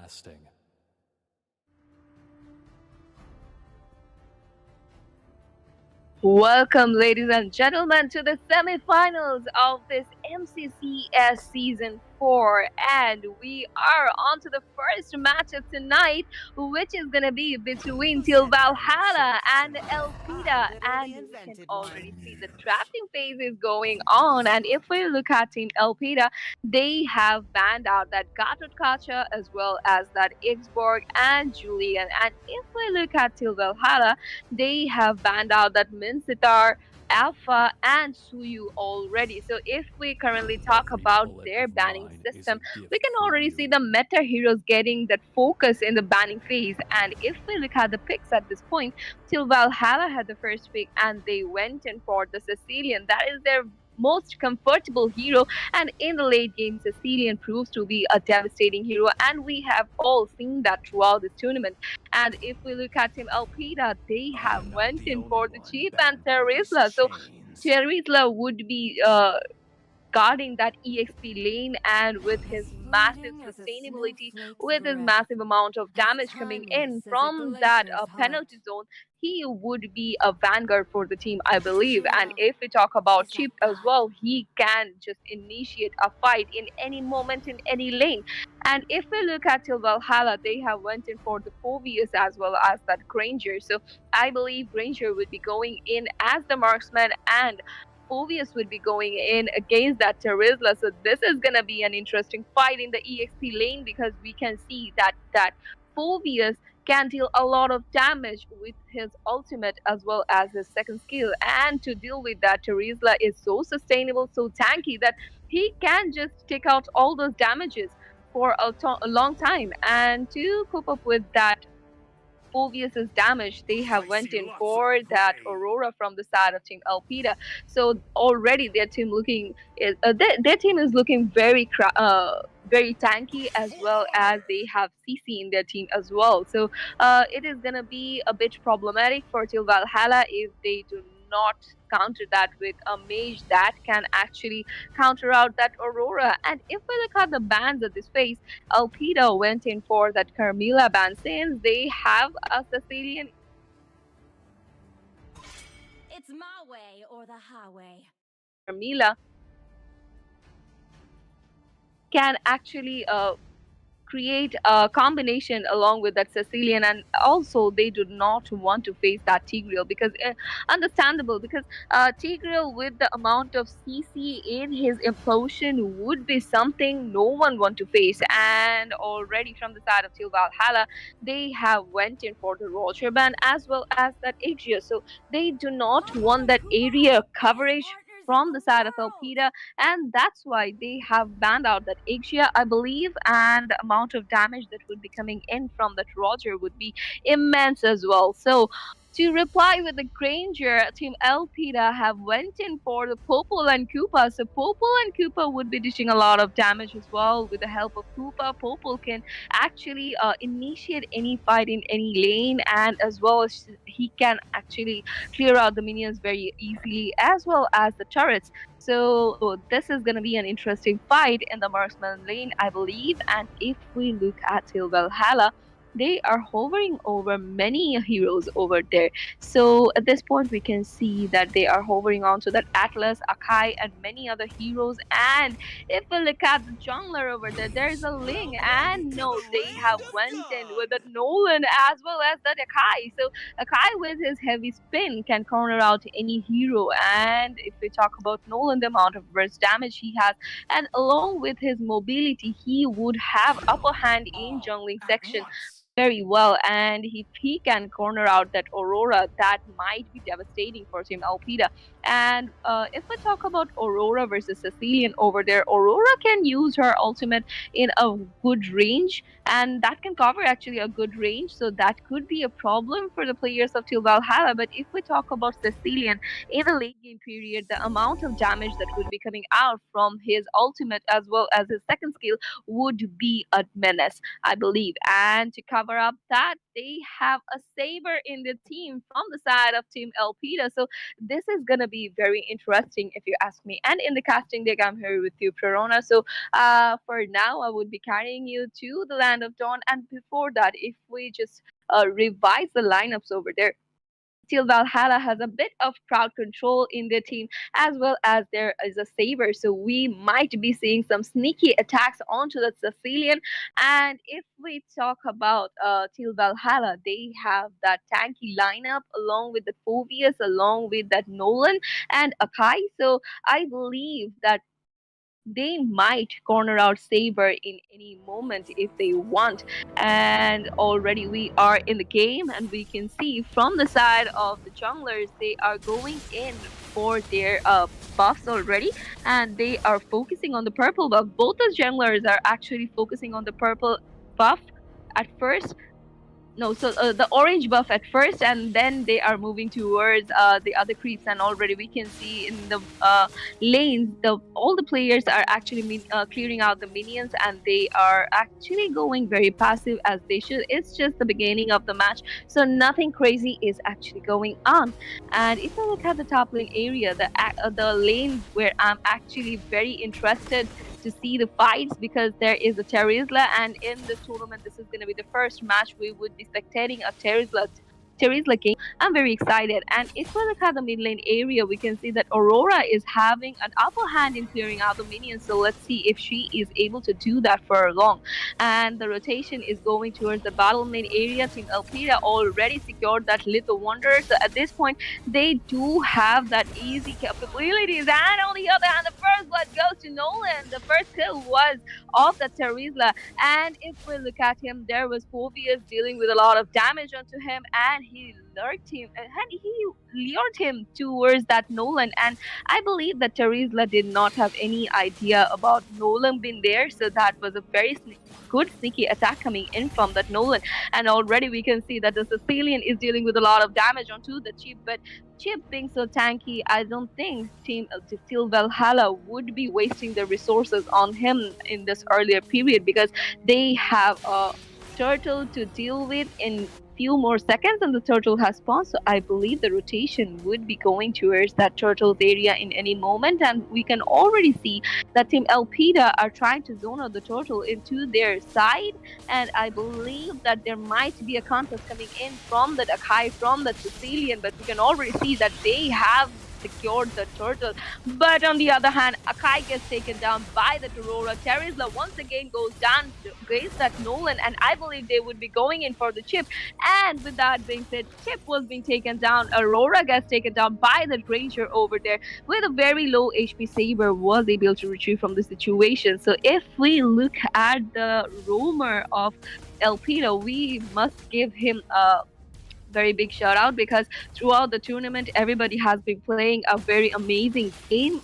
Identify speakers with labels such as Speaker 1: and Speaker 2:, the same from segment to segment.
Speaker 1: lasting.
Speaker 2: Welcome, ladies and gentlemen, to the semifinals of this MCCS Season 4. And we are on to the first matchup tonight, which is going to be between Til Valhalla and Elpida. And we can already see the drafting phase is going on. And if we look at Team Elpida, they have banned out that Gatot Kacha as well as that Ixborg and Julian. And if we look at Til Valhalla, they have banned out that Minsitar, Alpha, and Suyu already. So if we currently talk about their banning system, we can already see the meta heroes getting that focus in the banning phase. And if we look at the picks at this point, till Valhalla had the first pick and they went in for the Sicilian. That is their most comfortable hero, and in the late game Sicilian proves to be a devastating hero, and we have all seen that throughout this tournament. And if we look at Team Alpida, they have went in for the Chief and Terizla. So Terizla would be guarding that EXP lane, and with his massive sustainability, with his massive amount of damage coming in from that penalty zone, he would be a vanguard for the team, I believe. And if we talk about Chip as well, he can just initiate a fight in any moment in any lane. And if we look at Til Valhalla, they have went in for the Phobius as well as that Granger. So I believe Granger would be going in as the marksman, and Phobius would be going in against that Terizla. So this is gonna be an interesting fight in the EXP lane, because we can see that Phobius can deal a lot of damage with his ultimate as well as his second skill. And to deal with that, Terizla is so sustainable, so tanky, that he can just take out all those damages for a long time. And to cope up with that Phobius's damage, they have went in for that Aurora from the side of Team Alpida. So already their team is looking very tanky, as well as they have CC in their team as well. So it is gonna be a bit problematic for Til Valhalla if they do not counter that with a mage that can actually counter out that Aurora. And if we look at the bans at this phase, Alpida went in for that Carmilla ban, since they have a Sicilian.
Speaker 3: It's my way or the highway.
Speaker 2: Carmilla can actually create a combination along with that Sicilian, and also they do not want to face that Tigreal, because understandable, because Tigreal with the amount of CC in his implosion would be something no one want to face. And already from the side of Til Valhalla, they have went in for the Roger ban as well as that Asia, so they do not want that area coverage from the side of Alpida, and that's why they have banned out that Ixia, I believe, and the amount of damage that would be coming in from that Roger would be immense as well. So to reply with the Granger, Team Elpida have went in for the Popol and Koopa. So Popol and Koopa would be dishing a lot of damage as well. With the help of Koopa, Popol can actually initiate any fight in any lane, and as well as he can actually clear out the minions very easily, as well as the turrets. So this is going to be an interesting fight in the marksman lane, I believe. And if we look at Til Valhalla, they are hovering over many heroes over there. So at this point, we can see that they are hovering on to that Atlas, Akai, and many other heroes. And if we look at the jungler over there, there is a Ling, and no, they have went in with the Nolan as well as that Akai. So Akai with his heavy spin can corner out any hero. And if we talk about Nolan, the amount of burst damage he has, and along with his mobility, he would have upper hand in jungling section very well. And if he can corner out that Aurora, that might be devastating for Team Alpida. And if we talk about Aurora versus Sicilian over there, Aurora can use her ultimate in a good range, and that can cover actually a good range. So that could be a problem for the players of Til Valhalla. But if we talk about Sicilian in the late game period, the amount of damage that would be coming out from his ultimate as well as his second skill would be a menace, I believe. And to cover up that, they have a Saber in the team from the side of Team Elpida. So this is gonna be be very interesting if you ask me. And in the casting deck, I'm here with you, Prerona. So for now, I would be carrying you to the Land of Dawn. And before that, if we just revise the lineups over there, Till Valhalla has a bit of crowd control in their team, as well as there is a saver. So we might be seeing some sneaky attacks onto the Sicilian. And if we talk about Till Valhalla, they have that tanky lineup along with the Phobius, along with that Nolan and Akai. So I believe that they might corner out Saber in any moment if they want. And already we are in the game, and we can see from the side of the junglers, they are going in for their buffs already, and they are focusing on the purple buff. Both the junglers are actually focusing on the purple buff at first. No, so the orange buff at first, and then they are moving towards the other creeps, and already we can see in the lanes, all the players are actually clearing out the minions, and they are actually going very passive as they should. It's just the beginning of the match, so nothing crazy is actually going on. And if you look at the top lane area, the lane where I'm actually very interested to see the fights, because there is a Terizla, and in this tournament, this is going to be the first match we would be spectating a Terizla game. I'm very excited. And if we look at the mid lane area, we can see that Aurora is having an upper hand in clearing out the minions. So let's see if she is able to do that for long. And the rotation is going towards the battle main area. Team Elpida already secured that Little Wonder. So at this point, they do have that easy capabilities. And on the other hand, the first blood goes to Nolan. The first kill was of the Terizla. And if we look at him, there was Phobius dealing with a lot of damage onto him, and he lured him towards that Nolan. And I believe that Terizla did not have any idea about Nolan being there, so that was a very good sneaky attack coming in from that Nolan. And already we can see that the Sicilian is dealing with a lot of damage onto the Chip, but Chip being so tanky, I don't think Team Steel Valhalla would be wasting their resources on him in this earlier period, because they have a turtle to deal with in few more seconds, and the turtle has spawned. So I believe the rotation would be going towards that turtle's area in any moment, and we can already see that Team Elpida are trying to zone out the turtle into their side, and I believe that there might be a contest coming in from the Akai, from the Sicilian, but we can already see that they have secured the turtle. But on the other hand, Akai gets taken down by the Aurora. Terizla once again goes down against that Nolan, and I believe they would be going in for the Chip. And with that being said, Chip was being taken down. Aurora gets taken down by the Ranger over there with a very low HP. Saber was able to retrieve from the situation. So if we look at the roamer of Elpida, we must give him a very big shout out, because throughout the tournament, everybody has been playing a very amazing game.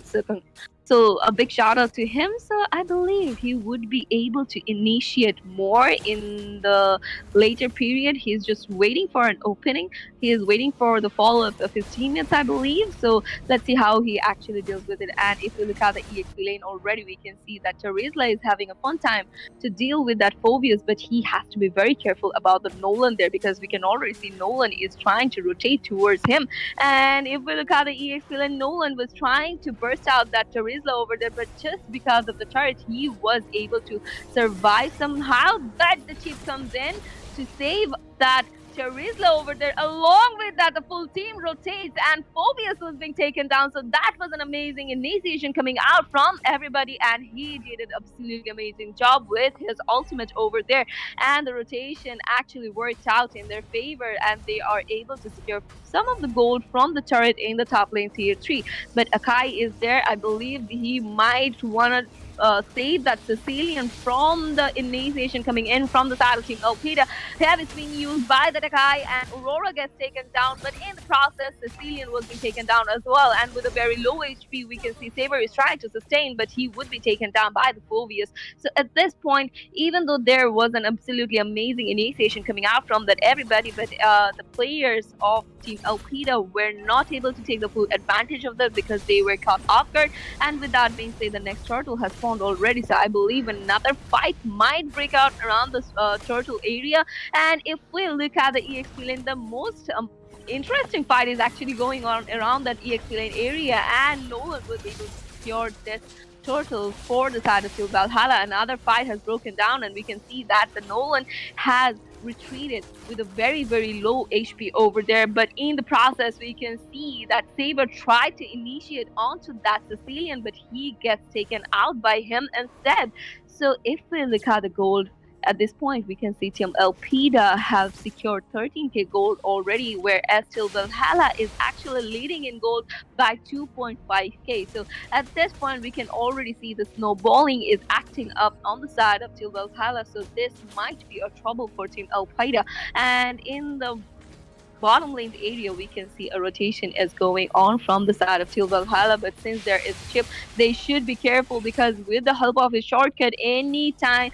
Speaker 2: So a big shout out to him. So I believe he would be able to initiate more in the later period. He's just waiting for an opening. He is waiting for the follow up of his teammates, I believe. So let's see how he actually deals with it. And if we look at the EXP lane already, we can see that Terizla is having a fun time to deal with that Phobius, but he has to be very careful about the Nolan there, because we can already see Nolan is trying to rotate towards him. And if we look at the EXP lane, Nolan was trying to burst out that Terizla over there, but just because of the turret, he was able to survive somehow. But the Chip comes in to save that Terizla over there. Along with that, the full team rotates, and Phobius was being taken down. So that was an amazing initiation coming out from everybody, and he did an absolutely amazing job with his ultimate over there. And the rotation actually worked out in their favor, and they are able to secure some of the gold from the turret in the top lane tier 3. But Akai is there. I believe he might want to save that Sicilian from the initiation coming in from the side of Team Elpida. Tab is being used by the Takai, and Aurora gets taken down, but in the process, Sicilian was being taken down as well. And with a very low HP, we can see Saber is trying to sustain, but he would be taken down by the Phobius. So at this point, even though there was an absolutely amazing initiation coming out from that everybody, but the players of Team Elpida were not able to take the full advantage of that, because they were caught off guard. And with that being said, the next turtle has spawned already, so I believe another fight might break out around this turtle area. And if we look at the EXP lane, the most interesting fight is actually going on around that EXP lane area, and Nolan was able to secure this turtle for the side of Team Valhalla. Another fight has broken down, and we can see that the Nolan has retreated with a very low HP over there. But in the process, we can see that Saber tried to initiate onto that Sicilian, but he gets taken out by him instead. So if we look at the gold at this point, we can see Team Elpida have secured 13k gold already, whereas Team Valhalla is actually leading in gold by 2.5k. So at this point, we can already see the snowballing is acting up on the side of Team Valhalla. So this might be a trouble for Team Elpida. And in the bottom lane area, we can see a rotation is going on from the side of Teal Valhalla, but since there is Chip, they should be careful because with the help of his shortcut, any time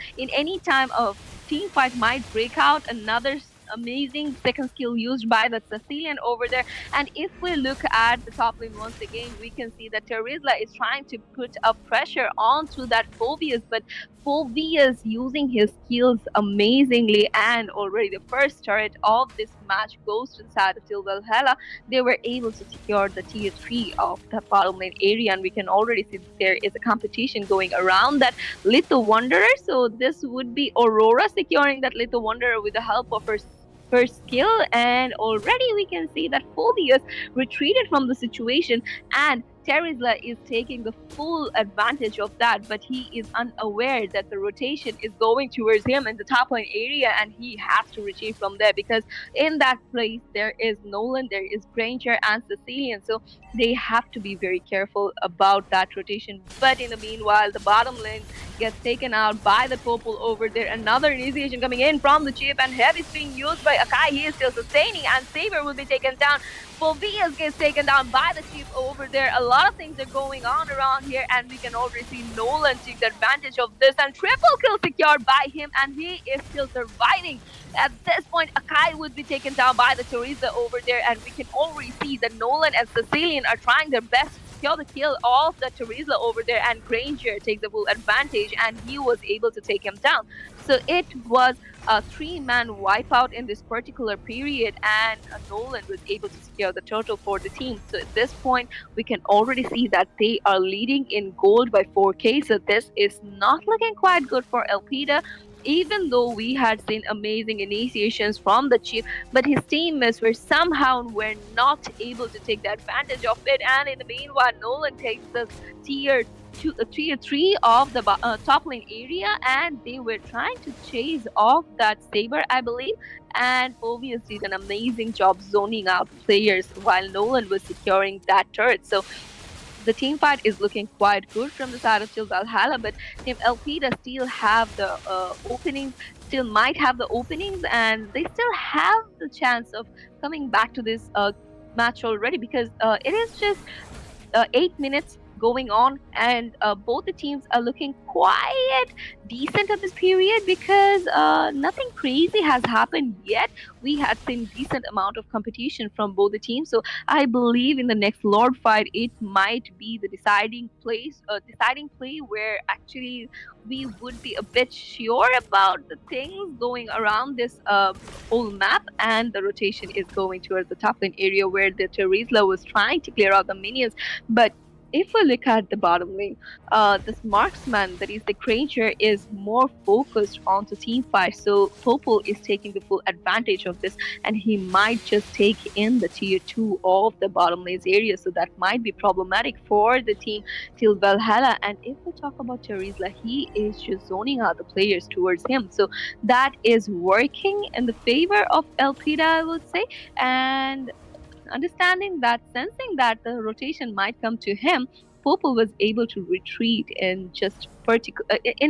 Speaker 2: of team fight might break out. Another amazing second skill used by the Sicilian over there. And if we look at the top lane once again, we can see that Terizla is trying to put a pressure onto that Phobius, but Phobius using his skills amazingly, and already the first turret of this match goes to the side of Teal Valhalla. They were able to secure the tier 3 of the bottom lane area, and we can already see that there is a competition going around that Little Wanderer. So this would be Aurora securing that Little Wanderer with the help of her skill, and already we can see that Phobius retreated from the situation, and Terizla is taking the full advantage of that, but he is unaware that the rotation is going towards him in the top lane area, and he has to retrieve from there because in that place there is Nolan, there is Granger, and Sicilian, so they have to be very careful about that rotation. But in the meanwhile, the bottom lane gets taken out by the Popol over there. Another initiation coming in from the chip, and heavy being used by Akai. He is still sustaining, and Saber will be taken down. Phobius gets taken down by the chip over there. A lot of things are going on around here, and we can already see Nolan take the advantage of this, and triple kill secured by him, and he is still surviving. At this point, Akai would be taken down by the Teresa over there, and we can already see that Nolan and Sicilian are trying their best to secure the kill of the Teresa over there, and Granger takes the full advantage, and he was able to take him down. So it was a 3-man wipeout in this particular period, and Nolan was able to secure the total for the team. So at this point, we can already see that they are leading in gold by 4k. So this is not looking quite good for Elpida, even though we had seen amazing initiations from the chief, but his teammates were not able to take the advantage of it. And in the meanwhile, Nolan takes the tier 3 of the top lane area, and they were trying to chase off that Saber, I believe. And Phobius did an amazing job zoning out players while Nolan was securing that turret. So the team fight is looking quite good from the side of Team Valhalla, but Team Elpida still have the openings, still might have the openings, and they still have the chance of coming back to this match already, because it is just 8 minutes going on, and both the teams are looking quite decent at this period because nothing crazy has happened yet. We had seen decent amount of competition from both the teams, so I believe in the next Lord fight it might be the deciding play where actually we would be a bit sure about the things going around this whole map, and the rotation is going towards the top lane area where the Terizla was trying to clear out the minions. But if we look at the bottom lane, this marksman, that is the Granger, is more focused on the team fight. So Popol is taking the full advantage of this, and he might just take in the tier 2 of the bottom lane's area. So that might be problematic for the team till Valhalla. And if we talk about Terizla, he is just zoning out the players towards him. So that is working in the favor of Elpida, I would say. And sensing that the rotation might come to him, Popol was able to retreat in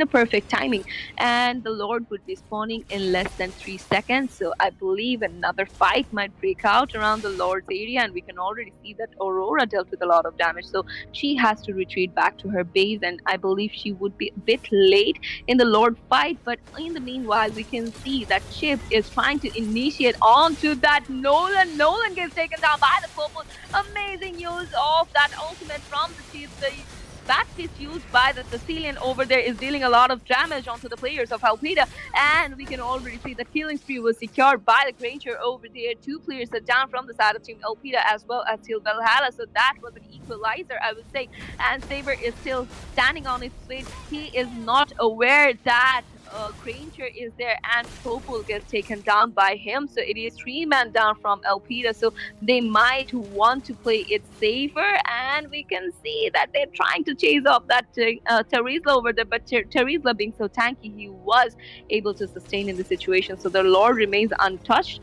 Speaker 2: a perfect timing, and the Lord would be spawning in less than 3 seconds. So I believe another fight might break out around the Lord's area, and we can already see that Aurora dealt with a lot of damage, so she has to retreat back to her base, and I believe she would be a bit late in the Lord fight. But in the meanwhile, we can see that Chip is trying to initiate onto that Nolan. Nolan gets taken down by the Popol. Amazing use of that ultimate from the Chip. bat fist used by the Sicilian over there is dealing a lot of damage onto the players of Alpida, and we can already see the killing spree was secured by the Granger over there. Two players are down from the side of Team Alpida as well as Team Valhalla, so that was an equalizer, I would say. And Saber is still standing on his feet. He is not aware that Granger is there, and Popol gets taken down by him. So it is 3 men down from Alpida. So they might want to play it safer, and we can see that they're trying to chase off that Terizla over there. But Terizla, being so tanky, he was able to sustain in the situation. So the Lord remains untouched.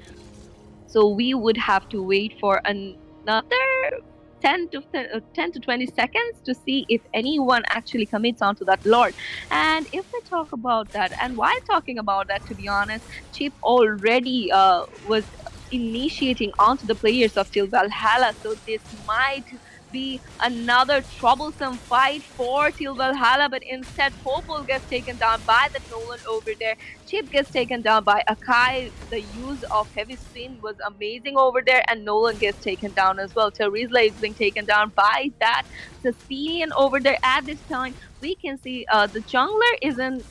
Speaker 2: So we would have to wait for another 10 to 20 seconds to see if anyone actually commits onto that Lord. And if we talk about that, and while talking about that, to be honest, Chip already was initiating onto the players of Til Valhalla. So this might be another troublesome fight for Til Valhalla, but instead Popol gets taken down by the Nolan over there. Chip gets taken down by Akai. The use of heavy spin was amazing over there, and Nolan gets taken down as well. Terizla is being taken down by that Sicilian over there. At this time, we can see the jungler isn't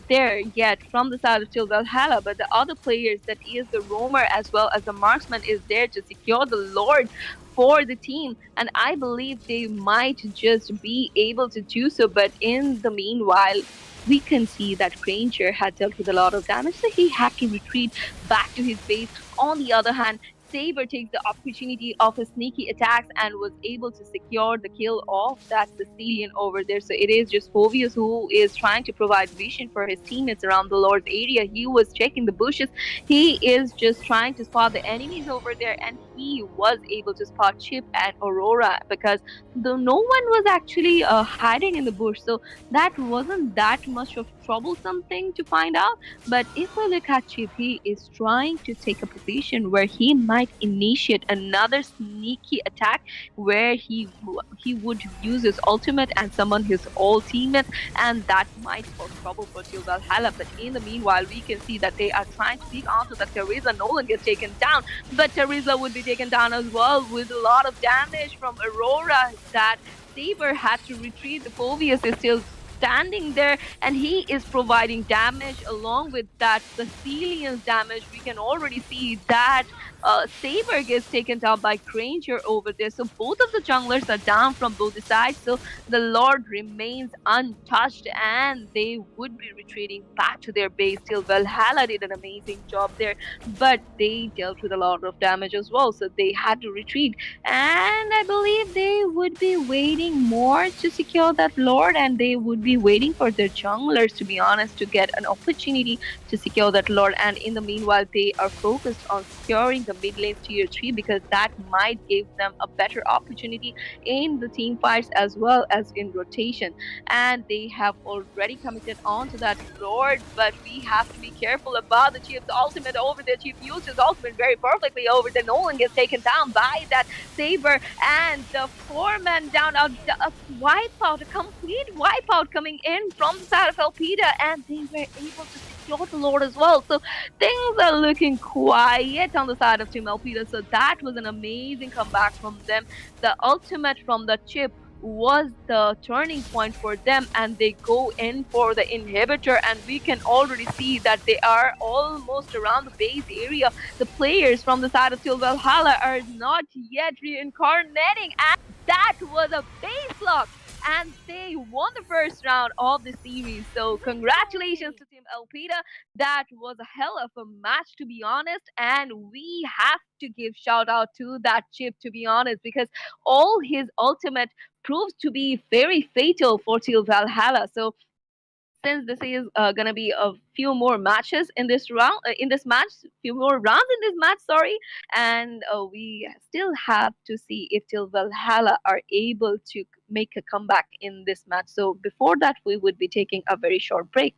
Speaker 2: there yet from the side of Til Valhalla, but the other players, that is the roamer as well as the marksman, is there to secure the Lord for the team, and I believe they might just be able to do so. But in the meanwhile, we can see that Granger had dealt with a lot of damage, so he had to retreat back to his base. On the other hand, Saber takes the opportunity of his sneaky attacks and was able to secure the kill of that Sicilian over there. So it is just Fovius who is trying to provide vision for his teammates around the Lord's area. He was checking the bushes. He is just trying to spot the enemies over there, and he was able to spot Chip and Aurora because no one was actually hiding in the bush. So that wasn't that much of troublesome thing to find out. But if we look at Chip, he is trying to take a position where he might initiate another sneaky attack where he would use his ultimate and summon his all teammates, and that might cause trouble for Teal Valhalla. But in the meanwhile, we can see that they are trying to peek onto the Teresa. Nolan gets taken down, but Teresa would be taken down as well with a lot of damage from Aurora. That Saber had to retreat. The Fovius is still standing there, and he is providing damage along with that Sicilian's damage. We can already see that Saber gets taken down by Granger over there. So both of the junglers are down from both the sides. So the Lord remains untouched, and they would be retreating back to their base. Till Valhalla did an amazing job there, but they dealt with a lot of damage as well. So they had to retreat, and I believe they would be waiting more to secure that Lord, and they would be waiting for their junglers, to be honest, to get an opportunity to secure that Lord. And in the meanwhile, they are focused on securing the mid lane tier 3 because that might give them a better opportunity in the team fights as well as in rotation. And they have already committed on to that Lord, but we have to be careful about the Chief's ultimate over there. Chief used his ultimate very perfectly over there. Nolan gets taken down by that Saber, and the 4 men down, a wipeout, a complete wipeout coming in from the side of Elpida, and they were able to secure the Lord as well. So things are looking quiet on the side of Team Elpida. So that was an amazing comeback from them. The ultimate from the Chip was the turning point for them, and they go in for the inhibitor, and we can already see that they are almost around the base area. The players from the side of Til Valhalla are not yet reincarnating, and that was a base lock, and they won the first round of the series. So congratulations to Team Elpida. That was a hell of a match, to be honest, and we have to give shout out to that Chip, to be honest, because all his ultimate proves to be very fatal for Teal Valhalla. So since this is gonna be a few more matches in this round, in this match, few more rounds in this match, sorry, and we still have to see if Teal Valhalla are able to make a comeback in this match. So before that, we would be taking a very short break.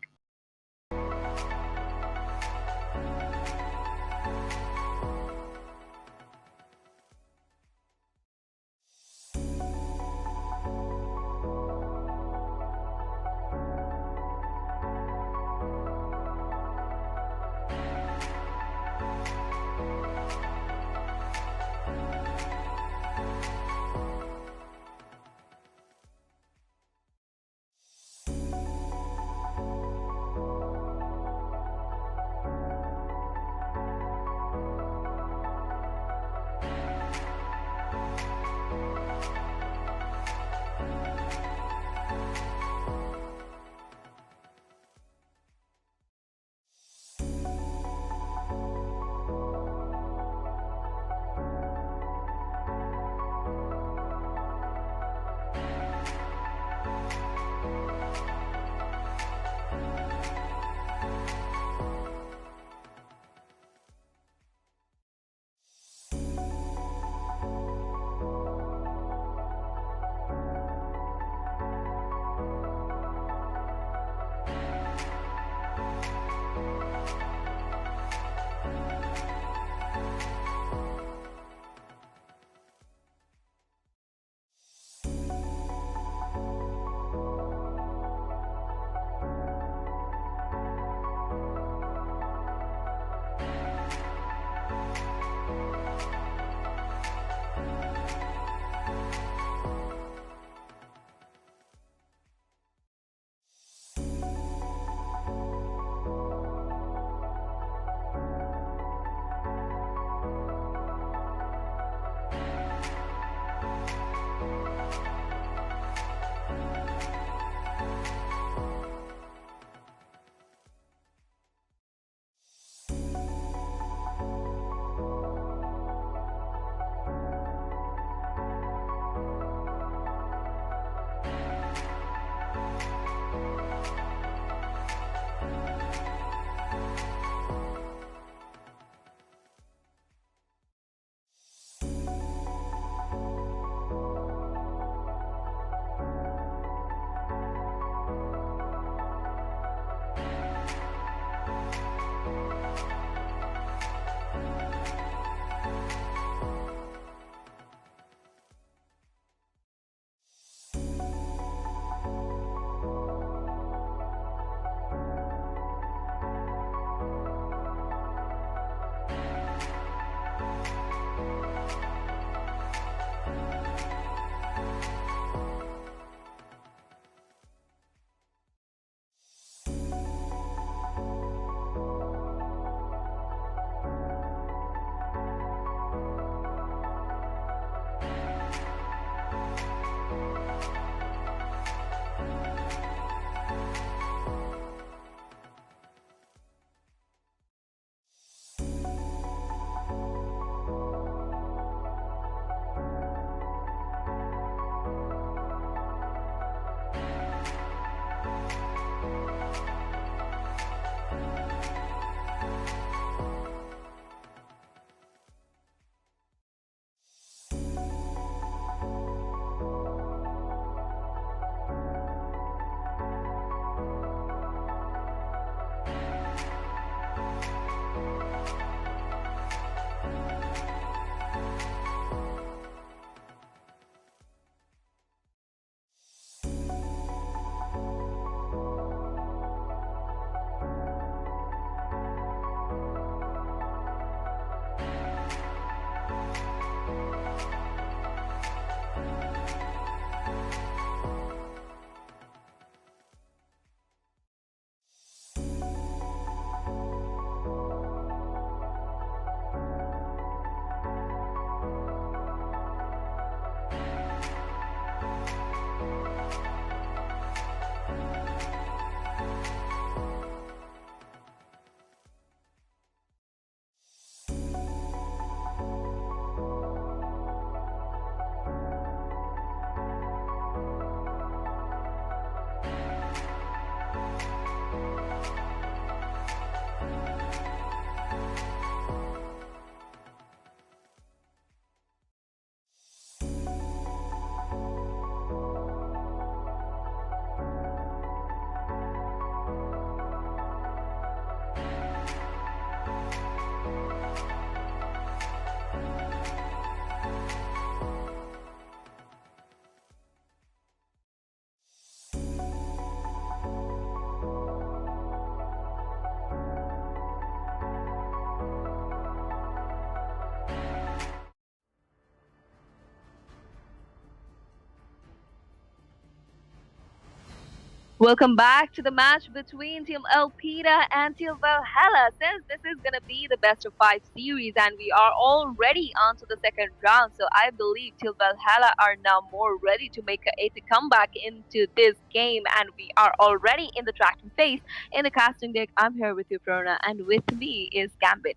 Speaker 2: Welcome back to the match between Team Elpida and Team Valhalla. Since this is going to be the best of five series and we are already on to the second round, so I believe Team Valhalla are now more ready to make a comeback into this game, and we are already in the tracking phase. In the casting deck, I'm here with you, Prona, and with me is Gambit.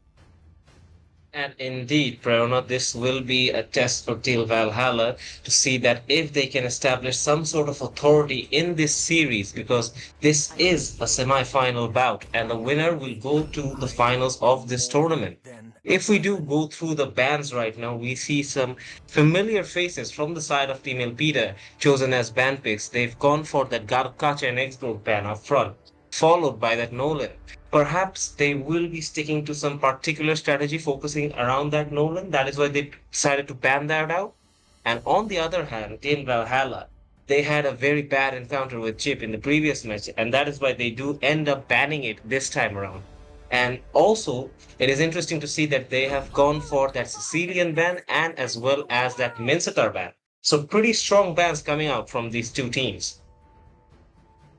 Speaker 1: And indeed, Prerna, this will be a test for Teal Valhalla to see that if they can establish some sort of authority in this series, because this is a semi-final bout, and the winner will go to the finals of this tournament. If we do go through the bans right now, we see some familiar faces from the side of Team Elpida chosen as ban picks. They've gone for that Garkacha and X-Group ban up front, followed by that Nolan. Perhaps they will be sticking to some particular strategy focusing around that Nolan. That is why they decided to ban that out. And on the other hand, Team Valhalla, they had a very bad encounter with Chip in the previous match, and that is why they do end up banning it this time around. And also, it is interesting to see that they have gone for that Sicilian ban and as well as that Mincetar ban. So pretty strong bans coming out from these two teams.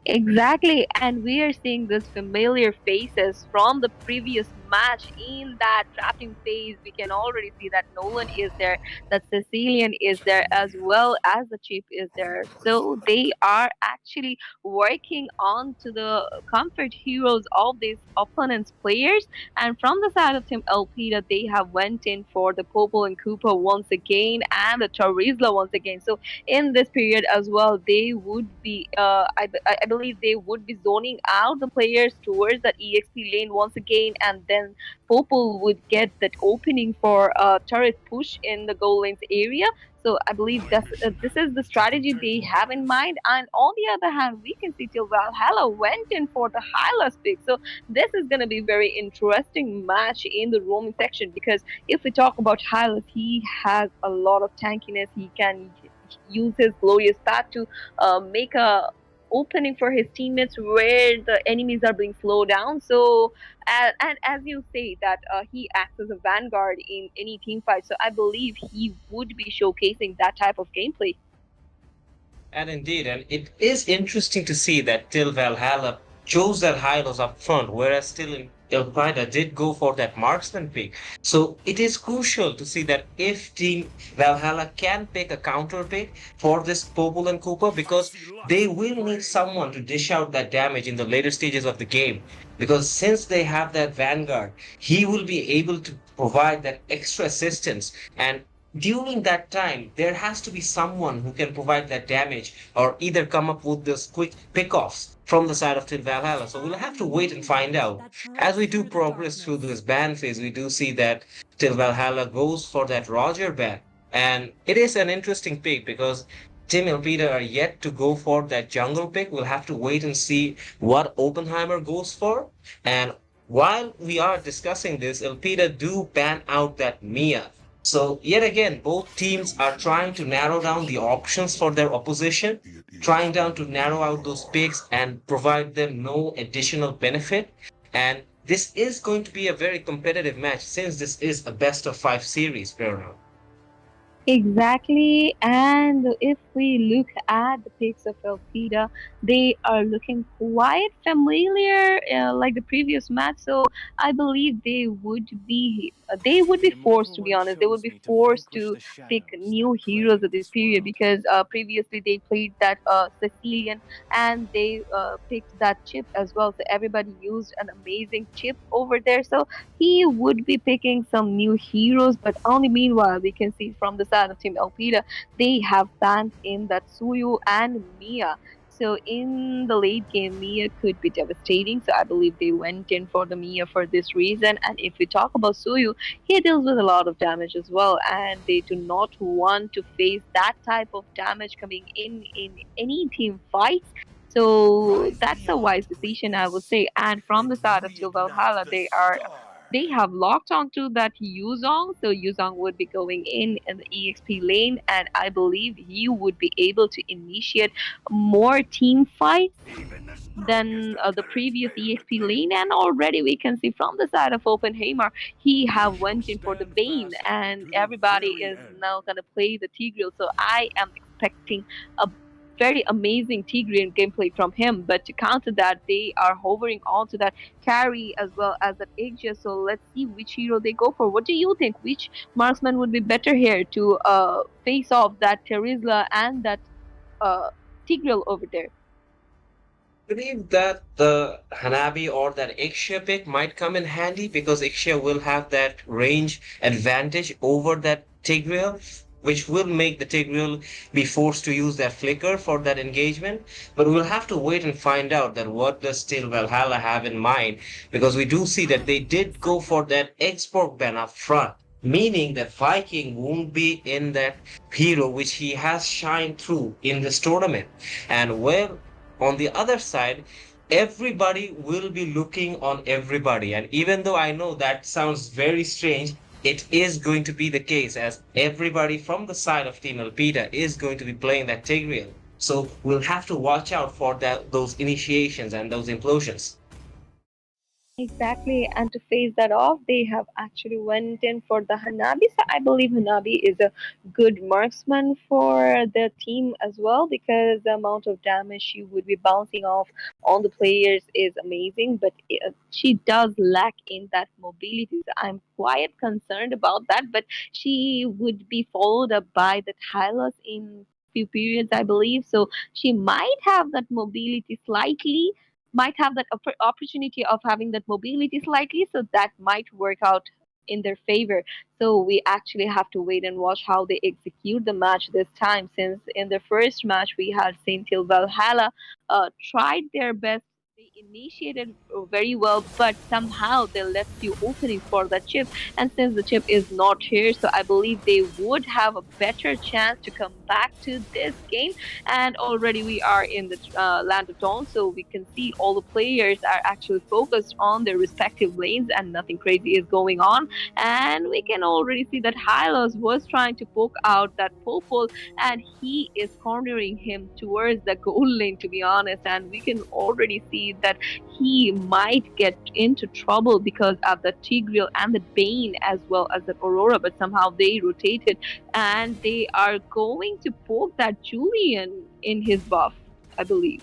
Speaker 2: Exactly, and we are seeing these familiar faces from the previous match in that drafting phase, we can already see that Nolan is there, that Sicilian is there, as well as the Chip is there. So they are actually working on to the comfort heroes of these opponents' players. And from the side of Team Elpida, they have went in for the Popol and Cooper once again and the Charizla once again. So in this period as well, they would be, I believe they would be zoning out the players towards that EXP lane once again, and then Popol would get that opening for turret push in the goal lanes area. So I believe this is the strategy they have in mind. And on the other hand, we can see till Valhalla went in for the Hylas pick. So this is going to be very interesting match in the roaming section, because if we talk about Hylas, he has a lot of tankiness. He can use his glorious path to make a opening for his teammates where the enemies are being slowed down. So, and as you say that he acts as a vanguard in any team fight, so I believe he would be showcasing that type of gameplay.
Speaker 1: And indeed, and it is interesting to see that till Valhalla chose that Hylos up front, whereas still in Elpida did go for that marksman pick. So it is crucial to see that if Team Valhalla can pick a counter pick for this Popol and Cooper, because they will need someone to dish out that damage in the later stages of the game. Because since they have that Vanguard, he will be able to provide that extra assistance. And during that time, there has to be someone who can provide that damage or either come up with those quick pickoffs from the side of Team Valhalla. So we'll have to wait and find out. As we do progress through this ban phase, we do see that Till Valhalla goes for that Roger ban. And it is an interesting pick because Team Elpida are yet to go for that jungle pick. We'll have to wait and see what Oppenheimer goes for. And while we are discussing this, Elpida do ban out that Mia. So yet again, both teams are trying to narrow down the options for their opposition, trying down to narrow out those picks and provide them no additional benefit. And this is going to be a very competitive match since this is a best of five series, Prerna.
Speaker 2: Exactly, and if we look at the picks of Elfida, they are looking quite familiar, like the previous match. So I believe they would be forced, to be honest, they would be forced to pick new heroes at this period, because previously they played that Sicilian, and they picked that chip as well. So everybody used an amazing chip over there. So he would be picking some new heroes, but only meanwhile, we can see from the side of Team Elpida, they have banned in that Suyu and Mia. So in the late game, Mia could be devastating. So I believe they went in for the Mia for this reason. And if we talk about Suyu, he deals with a lot of damage as well, and they do not want to face that type of damage coming in any team fights. So that's a wise decision, I would say. And from the side of Team Valhalla, they have locked onto that Yuzong. So Yuzong would be going in the EXP lane, and I believe he would be able to initiate more team fights than the previous EXP lane. And already we can see from the side of Oppenheimer, he have went in for the Bane, and everybody is now gonna play the Tigreal. So I am expecting a very amazing Tigrean gameplay from him. But to counter that, they are hovering on to that carry as well as that Aegis. So let's see which hero they go for. What do you think? Which marksman would be better here to face off that Terizla and that uh, Tigreal over there?
Speaker 1: I believe that the Hanabi or that Ixia pick might come in handy because Ixia will have that range advantage over that Tigreal, which will make the Tigreal be forced to use that flicker for that engagement. But we'll have to wait and find out that what does still Valhalla have in mind, because we do see that they did go for that export ban up front. Meaning that Viking won't be in that hero which he has shined through in this tournament. And well, on the other side, everybody will be looking on everybody. And even though I know that sounds very strange, it is going to be the case as everybody from the side of Team Elpida is going to be playing that Tigreal. So we'll have to watch out for those initiations and those implosions.
Speaker 2: Exactly, and to face that off, they have actually went in for the Hanabi. So I believe Hanabi is a good marksman for the team as well because the amount of damage she would be bouncing off on the players is amazing. But she does lack in that mobility. So I'm quite concerned about that. But she would be followed up by the Hylos in few periods, I believe. So she might have that mobility slightly, might have that opportunity of having that mobility slightly, so that might work out in their favor. So we actually have to wait and watch how they execute the match this time, since in the first match we had seen till Valhalla tried their best. They initiated very well, but somehow they left few openings for the chip. And since the chip is not here, so I believe they would have a better chance to come back to this game. And already we are in the land of dawn, so we can see all the players are actually focused on their respective lanes and nothing crazy is going on. And we can already see that Hylos was trying to poke out that Popol, and he is cornering him towards the goal lane, to be honest. And we can already see that he might get into trouble because of the Tigreal and the Bane as well as the Aurora, but somehow they rotated and they are going to poke that Julian in his buff, I believe.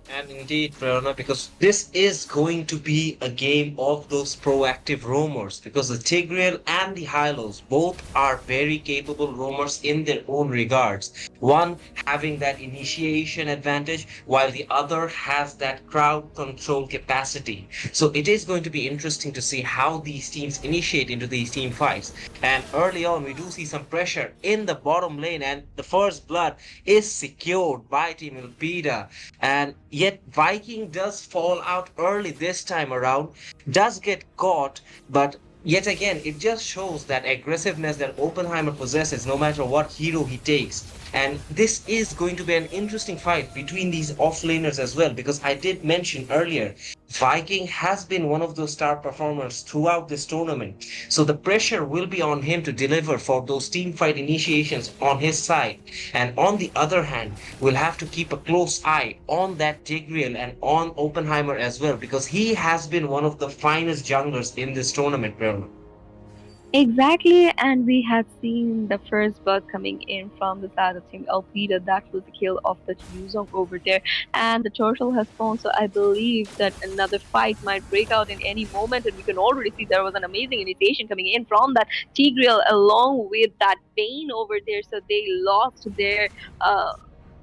Speaker 1: And indeed, Prerna, because this is going to be a game of those proactive roamers, because the Tigreal and the Hylos both are very capable roamers in their own regards. One having that initiation advantage, while the other has that crowd control capacity. So it is going to be interesting to see how these teams initiate into these team fights. And early on, we do see some pressure in the bottom lane, and the first blood is secured by Team Elpida. And yet Viking does fall out early this time around, does get caught, but yet again it just shows that aggressiveness that Oppenheimer possesses no matter what hero he takes. And this is going to be an interesting fight between these offlaners as well, because I did mention earlier, Viking has been one of those star performers throughout this tournament. So the pressure will be on him to deliver for those team fight initiations on his side. And on the other hand, we'll have to keep a close eye on that Tigreal and on Oppenheimer as well, because he has been one of the finest junglers in this tournament, Prerna.
Speaker 2: Exactly, and we had seen the first bug coming in from the side of Team Elpida. That was the kill of the Yuzong over there, and the turtle has spawned. So I believe that another fight might break out in any moment, and we can already see there was an amazing initiation coming in from that Tigreal along with that Bane over there. So they lost their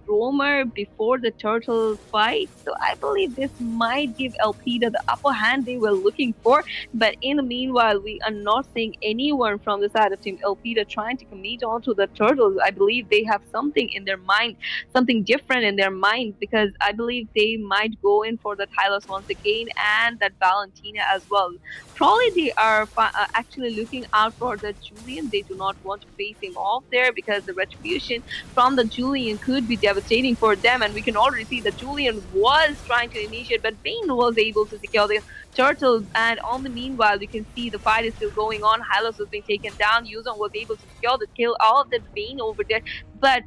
Speaker 2: roamer before the turtle fight. So I believe this might give Elpida the upper hand they were looking for. But in the meanwhile, we are not seeing anyone from the side of Team Elpida trying to commit onto the turtles. I believe they have something in their mind, something different in their mind, because I believe they might go in for the Hylos once again and that Valentina as well. Probably they are actually looking out for the Julian. They do not want to face him off there because the retribution from the Julian could be devastating for them. And we can already see that Julian was trying to initiate, but Bane was able to secure the turtles. And on the meanwhile, you can see the fight is still going on. Hylos was being taken down. Yuzong was able to secure the kill of the Bane over there. But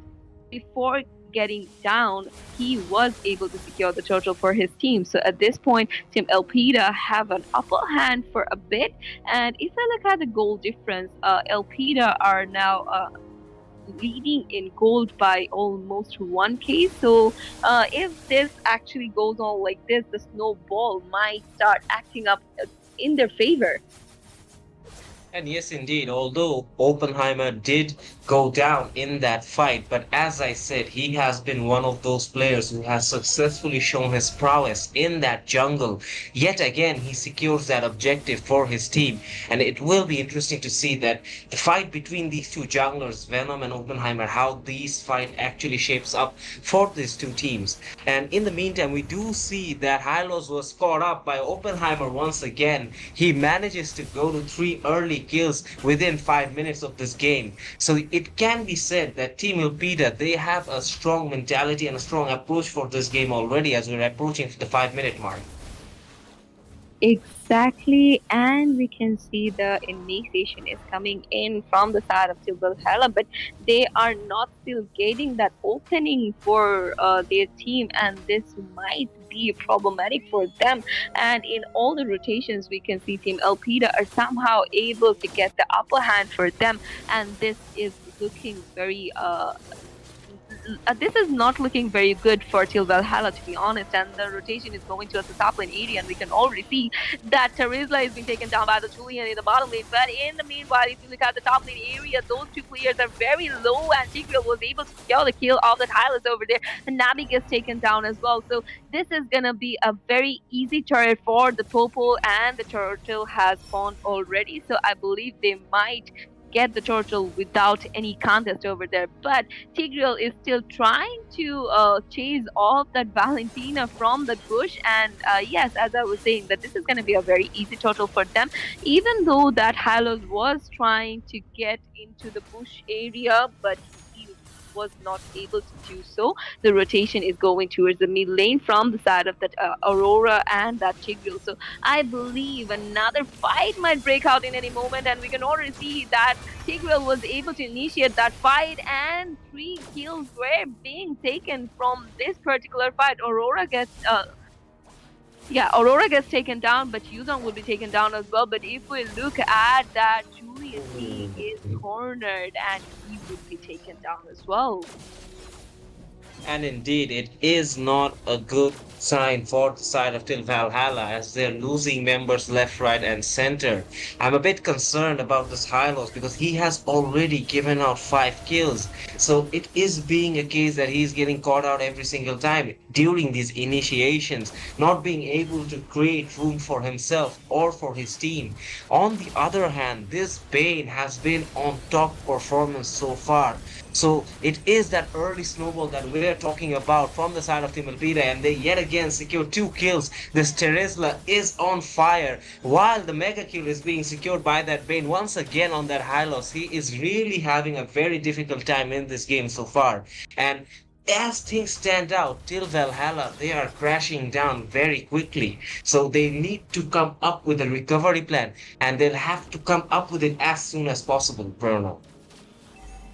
Speaker 2: before getting down, he was able to secure the turtle for his team. So at this point, Team Elpida have an upper hand for a bit. And if I look at the goal difference, Elpida are now leading in gold by almost 1k. So if this actually goes on like this, the snowball might start acting up in their favor.
Speaker 1: And yes, indeed, although Oppenheimer did go down in that fight, but as I said, he has been one of those players who has successfully shown his prowess in that jungle. Yet again, he secures that objective for his team. And it will be interesting to see that the fight between these two junglers, Venom and Oppenheimer, how these fight actually shapes up for these two teams. And in the meantime, we do see that Hylos was caught up by Oppenheimer once again. He manages to go to 3 early kills within 5 minutes of this game. So it can be said that Team Elpida, they have a strong mentality and a strong approach for this game already as we're approaching the 5 minute mark.
Speaker 2: Exactly, and we can see the initiation is coming in from the side of Valhalla, but they are not still getting that opening for their team, and this might be problematic for them. And in all the rotations, we can see Team Elpida are somehow able to get the upper hand for them, and this is looking very this is not looking very good for Til Valhalla, to be honest. And the rotation is going towards the top lane area, and we can already see that Terizla is being taken down by the Julian in the bottom lane. But in the meanwhile, if you look at the top lane area, those two players are very low, and Tigreal was able to secure the kill of the Hylas over there. And Nabi gets taken down as well. So this is gonna be a very easy turret for the Popo, and the turtle has spawned already. So I believe they might get the turtle without any contest over there. But Tigreal is still trying to chase off that Valentina from the bush. And yes, as I was saying, that this is going to be a very easy total for them. Even though that Hylos was trying to get into the bush area, but he was not able to do so. The rotation is going towards the mid lane from the side of that Aurora and that Tigreal. So I believe another fight might break out in any moment, and we can already see that Tigreal was able to initiate that fight, and three kills were being taken from this particular fight. Aurora gets taken down, but Yuzong will be taken down as well. But if we look at that, Julian, he is cornered and he would be taken down as well.
Speaker 1: And indeed, it is not a good sign for the side of Til Valhalla as they're losing members left, right, and center. I'm a bit concerned about this Hylos because he has already given out 5 kills. So it is being a case that he's getting caught out every single time during these initiations, not being able to create room for himself or for his team. On the other hand, this Bane has been on top performance so far. So it is that early snowball that we're talking about from the side of Team Elpida, and they yet again secure 2 kills. This Terizla is on fire while the mega kill is being secured by that Bane once again on that Hylos. He is really having a very difficult time in this game so far. And as things stand out, till Valhalla, they are crashing down very quickly. So they need to come up with a recovery plan, and they'll have to come up with it as soon as possible, Bruno.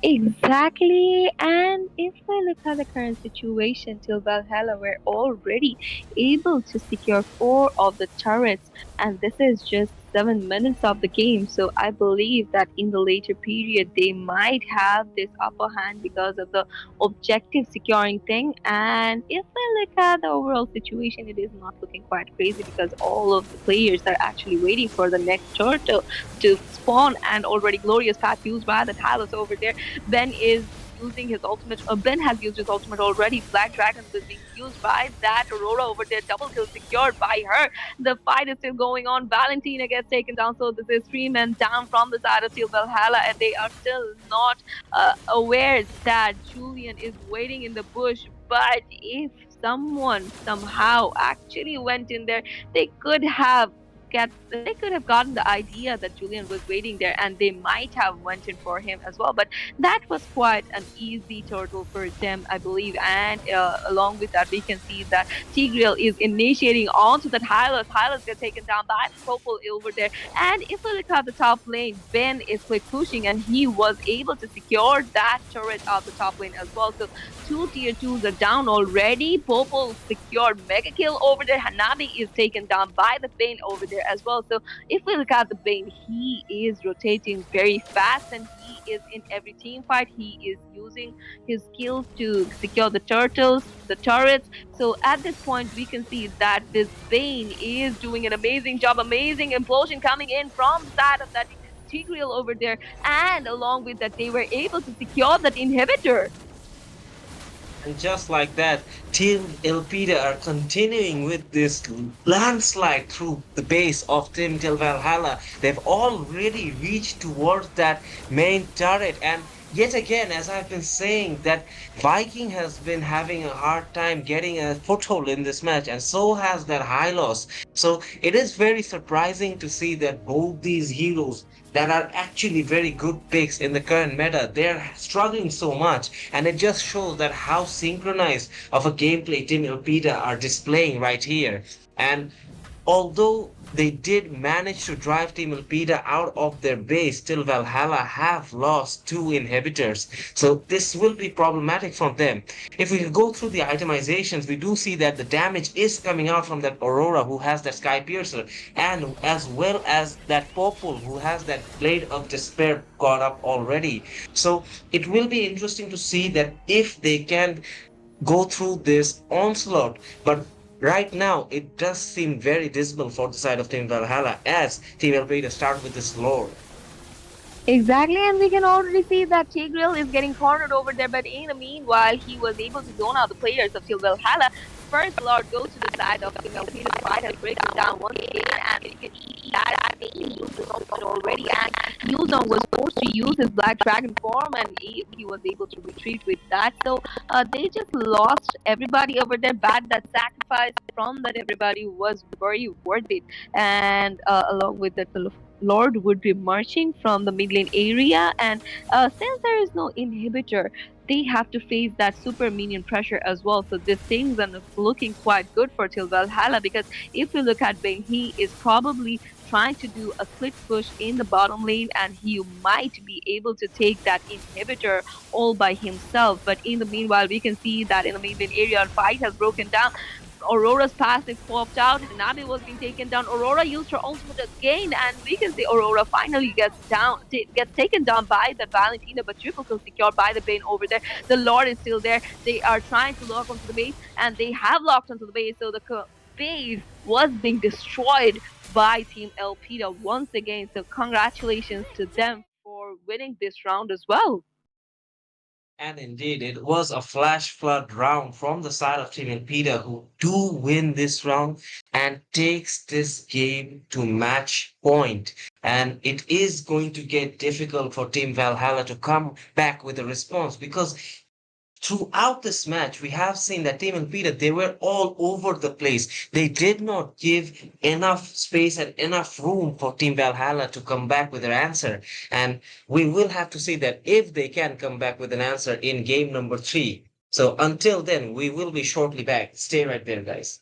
Speaker 2: Exactly, and if we look at the current situation, till Valhalla we're already able to secure four of the turrets, and this is just 7 minutes of the game. So I believe that in the later period they might have this upper hand because of the objective securing thing. And if we look at the overall situation, it is not looking quite crazy because all of the players are actually waiting for the next turtle to spawn, and already glorious path used by the Talos over there. Ben is using his ultimate. Ben has used his ultimate already. Black Dragon is being used by that Aurora over there. Double kill secured by her. The fight is still going on. Valentina gets taken down. So this is 3 men down from the side of Teal Valhalla, and they are still not aware that Julian is waiting in the bush. But if someone somehow actually went in there, they could have they could have gotten the idea that Julian was waiting there, and they might have went in for him as well. But that was quite an easy turtle for them, I believe. And along with that, we can see that Tigreal is initiating onto that Hylos. Hylos gets taken down by the Popol over there. And if we look at the top lane, Ben is quick pushing, and he was able to secure that turret of the top lane as well. So two tier 2s are down already. Popol secured mega kill over there. Hanabi is taken down by the Bane over there as well. So if we look at the Bane, he is rotating very fast, and he is in every team fight. He is using his skills to secure the turtles, the turrets. So at this point, we can see that this Bane is doing an amazing job, amazing implosion coming in from the side of that Tigreal over there. And along with that, they were able to secure that inhibitor.
Speaker 1: And just like that, Team Elpida are continuing with this landslide through the base of Team Tel Valhalla. They've already reached towards that main turret, and yet again, as I've been saying, that Viking has been having a hard time getting a foothold in this match, and so has that Hylos. So it is very surprising to see that both these heroes that are actually very good picks in the current meta, they're struggling so much, and it just shows that how synchronized of a gameplay Team Elpida are displaying right here. And although they did manage to drive Team Elpida out of their base, still Valhalla have lost two inhibitors. So this will be problematic for them. If we go through the itemizations, we do see that the damage is coming out from that Aurora who has that Sky Piercer, and as well as that Popul who has that Blade of Despair got up already. So it will be interesting to see that if they can go through this onslaught. But right now, it does seem very dismal for the side of Team Valhalla as Team Elpida start with this lore.
Speaker 2: Exactly, and we can already see that Tigreal is getting cornered over there, but in the meanwhile, he was able to zone out the players of Team Valhalla. First Lord goes to the side of Team Elpida. The fight has breaking down once again, and we can see that they used the zone already, and Yuzong was forced to use his Black Dragon form, and he was able to retreat with that. So they just lost everybody over there, but that sacrifice from that everybody was very worth it, and along with that, the Lord would be marching from the mid lane area, and since there is no inhibitor, they have to face that super minion pressure as well. So this thing's looking quite good for Til Valhalla, because if you look at Bane, he is probably trying to do a split push in the bottom lane, and he might be able to take that inhibitor all by himself. But in the meanwhile, we can see that in the mid lane area, a fight has broken down. Aurora's passive popped out. Nabi was being taken down. Aurora used her ultimate again, and we can see Aurora finally gets taken down by the Valentina, but triple kill secured by the Bane over there. The Lord is still there. They are trying to lock onto the base, and they have locked onto the base. So the base was being destroyed by Team Elpida once again. So congratulations to them for winning this round as well.
Speaker 1: And indeed, it was a flash flood round from the side of Team Elpida who do win this round and takes this game to match point. And it is going to get difficult for Team Valhalla to come back with a response because throughout this match, we have seen that Team Elpida, they were all over the place. They did not give enough space and enough room for Team Valhalla to come back with their answer. And we will have to see that if they can come back with an answer in game number three. So until then, we will be shortly back. Stay right there, guys.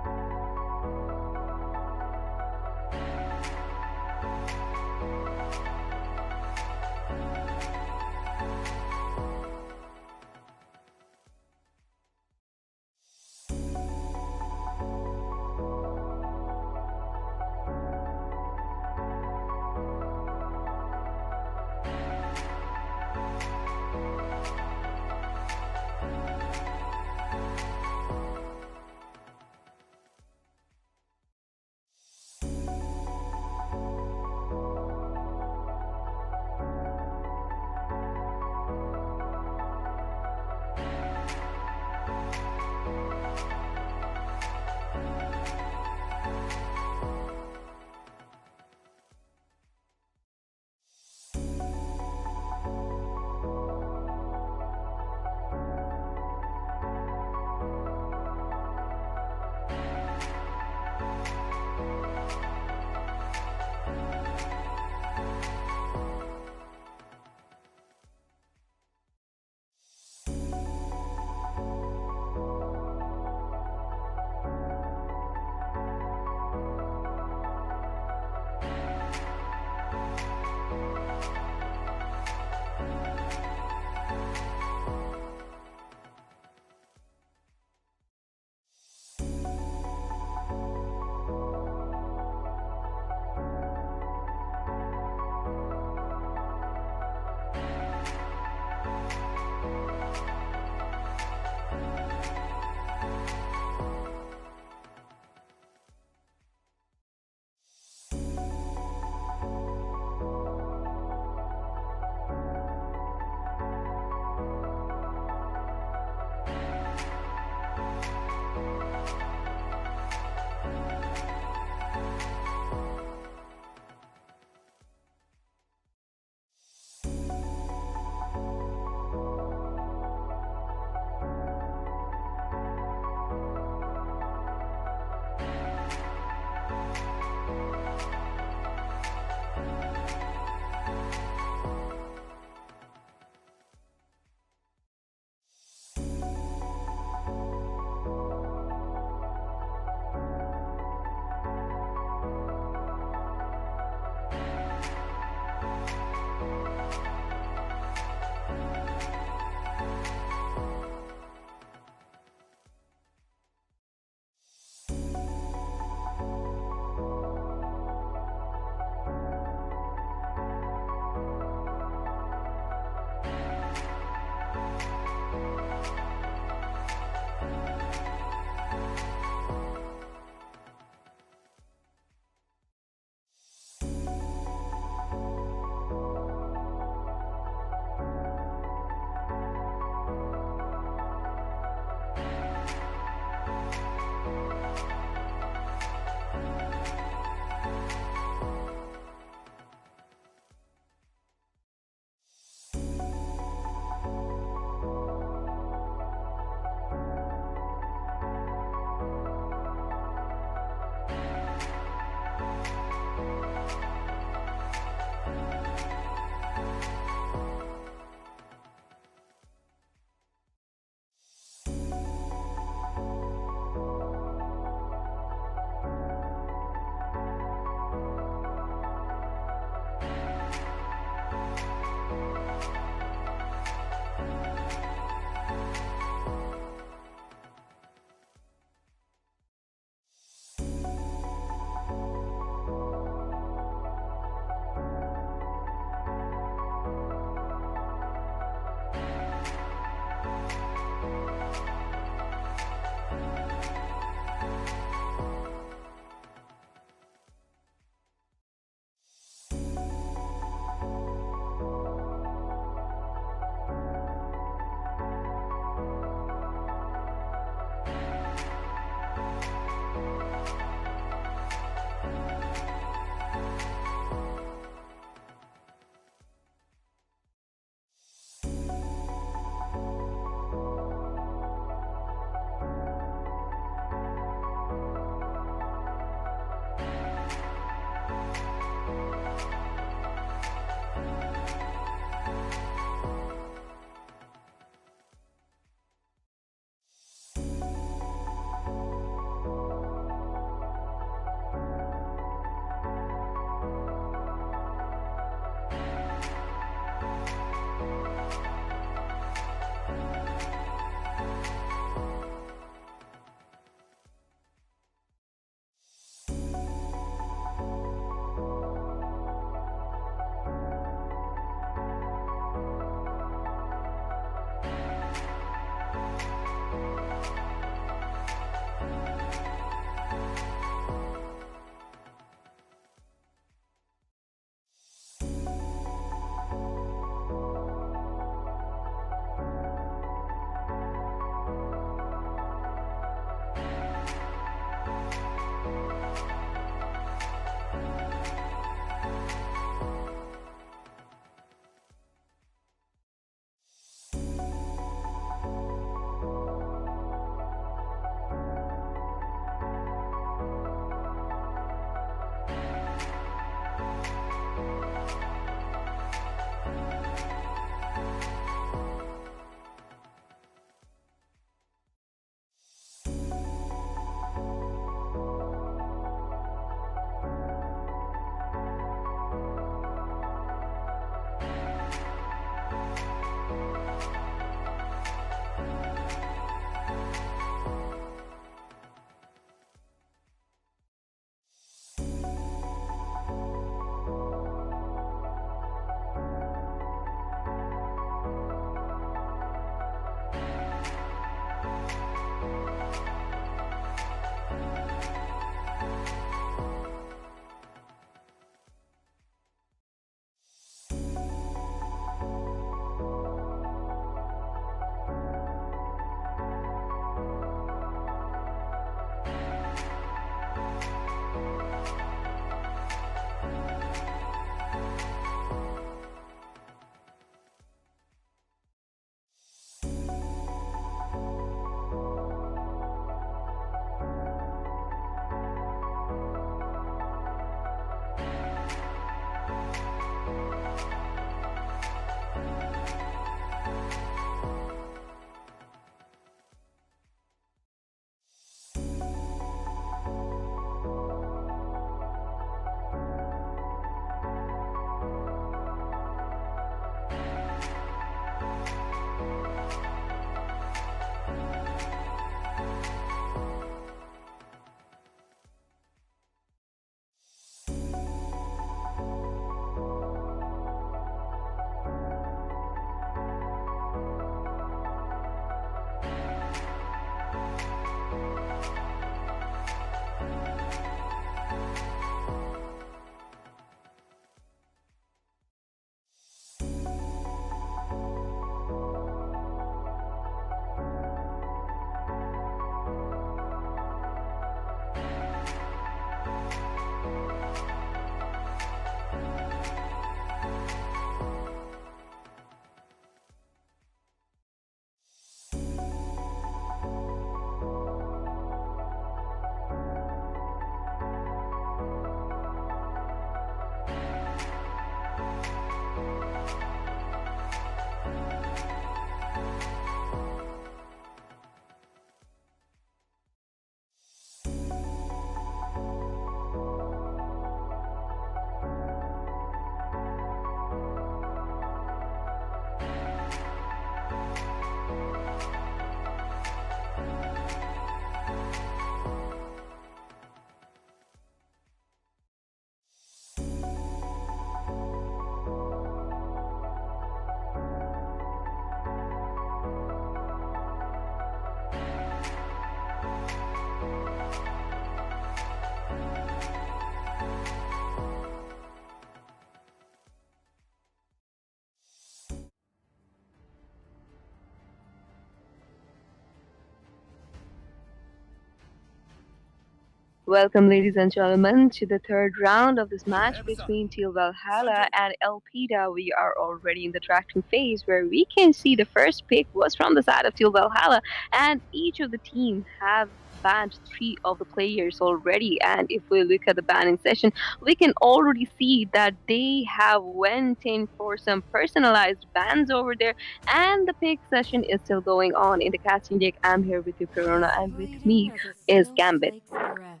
Speaker 2: Welcome, ladies and gentlemen, to the third round of this match between Teal Valhalla and Elpida. We are already in the drafting phase where we can see the first pick was from the side of Teal Valhalla, and each of the team have banned three of the players already. And if we look at the banning session, we can already see that they have went in for some personalized bans over there, and the pick session is still going on in the casting deck. I'm here with you, Corona, and with
Speaker 3: Fleeting
Speaker 2: me
Speaker 3: as a
Speaker 2: is Gambit.
Speaker 3: snowflake's breath.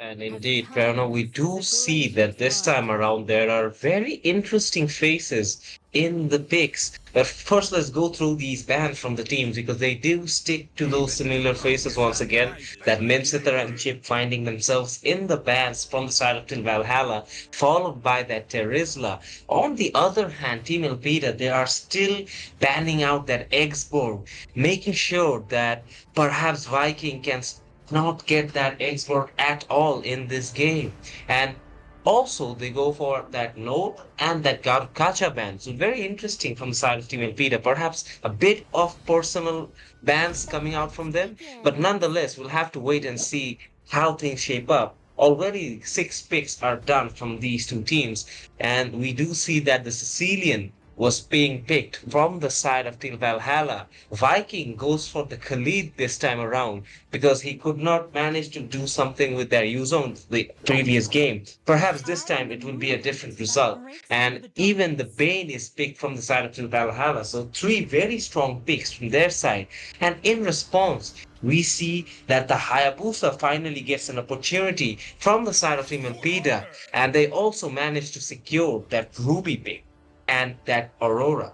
Speaker 1: And
Speaker 3: As
Speaker 1: indeed, Prerna,
Speaker 3: time
Speaker 1: we do see
Speaker 3: separates
Speaker 1: that
Speaker 3: what's
Speaker 1: this
Speaker 3: marked.
Speaker 1: time around there are very interesting faces in the picks. But first, let's go through these bans from the teams because they do stick to those similar faces once again. That Memsiter and Chip finding themselves in the bans from the side of Team Valhalla, followed by that Terizla. On the other hand, Team Elpida, they are still banning out that Exborg, making sure that perhaps Viking can not get that export at all in this game. And also, they go for that note and that gacha ban. So very interesting from the side of Team Elpida. Perhaps a bit of personal bans coming out from them, but
Speaker 3: Begins.
Speaker 1: nonetheless, we'll have to wait and see how things shape up. Already six picks are done from these two teams, and we do see that the Sicilian was being picked from the side of Team Valhalla. Viking goes for the Khalid this time around because he could not manage to do something with their Yuzong the previous game. Perhaps this time it will be a different result.
Speaker 3: Breaks through
Speaker 1: And
Speaker 3: the
Speaker 1: even the
Speaker 3: darkness.
Speaker 1: Bane is picked from the side of Team Valhalla. So three very strong picks from their side. And in response, we see that the Hayabusa finally gets an opportunity from the side of Team Elpida, and they also manage to secure that Ruby pick and that Aurora.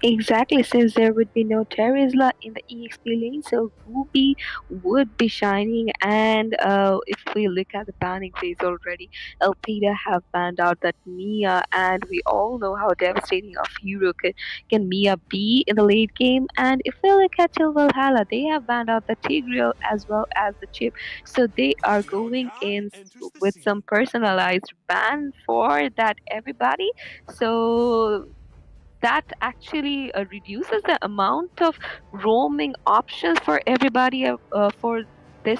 Speaker 2: Exactly, since there would be no Terizla in the EXP lane, so Ruby would be shining. And if we look at the banning phase already, Elpida have banned out that Mia, and we all know how devastating of hero can Mia be in the late game. And if we look at Til Valhalla, they have banned out the Tigreal as well as the Chip, so they are going in with some personalized ban for that everybody. So that actually reduces the amount of roaming options for everybody for this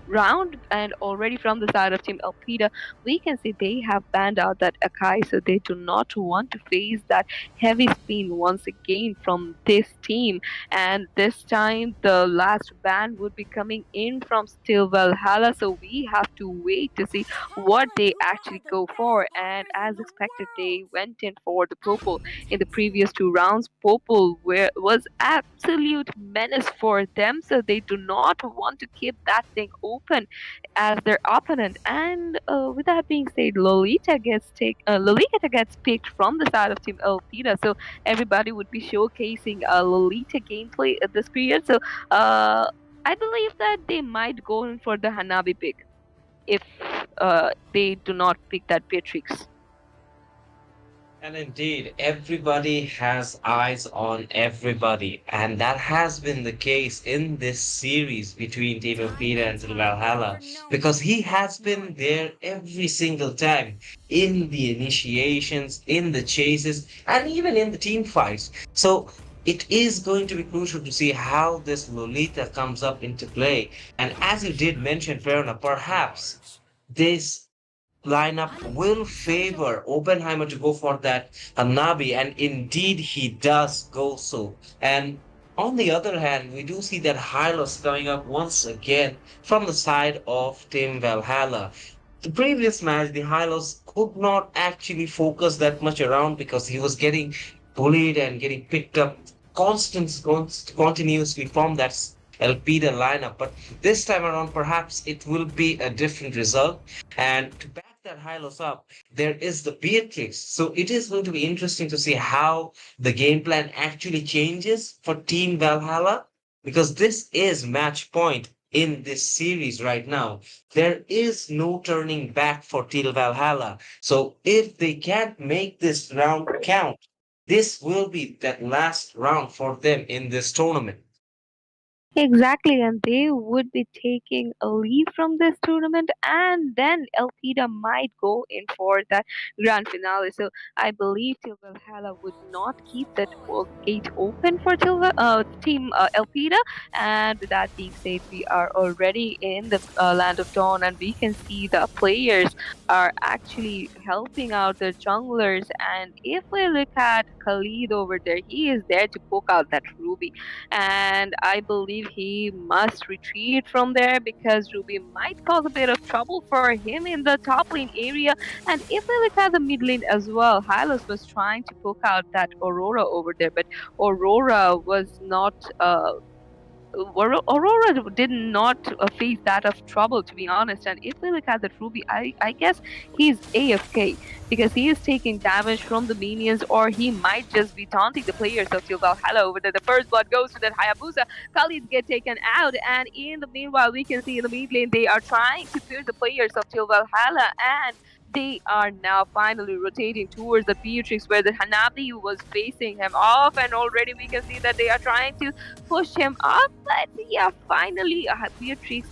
Speaker 2: round. And already from the side of Team Alpida, we can see they have banned out that Akai, so they do not want to face that heavy spin once again from this team. And this time the last ban would be coming in from Still Valhalla, so we have to wait to see
Speaker 3: The
Speaker 2: what
Speaker 3: Hellborn
Speaker 2: they
Speaker 3: Kumar,
Speaker 2: actually
Speaker 3: the
Speaker 2: go
Speaker 3: best
Speaker 2: for. And
Speaker 3: fighters in
Speaker 2: as
Speaker 3: the
Speaker 2: expected, they
Speaker 3: world.
Speaker 2: went in for the Popol. In the previous
Speaker 3: Undefeated.
Speaker 2: two rounds, Popol was absolute menace for them, so they do not want to keep that thing open as their opponent. And with that being said, Lolita gets picked from the side of Team Elpida, so everybody would be showcasing Lolita gameplay at this period. So uh, I believe that they might go in for the Hanabi pick if they do not pick that Beatrix.
Speaker 1: And indeed, everybody has eyes on everybody. And that has been the case in this series between Team
Speaker 3: Time
Speaker 1: Peter
Speaker 3: and
Speaker 1: and
Speaker 3: tide,
Speaker 1: Valhalla,
Speaker 3: for no
Speaker 1: because
Speaker 3: one
Speaker 1: he
Speaker 3: is
Speaker 1: has been
Speaker 3: normal.
Speaker 1: there every single time in the initiations, in the chases, and even in the team fights. So it is going to be crucial to see how this Lolita comes up into play. And as you did mention, Perna, perhaps this lineup will favor Oppenheimer to go for that Nabi, and indeed he does go so. And on the other hand, we do see that Hylos coming up once again from the side of Team Valhalla. The previous match, the Hylos could not actually focus that much around because he was getting bullied and getting picked up continuously from that Elpida lineup. But this time around, perhaps it will be a different result. And to back that Hylos up, there is the Beatrix. So it is going to be interesting to see how the game plan actually changes for Team Valhalla, because this is match point in this series right now. There is no turning back for Team Valhalla. So if they can't make this round count, this will be that last round for them in this tournament.
Speaker 2: Exactly, and they would be taking a leave from this tournament, and then Elpida might go in for that grand finale. So I believe Team Valhalla would not keep that gate open for Team Elpida. And with that being said, we are already in the Land of Dawn, and we can see the players are actually helping out the junglers. And if we look at Khalid over there, he is there to poke out that Ruby, and I believe he must retreat from there because Ruby might cause a bit of trouble for him in the top lane area. And if we look at the mid lane as well, Hylos was trying to poke out that Aurora over there, but Aurora was not Aurora did not face that of trouble, to be honest. And if we look at the Ruby, I guess he's AFK because he is taking damage from the minions, or he might just be taunting the players of Teal Valhalla over there. The first blood goes to that Hayabusa. Khalid get taken out, and in the meanwhile, we can see in the mid lane they are trying to clear the players of Teal Valhalla, and they are now finally rotating towards the Beatrix where the Hanabi was facing him off, and already we can see that they are trying to push him up. But yeah, finally, Beatrix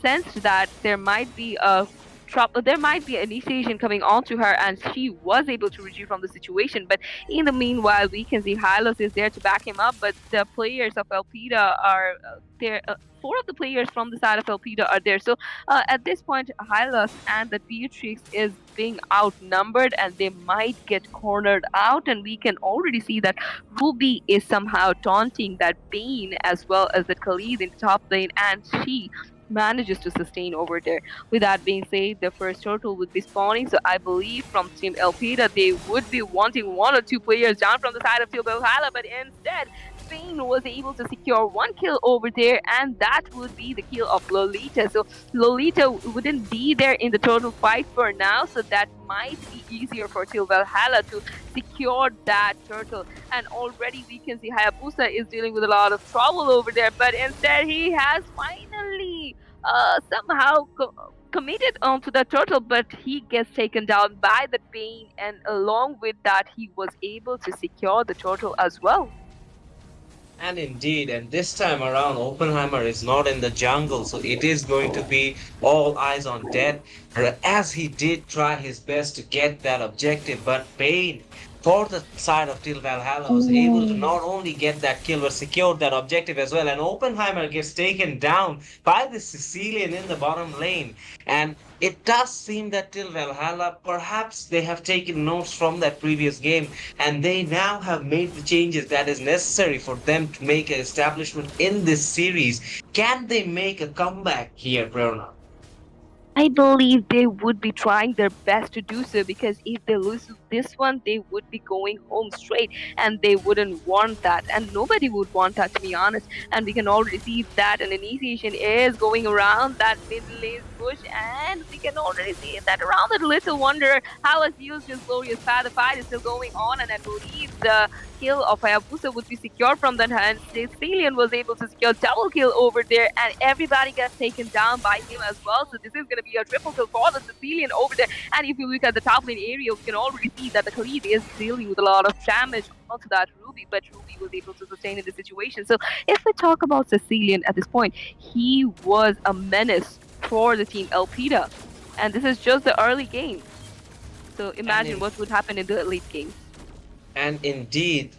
Speaker 2: sensed that there might be a trouble. There might be initiation coming onto her, and she was able to retrieve from the situation. But in the meanwhile, we can see Hylos is there to back him up. But the players of Elpida are there. Four of the players from the side of Elpida are there. So at this point, Hylos and the Beatrix is being outnumbered, and they might get cornered out. And we can already see that Ruby is somehow taunting that Bane as well as the Khalid in the top lane, and she manages to sustain over there. With that being said, the first turtle would be spawning, so I believe from Team Elpida they would be wanting one or two players down from the side of Team Valhalla, but instead Spain was able to secure one kill over there, and that would be the kill of Lolita. So Lolita wouldn't be there in the total fight for now, so that might be easier for Team Valhalla to secure that turtle. And already we can see Hayabusa is dealing with a lot of trouble over there, but instead he has finally somehow committed onto the turtle, but he gets taken down by the Bane, and along with that he was able to secure the turtle as well.
Speaker 1: And indeed, and this time around, Oppenheimer is not in the jungle, so it is going to be all eyes on dead. As he did try his best to get that objective, but Bane, for the side of Till Valhalla, was able to not only get that kill but secured that objective as well. And Oppenheimer gets taken down by the Sicilian in the bottom lane. And it does seem that Till Valhalla, perhaps they have taken notes from that previous game, and they now have made the changes that is necessary for them to make an establishment in this series. Can they make a comeback here, Prerna?
Speaker 2: I believe they would be trying their best to do so, because if they lose this one, they would be going home straight, and they wouldn't want that, and nobody would want that, to be honest. And we can already see that an initiation is going around that mid lane push, and we can already see that around that little wonder how has used his glorious path. The fight is still going on, and I believe the kill of Hayabusa would be secured from that hand. Sicilian was able to secure double kill over there, and everybody gets taken down by him as well. So this is going to be a triple kill for the Sicilian over there. And if you look at the top lane area, we can already see that the Khalid is dealing with a lot of damage onto that Ruby, but Ruby was able to sustain in the situation. So if we talk about Sicilian at this point, he was a menace for the team Elpida. And this is just the early game. So
Speaker 1: And
Speaker 2: imagine
Speaker 1: in,
Speaker 2: what would happen in the late game.
Speaker 1: and indeed,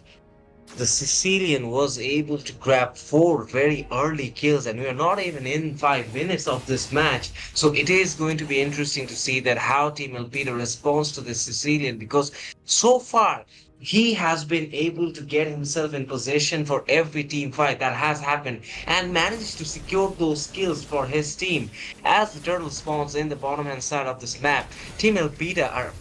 Speaker 1: the Sicilian was able to grab four very early kills, and we are not even in 5 minutes of this match. So it is going to be interesting to see that how Team Elpida responds to the Sicilian, because so far he has been able to get himself in position for every team fight that has happened and managed to secure those kills for his team. As the turtle spawns in the bottom hand side of this map, Team Elpida are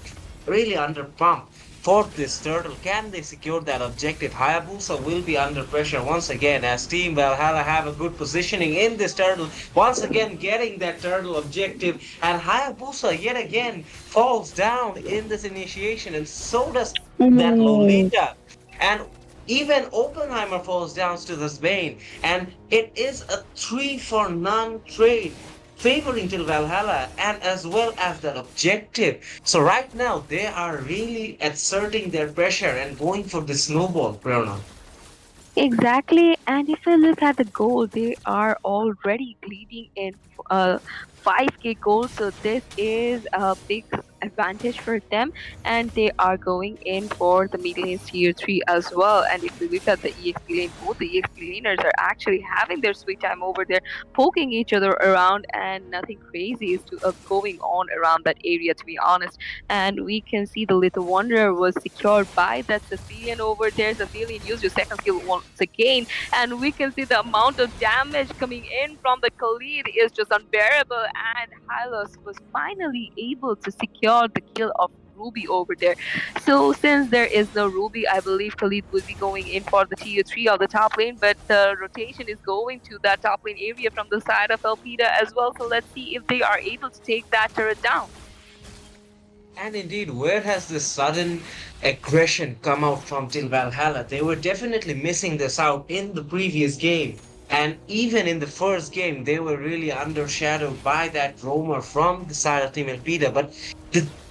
Speaker 1: really under pump for this turtle. Can they secure that objective? Hayabusa will be under pressure once again as Team Valhalla have a good positioning in this turtle. Once again getting that turtle objective, and Hayabusa yet again falls down in this initiation, and so does that Lolita. And even Oppenheimer falls down to this Bane, and it is a 3-for-none trade favoring till Valhalla and as well as that objective. So right now they are really asserting their pressure and going for the snowball, Prerna.
Speaker 2: Exactly, and if you look at the goal, they are already leading in 5K goals. So this is a big advantage for them, and they are going in for the mid lanes tier 3 as well. And if you look at the EXP lane, both the EXP laners are actually having their sweet time over there, poking each other around, and nothing crazy is going on around that area, to be honest. And we can see the little wanderer was secured by that Sicilian over there. Sicilian used his second skill once again, and we can see the amount of damage coming in from the Khalid is just unbearable. And Hylos was finally able to secure the kill of Ruby over there. So since there is no Ruby, I believe Khalid would be going in for the tier 3 of the top lane, but the rotation is going to that top lane area from the side of Elpida as well. So let's see if they are able to take that turret down.
Speaker 1: And indeed, where has this sudden aggression come out from till Valhalla? They were definitely missing this out in the previous game. And even in the first game, they were really undershadowed by that roamer from the side of Team Elpida. But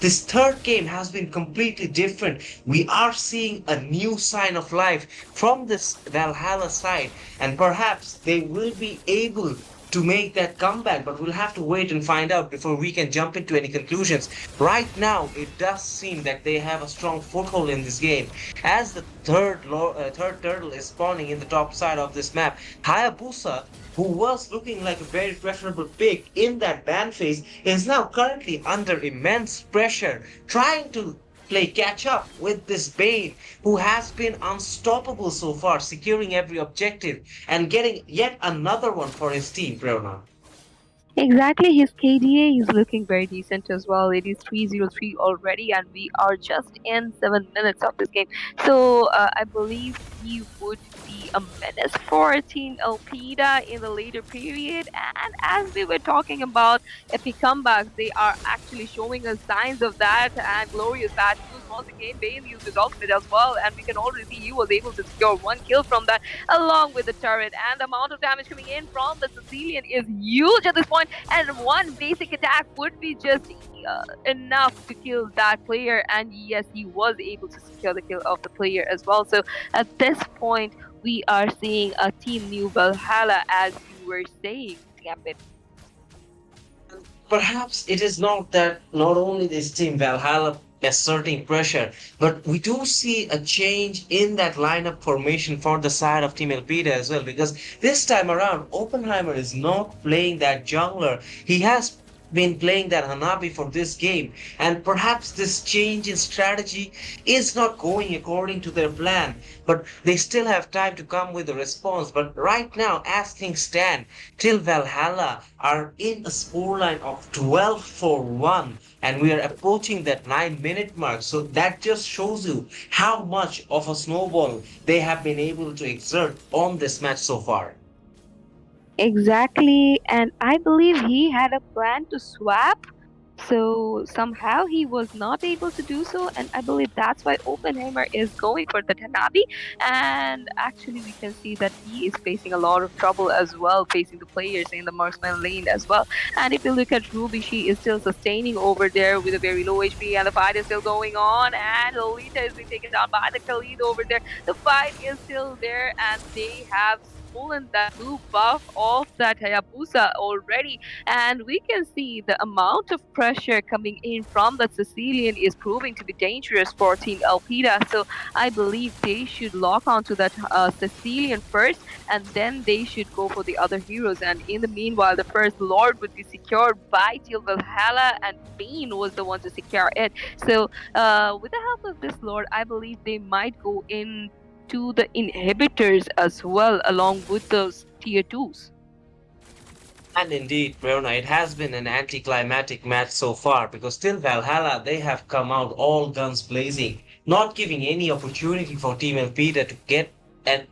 Speaker 1: this third game has been completely different. We are seeing a new sign of life from this Valhalla side. And perhaps they will be able to make that comeback, but we'll have to wait and find out before we can jump into any conclusions. Right now, it does seem that they have a strong foothold in this game. As the third turtle is spawning in the top side of this map, Hayabusa, who was looking like a very preferable pick in that ban phase, is now currently under immense pressure, trying to play catch up with this Bane, who has been unstoppable so far, securing every objective and getting yet another one for his team, Prerna.
Speaker 2: Exactly, his KDA is looking very decent as well. It is 303 already, and we are just in 7 minutes of this game. So I believe he would be a menace for Team Elpida in the later period. And as we were talking about epic comebacks, they are actually showing us signs of that. And glorious bad news once again, Bane used his ultimate as well, and we can already see he was able to secure one kill from that, along with the turret. And the amount of damage coming in from the Sicilian is huge at this point, and one basic attack would be just enough to kill that player. And yes, he was able to secure the kill of the player as well. So at this point, we are seeing a team new Valhalla, as you were saying, Gambit.
Speaker 1: Perhaps it is not that not only this team Valhalla asserting pressure, but we do see a change in that lineup formation for the side of Team Elpida as well. Because this time around, Oppenheimer is not playing that jungler. He has been playing that Hanabi for this game, and perhaps this change in strategy is not going according to their plan. But they still have time to come with a response. But right now, as things stand, till Valhalla are in a scoreline of 12 for 1, and we are approaching that 9 minute mark. So that just shows you how much of a snowball they have been able to exert on this match so far.
Speaker 2: Exactly, and I believe he had a plan to swap. So somehow he was not able to do so, and I believe that's why Oppenheimer is going for the Tanabe. And actually, we can see that he is facing a lot of trouble as well, facing the players in the marksman lane as well. And if you look at Ruby, she is still sustaining over there with a very low HP, and the fight is still going on. And Lolita is being taken down by the Khalid over there. The fight is still there, and they have stolen that blue buff of that Hayabusa already. And we can see the amount of pressure coming in from that Sicilian is proving to be dangerous for Team Elpida. So I believe they should lock onto that Sicilian first, and then they should go for the other heroes. And in the meanwhile, the first Lord would be secured by Teal Valhalla, and Bane was the one to secure it. So with the help of this Lord, I believe they might go in to the inhibitors as well, along with those tier 2s.
Speaker 1: And indeed, Verona, it has been an anticlimactic match so far because till Valhalla they have come out all guns blazing, not giving any opportunity for Team Elpida to get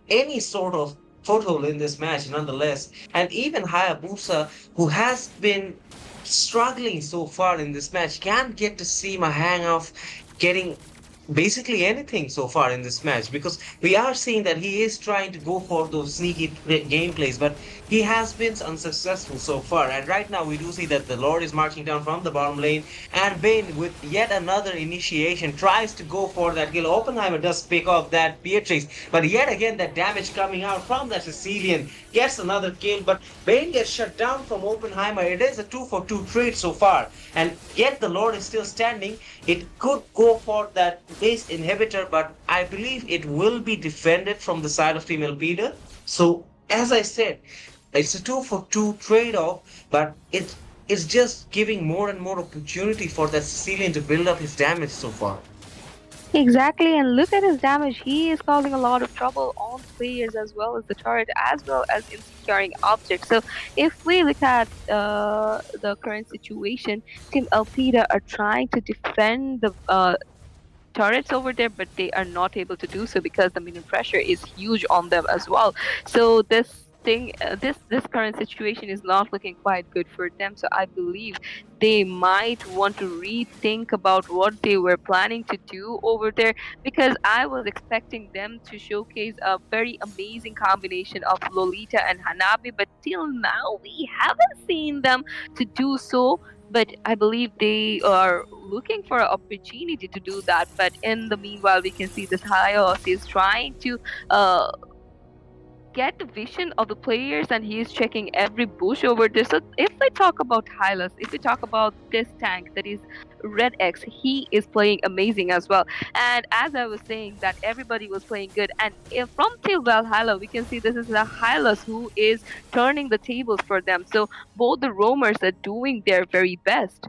Speaker 1: any sort of foothold in this match nonetheless. And even Hayabusa, who has been struggling so far in this match, can't get to seem a hang of getting basically anything so far in this match, because we are seeing that he is trying to go for those sneaky gameplays, but he has been unsuccessful so far. And right now we do see that the Lord is marching down from the bottom lane, and Bane with yet another initiation tries to go for that kill. Oppenheimer does pick off that Beatrix, but yet again that damage coming out from that Sicilian gets another kill, but Bane gets shut down from Oppenheimer. It is a 2 for 2 trade so far, and yet the Lord is still standing. It could go for that base inhibitor, but I believe it will be defended from the side of Team Elpida. So, as I said, it's a 2 for 2 trade off, but it's just giving more and more opportunity for that Sicilian to build up his damage so far.
Speaker 2: Exactly, and look at his damage. He is causing a lot of trouble on the players as well as the turret, as well as in securing objects. So, if we look at the current situation, Team Alpida are trying to defend the turrets over there, but they are not able to do so because the minion pressure is huge on them as well. So this current situation is not looking quite good for them. So I believe they might want to rethink about what they were planning to do over there, because I was expecting them to showcase a very amazing combination of Lolita and Hanabi, but till now we haven't seen them to do so. But I believe they are looking for an opportunity to do that. But in the meanwhile, we can see this Hyos is trying to uh, get the vision of the players, and he is checking every bush over there. So if we talk about Hylos, if we talk about this tank that is Red X, he is playing amazing as well. And as I was saying, that everybody was playing good. And if from till Valhalla, we can see this is the Hylos who is turning the tables for them. So both the roamers are doing their very best.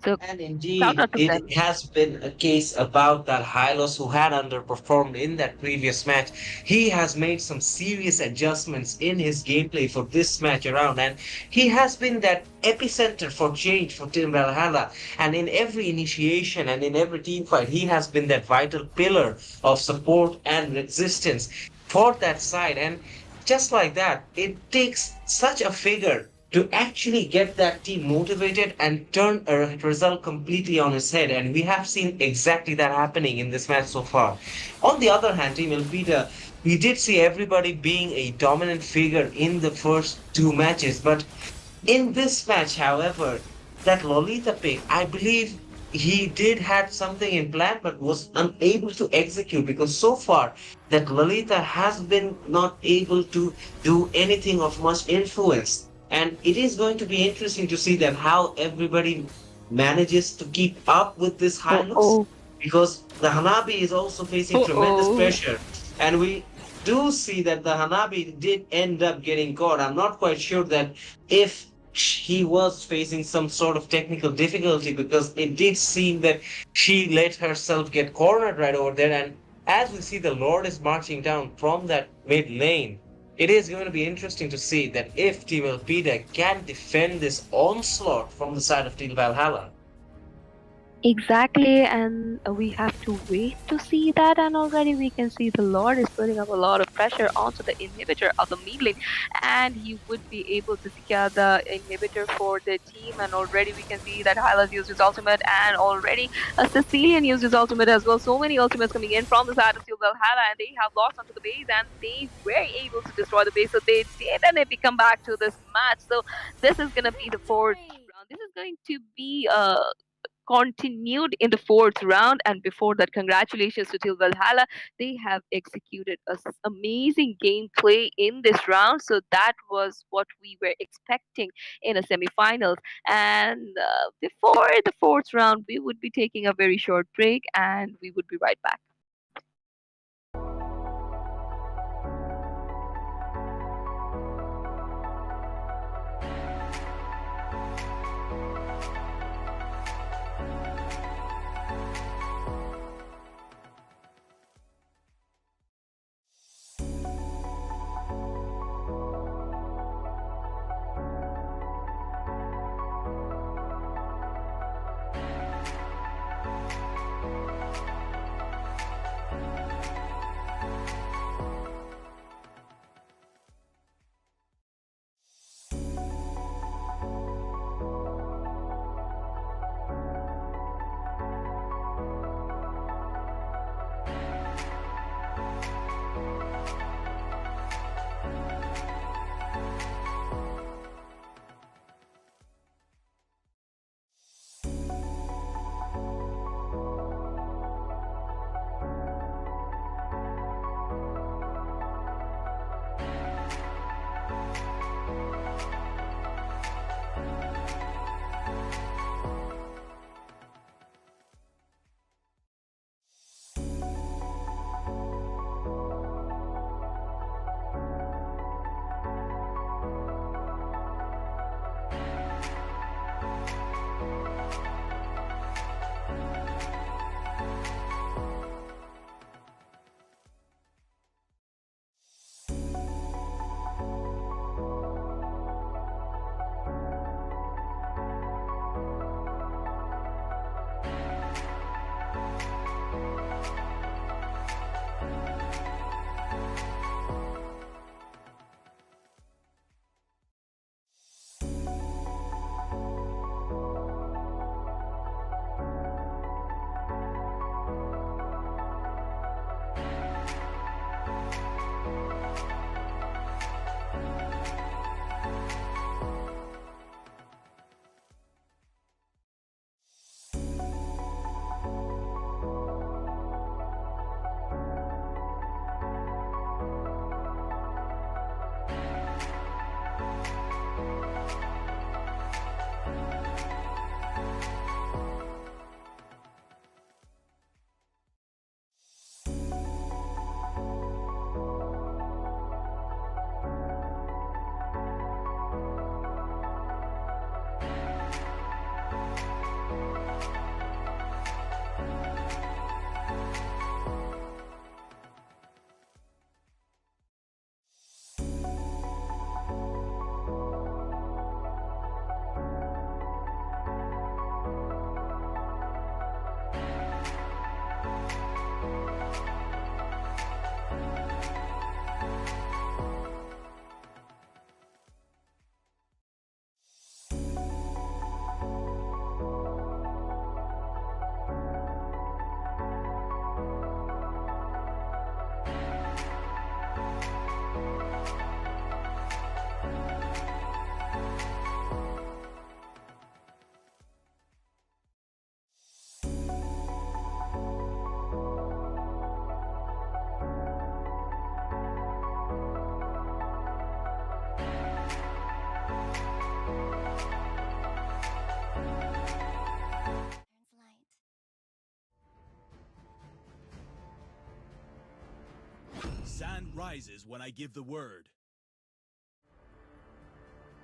Speaker 2: So
Speaker 1: And
Speaker 2: shout
Speaker 1: indeed,
Speaker 2: out to
Speaker 1: it
Speaker 2: them.
Speaker 1: has been a case about that Hylos who had underperformed in that previous match. He has made some serious adjustments in his gameplay for this match around, and he has been that epicenter for change for Team Valhalla. And in every initiation and in every team fight, he has been that vital pillar of support and resistance for that side. And just like that, it takes such a figure to actually get that team motivated and turn a result completely on its head. And we have seen exactly that happening in this match so far. On the other hand, Team Elpida, we did see everybody being a dominant figure in the first two matches. But in this match, however, that Lolita pick, I believe he did had something in plan but was unable to execute, because so far that Lolita has been not able to do anything of much influence. And it is going to be interesting to see that how everybody manages to keep up with this high
Speaker 2: Oh
Speaker 1: looks,
Speaker 2: oh.
Speaker 1: because the Hanabi is also facing
Speaker 2: Oh
Speaker 1: tremendous
Speaker 2: oh.
Speaker 1: pressure. And we do see that the Hanabi did end up getting caught. I'm not quite sure that if he was facing some sort of technical difficulty, because it did seem that she let herself get cornered right over there. And as we see the Lord is marching down from that mid lane, it is going to be interesting to see that if Team Elpida can defend this onslaught from the side of Team Valhalla.
Speaker 2: Exactly, and we have to wait to see that. And already we can see the Lord is putting up a lot of pressure onto the inhibitor of the mid lane, and he would be able to secure the inhibitor for the team. And already we can see that Hylas used his ultimate, and already a Sicilian used his ultimate as well. So many ultimates coming in from the side of Steel Valhalla, and they have lost onto the base, and they were able to destroy the base. So they did, and they come back to this match. So this is gonna be the fourth
Speaker 3: Victory!
Speaker 2: round. This is going to be continued in the fourth round. And before that, congratulations to Til Valhalla. They have executed amazing gameplay in this round. So that was what we were expecting in a semifinals. And before the fourth round, we would be taking a very short break, and we would be right back.
Speaker 4: Sand rises when I give the word.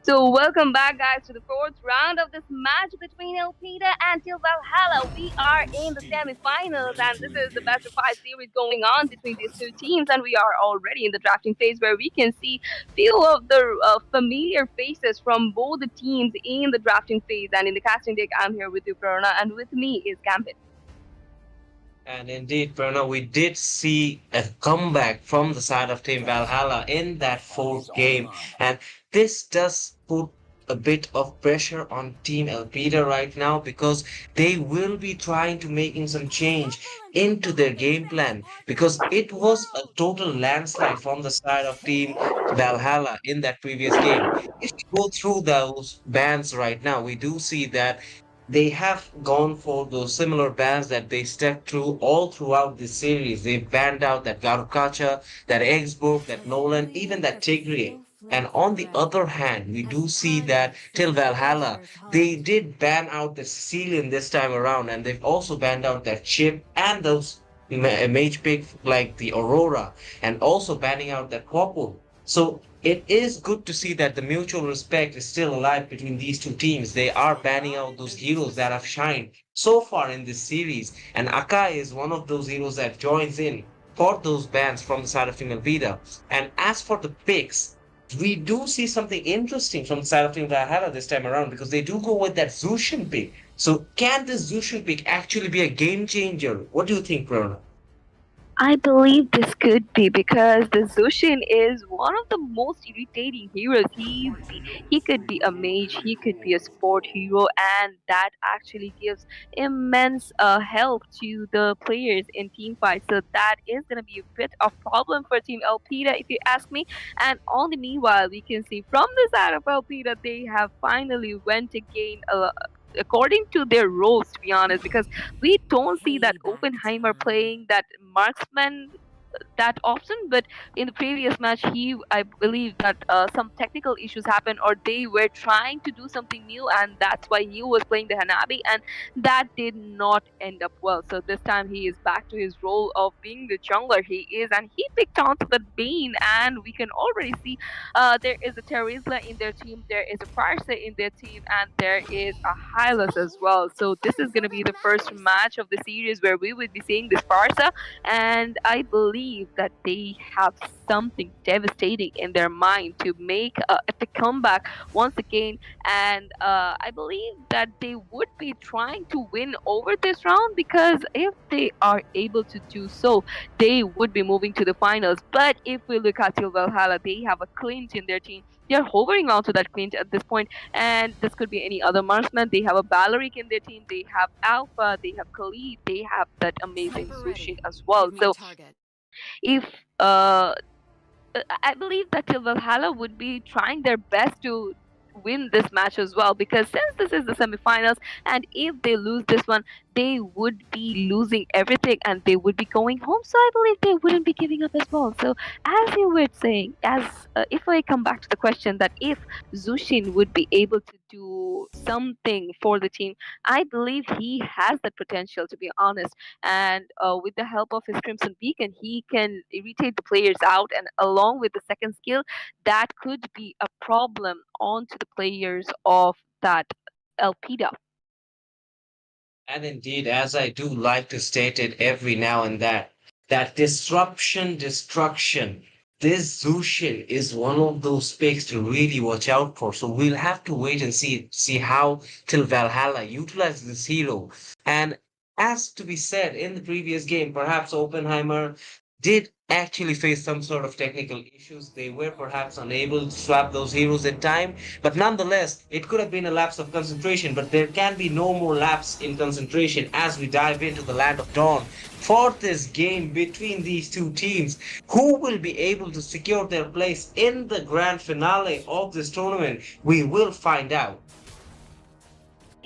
Speaker 2: So welcome back, guys, to the fourth round of this match between Elpida and Teal Valhalla. We are in the semifinals, and this is the best of five series going on between these two teams. And we are already in the drafting phase, where we can see few of the familiar faces from both the teams in the drafting phase. And in the casting deck, I'm here with you, Prerna, and with me is Gambit.
Speaker 1: And indeed, Pranav, we did see a comeback from the side of Team Valhalla in that fourth game. And this does put a bit of pressure on Team Elpida right now because they will be trying to making some change into their game plan because it was a total landslide from the side of Team Valhalla in that previous game. If you go through those bans right now, we do see that they have gone for those similar bans that they stepped through all throughout this series. They banned out that Garukacha, that Exburg, that Nolan, even that Tigreal. And on the other hand, we do see that till Valhalla, they did ban out the Sicilian this time around, and they've also banned out that Chip and those mage pick like the Aurora, and also banning out that Popple. So it is good to see that the mutual respect is still alive between these two teams. They are banning out those heroes that have shined so far in this series, and Akai is one of those heroes that joins in for those bans from the side of Team Elpida. And as for the picks, we do see something interesting from the side of Team Valhalla this time around because they do go with that Zushin pick. So can this Zushin pick actually be a game changer? What do you think, Prerna?
Speaker 2: I believe this could be because the Zushin is one of the most irritating heroes. He could be a mage, he could be a sport hero, and that actually gives immense help to the players in team fights. So that is gonna be a bit of problem for Team Elpida, if you ask me. And on the meanwhile, we can see from the side of Elpida, they have finally went again. According to their roles, to be honest, because we don't see that Oppenheimer playing that marksman that often, but in the previous match, I believe that some technical issues happened, or they were trying to do something new, and that's why he was playing the Hanabi, and that did not end up well. So this time he is back to his role of being the jungler he is, and he picked onto the Bane, and we can already see there is a Terizla in their team, there is a Farsa in their team, and there is a Hylas as well. So this is going to be the first match of the series where we would be seeing this Farsa, and I believe that they have something devastating in their mind to make a epic comeback once again. And I believe that they would be trying to win over this round, because if they are able to do so, they would be moving to the finals. But if we look at Til Valhalla, they have a clinch in their team. They're hovering on to that clinch at this point, and this could be any other marksman. They have a Balaric in their team, they have Alpha, they have Khalid, they have that amazing
Speaker 3: Sniper
Speaker 2: Sushin
Speaker 3: ready.
Speaker 2: as well.
Speaker 3: Give me
Speaker 2: So
Speaker 3: target.
Speaker 2: if uh, I believe that Til Valhalla would be trying their best to win this match as well, because since this is the semifinals, and if they lose this one, they would be losing everything and they would be going home. So I believe they wouldn't be giving up as well. So as you were saying, as if I come back to the question that if Zushin would be able to do something for the team, I believe he has that potential, to be honest. And with the help of his Crimson Beacon, he can irritate the players out, and along with the second skill, that could be a problem onto the players of that Elpida.
Speaker 1: And indeed, as I do like to state it every now and then, that disruption, destruction, this Zushin is one of those picks to really watch out for. So we'll have to wait and see how till Valhalla utilizes this hero. And as to be said in the previous game, perhaps Oppenheimer did actually face some sort of technical issues. They were perhaps unable to swap those heroes in time, but nonetheless, it could have been a lapse of concentration, but there can be no more lapse in concentration as we dive into the Land of Dawn for this game between these two teams. Who will be able to secure their place in the grand finale of this tournament? We will find out.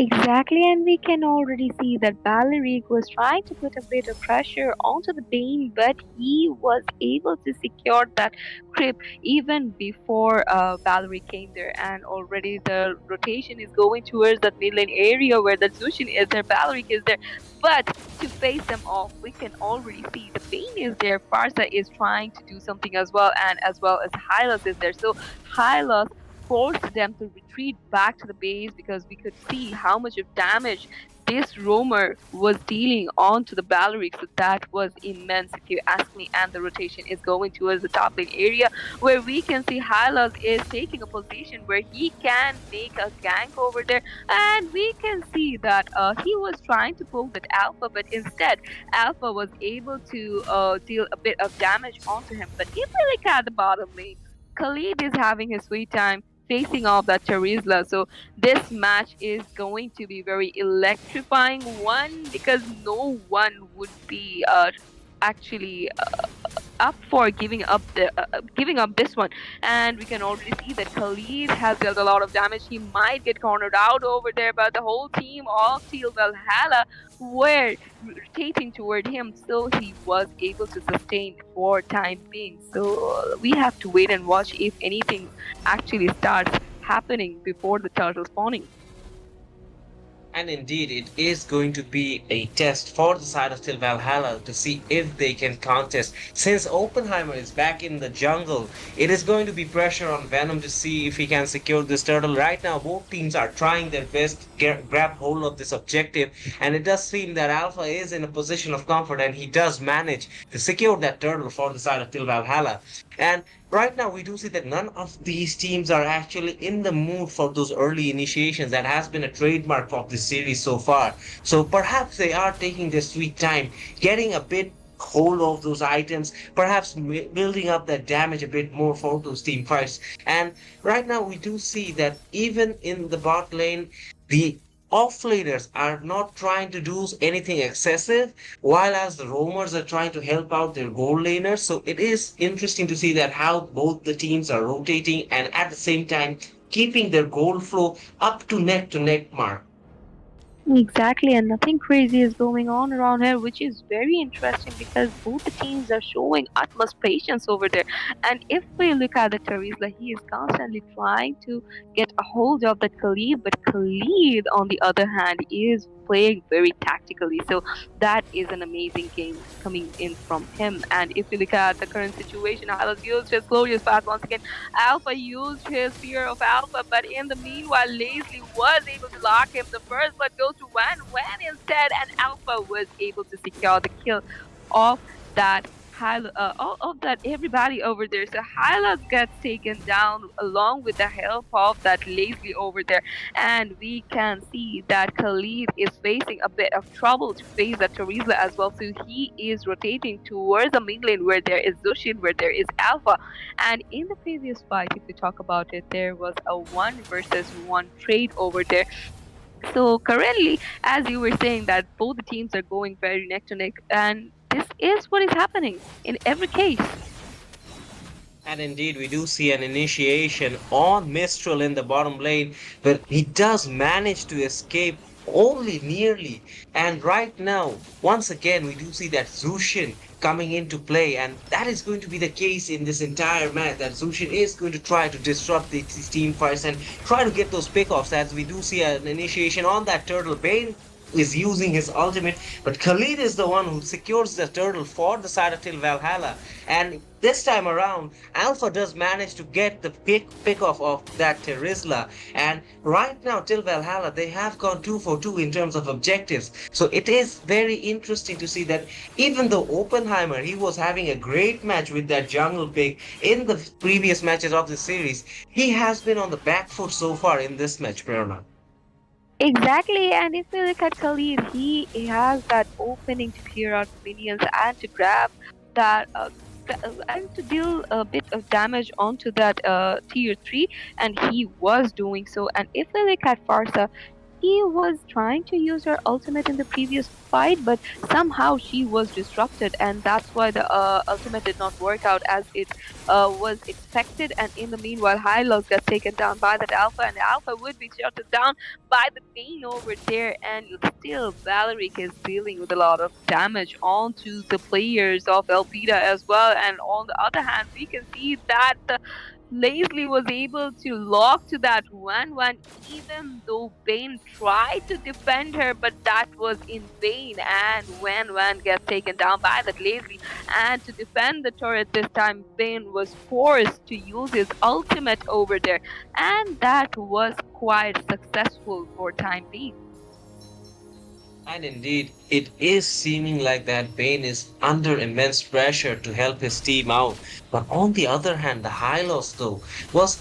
Speaker 2: Exactly, and we can already see that Baleric was trying to put a bit of pressure onto the Bane, but he was able to secure that creep even before Baleric came there. And already the rotation is going towards that mid lane area where the Zushin is there, Baleric is there. But to face them off, we can already see the Bane is there, Farsa is trying to do something as well, and as well as Hylas is there. So Hylas forced them to retreat back to the base, because we could see how much of damage this roamer was dealing onto the Baleric. So that was immense, if you ask me. And the rotation is going towards the top lane area, where we can see Hylas is taking a position where he can make a gank over there. And we can see that he was trying to pull that Alpha, but instead Alpha was able to deal a bit of damage onto him. But if we look at the bottom lane, Khalid is having his sweet time facing off that Terizla. So this match is going to be very electrifying one, because no one would be actually up for giving up this one. And we can already see that Khalid has dealt a lot of damage. He might get cornered out over there, but the whole team of Teal Valhalla were rotating toward him, so he was able to sustain for time being. So we have to wait and watch if anything actually starts happening before the turtle spawning.
Speaker 1: And indeed, it is going to be a test for the side of Til Valhalla to see if they can contest. Since Oppenheimer is back in the jungle, it is going to be pressure on Venom to see if he can secure this turtle. Right now, both teams are trying their best to grab hold of this objective, and it does seem that Alpha is in a position of comfort, and he does manage to secure that turtle for the side of Til Valhalla. And right now, we do see that none of these teams are actually in the mood for those early initiations. That has been a trademark of this series so far. So perhaps they are taking their sweet time, getting a bit hold of those items, perhaps building up that damage a bit more for those team fights. And right now, we do see that even in the bot lane, the offlaners are not trying to do anything excessive, while as the roamers are trying to help out their gold laners. So it is interesting to see that how both the teams are rotating and at the same time keeping their gold flow up to neck mark.
Speaker 2: Exactly, and nothing crazy is going on around here, which is very interesting because both the teams are showing utmost patience over there. And if we look at the Terizla, he is constantly trying to get a hold of that Khalid, but Khalid, on the other hand, is playing very tactically. So that is an amazing game coming in from him. And if you look at the current situation, Halos used his glorious pass once again. Alpha used his fear of Alpha, but in the meanwhile, Lazily was able to lock him. The first blood goes to Wan instead, and Alpha was able to secure the kill of that of that everybody over there. So Hylas gets taken down along with the help of that Lazily over there, and we can see that Khalid is facing a bit of trouble to face that Teresa as well. So he is rotating towards the mid lane where there is Zushin, where there is Alpha, and in the previous fight, if we talk about it, there was a one versus one trade over there. So currently, as you were saying, that both the teams are going very neck to neck, and this is what is happening in every case.
Speaker 1: And indeed, we do see an initiation on Mistral in the bottom lane, but he does manage to escape only nearly. And right now, once again, we do see that Zushin coming into play, and that is going to be the case in this entire match. That Zushin is going to try to disrupt these team fights and try to get those pickoffs, as we do see an initiation on that turtle. Bane is using his ultimate, but Khalid is the one who secures the turtle for the side of Till Valhalla. And this time around, Alpha does manage to get the pick off of that Terizla. And right now, Till Valhalla, they have gone 2 for 2 in terms of objectives. So it is very interesting to see that even though Oppenheimer, he was having a great match with that jungle pick in the previous matches of the series, he has been on the back foot so far in this match, Prerna.
Speaker 2: Exactly, and if we look at Khalid, he has that opening to clear out minions and to grab that and to deal a bit of damage onto that tier 3, and he was doing so. And if we look at Farsa, he was trying to use her ultimate in the previous fight, but somehow she was disrupted, and that's why the ultimate did not work out as it was expected. And in the meanwhile, Hylos got taken down by that Alpha, and the Alpha would be shut down by the Bane over there. And still, Valeric is dealing with a lot of damage onto the players of Elpida as well. And on the other hand, we can see that the Lazily was able to lock to that 1-1, even though Bane tried to defend her, but that was in vain. And when Van gets taken down by that Lazily, and to defend the turret this time, Bane was forced to use his ultimate over there, and that was quite successful for time being.
Speaker 1: And indeed, it is seeming like that Bane is under immense pressure to help his team out. But on the other hand, the Hylos though was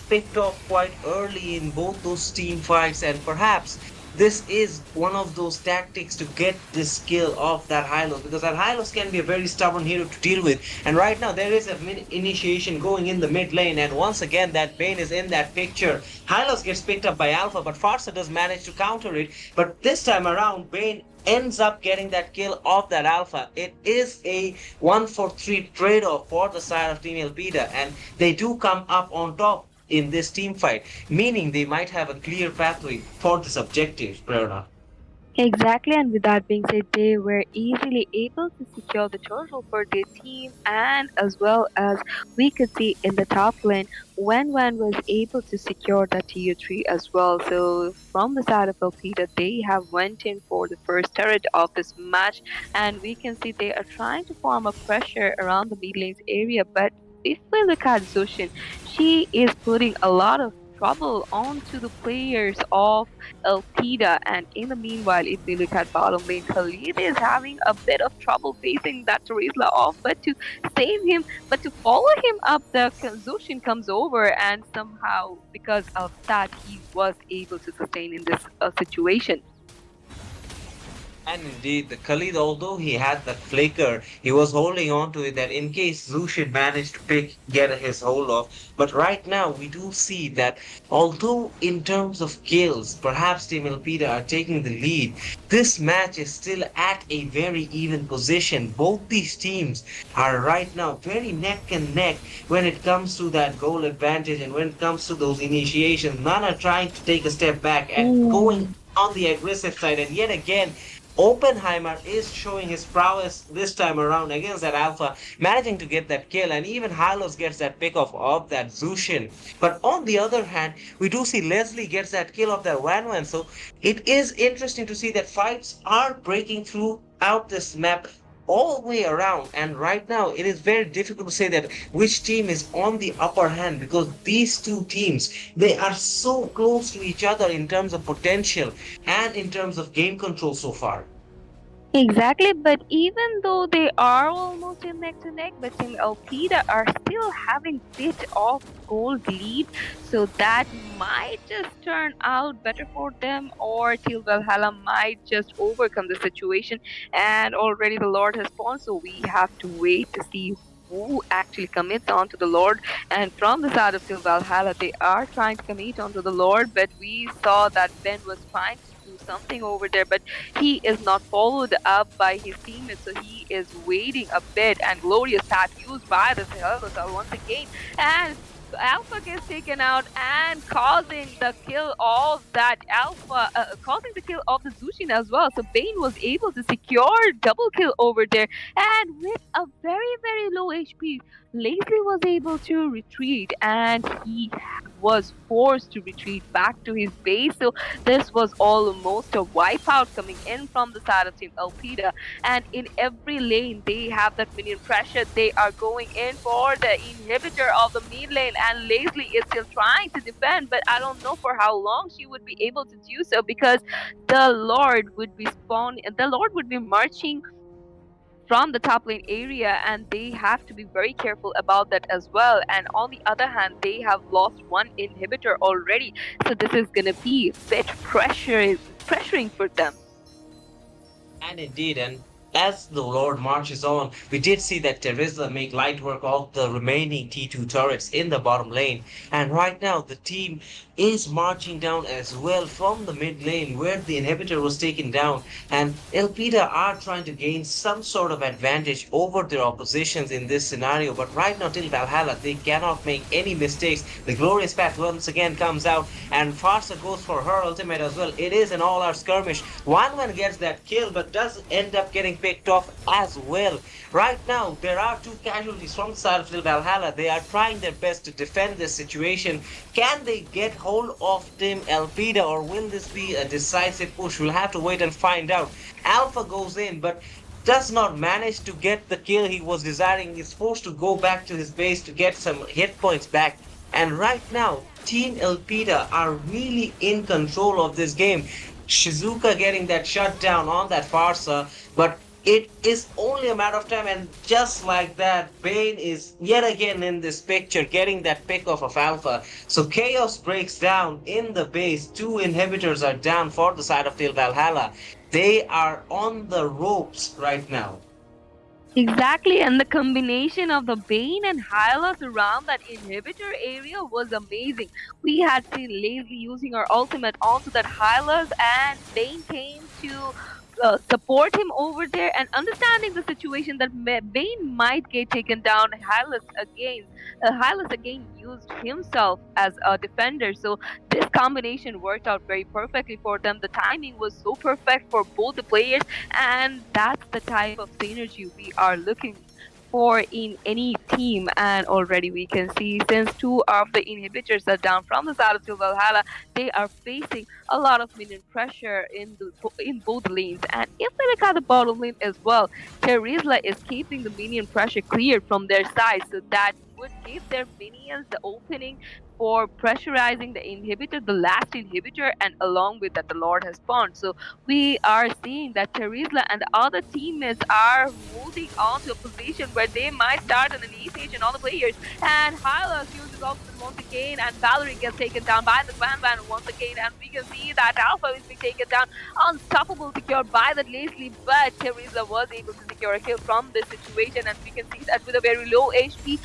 Speaker 1: picked off quite early in both those team fights, and perhaps this is one of those tactics to get this skill off that Hylos, because that Hylos can be a very stubborn hero to deal with. And right now there is a initiation going in the mid lane, and once again that Bane is in that picture. Hylos gets picked up by Alpha, but Farsa does manage to counter it. But this time around, Bane ends up getting that kill off that Alpha. It is a 1 for 3 trade-off for the side of Team Elpida, and they do come up on top in this team fight, meaning they might have a clear pathway for this objective, Prerna.
Speaker 2: Exactly, and with that being said, they were easily able to secure the total for their team, and as well as we could see in the top lane, Wan was able to secure the tier 3 as well. So from the side of Alpida, they have went in for the first turret of this match, and we can see they are trying to form a pressure around the mid lanes area. But if we look at Zushin, she is putting a lot of trouble onto the players of Elpida. And in the meanwhile, if we look at bottom lane, Khalid is having a bit of trouble facing that Terizla off. But to save him, but to follow him up, the Zushin comes over, and somehow, because of that, he was able to sustain in this situation.
Speaker 1: And indeed, the Khalid, although he had that flicker, he was holding on to it that in case Zushin managed to get his hold of. But right now, we do see that although in terms of kills, perhaps Team Elpida are taking the lead, this match is still at a very even position. Both these teams are right now very neck and neck when it comes to that goal advantage and when it comes to those initiations. None are trying to take a step back and going on the aggressive side. And yet again, Oppenheimer is showing his prowess this time around against that Alpha, managing to get that kill. And even Hylos gets that pick off of that Zushin. But on the other hand, we do see Leslie gets that kill of that Wan Wan. So it is interesting to see that fights are breaking throughout this map all the way around. And right now, it is very difficult to say that which team is on the upper hand, because these two teams, they are so close to each other in terms of potential and in terms of game control so far.
Speaker 2: Exactly, but even though they are almost in neck to neck, but Team Alpida are still having bit of gold lead, so that might just turn out better for them, or Team Valhalla might just overcome the situation. And already the Lord has spawned, so we have to wait to see who actually commits onto the Lord. And from the side of Team Valhalla, they are trying to commit onto the Lord, but we saw that Ben was trying to do something over there, but he is not followed up by his teammates, so he is waiting a bit. And glorious path used by the Helgosal once again, and Alpha gets taken out and causing the kill of that Alpha, causing the kill of the Zushin as well. So Bane was able to secure double kill over there, and with a very low HP, Leslie was able to retreat, and he was forced to retreat back to his base. So this was almost a wipeout coming in from the side of Team Elpida. And in every lane, they have that minion pressure. They are going in for the inhibitor of the mid lane, and Leslie is still trying to defend, but I don't know for how long she would be able to do so, because the Lord would be marching from the top lane area, and they have to be very careful about that as well. And on the other hand, they have lost one inhibitor already, so this is gonna be a bit pressuring for them.
Speaker 1: And indeed, and as the Lord marches on, we did see that Teresa make light work of the remaining T2 turrets in the bottom lane. And right now, the team is marching down as well from the mid lane where the inhibitor was taken down. And Elpida are trying to gain some sort of advantage over their oppositions in this scenario. But right now, till Valhalla, they cannot make any mistakes. The glorious path once again comes out, and Farsa goes for her ultimate as well. It is an all-out skirmish. One gets that kill, but does end up getting picked off as well. Right now, there are two casualties from the side of Valhalla. They are trying their best to defend this situation. Can they get hold of Team Elpida, or will this be a decisive push? We'll have to wait and find out. Alpha goes in, but does not manage to get the kill he was desiring. He's forced to go back to his base to get some hit points back. And right now, Team Elpida are really in control of this game. Shizuka getting that shutdown on that Farsa, but it is only a matter of time, and just like that, Bane is yet again in this picture, getting that pick off of Alpha. So Chaos breaks down in the base. Two inhibitors are down for the side of Teal Valhalla. They are on the ropes right now.
Speaker 2: Exactly, and the combination of the Bane and Hylas around that inhibitor area was amazing. We had seen Lazy using her ultimate onto that Hylas, and Bane came to support him over there, and understanding the situation that Bane might get taken down. Hylas again used himself as a defender, so this combination worked out very perfectly for them. The timing was so perfect for both the players, and that's the type of synergy we are looking for in any team. And already we can see, since two of the inhibitors are down from the side of Valhalla, they are facing a lot of minion pressure in both lanes. And if we look at the bottom lane as well, Terizla is keeping the minion pressure cleared from their side, so that would give their minions the opening for pressurizing the inhibitor, the last inhibitor, and along with that, the Lord has spawned. So we are seeing that Terizla and the other teammates are moving on to a position where they might start an initiation on the players. And Hylos uses ultimate once again, and Valerie gets taken down by the Van Van once again. And we can see that Alpha is being taken down, unstoppable, secured by that Leslie. But Terizla was able to secure a kill from this situation, and we can see that with a very low HP,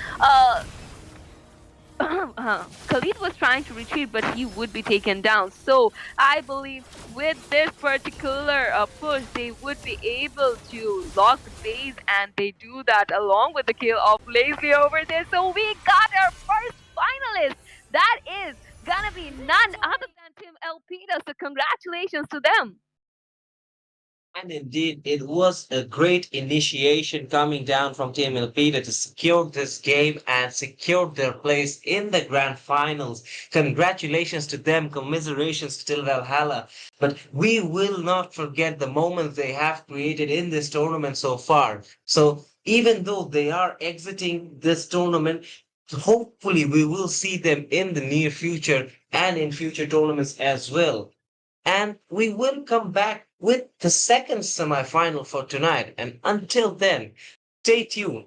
Speaker 2: Khalid was trying to retreat, but he would be taken down. So I believe with this particular push, they would be able to lock the base, and they do that along with the kill of Lazy over there. So we got our first finalist. That is gonna be none other than Team Elpida. So congratulations to them.
Speaker 1: And indeed, it was a great initiation coming down from Team Elpida to secure this game and secure their place in the grand finals. Congratulations to them, commiserations to Valhalla. But we will not forget the moments they have created in this tournament so far. So even though they are exiting this tournament, hopefully we will see them in the near future and in future tournaments as well. And we will come back with the second semifinal for tonight. And until then, stay tuned.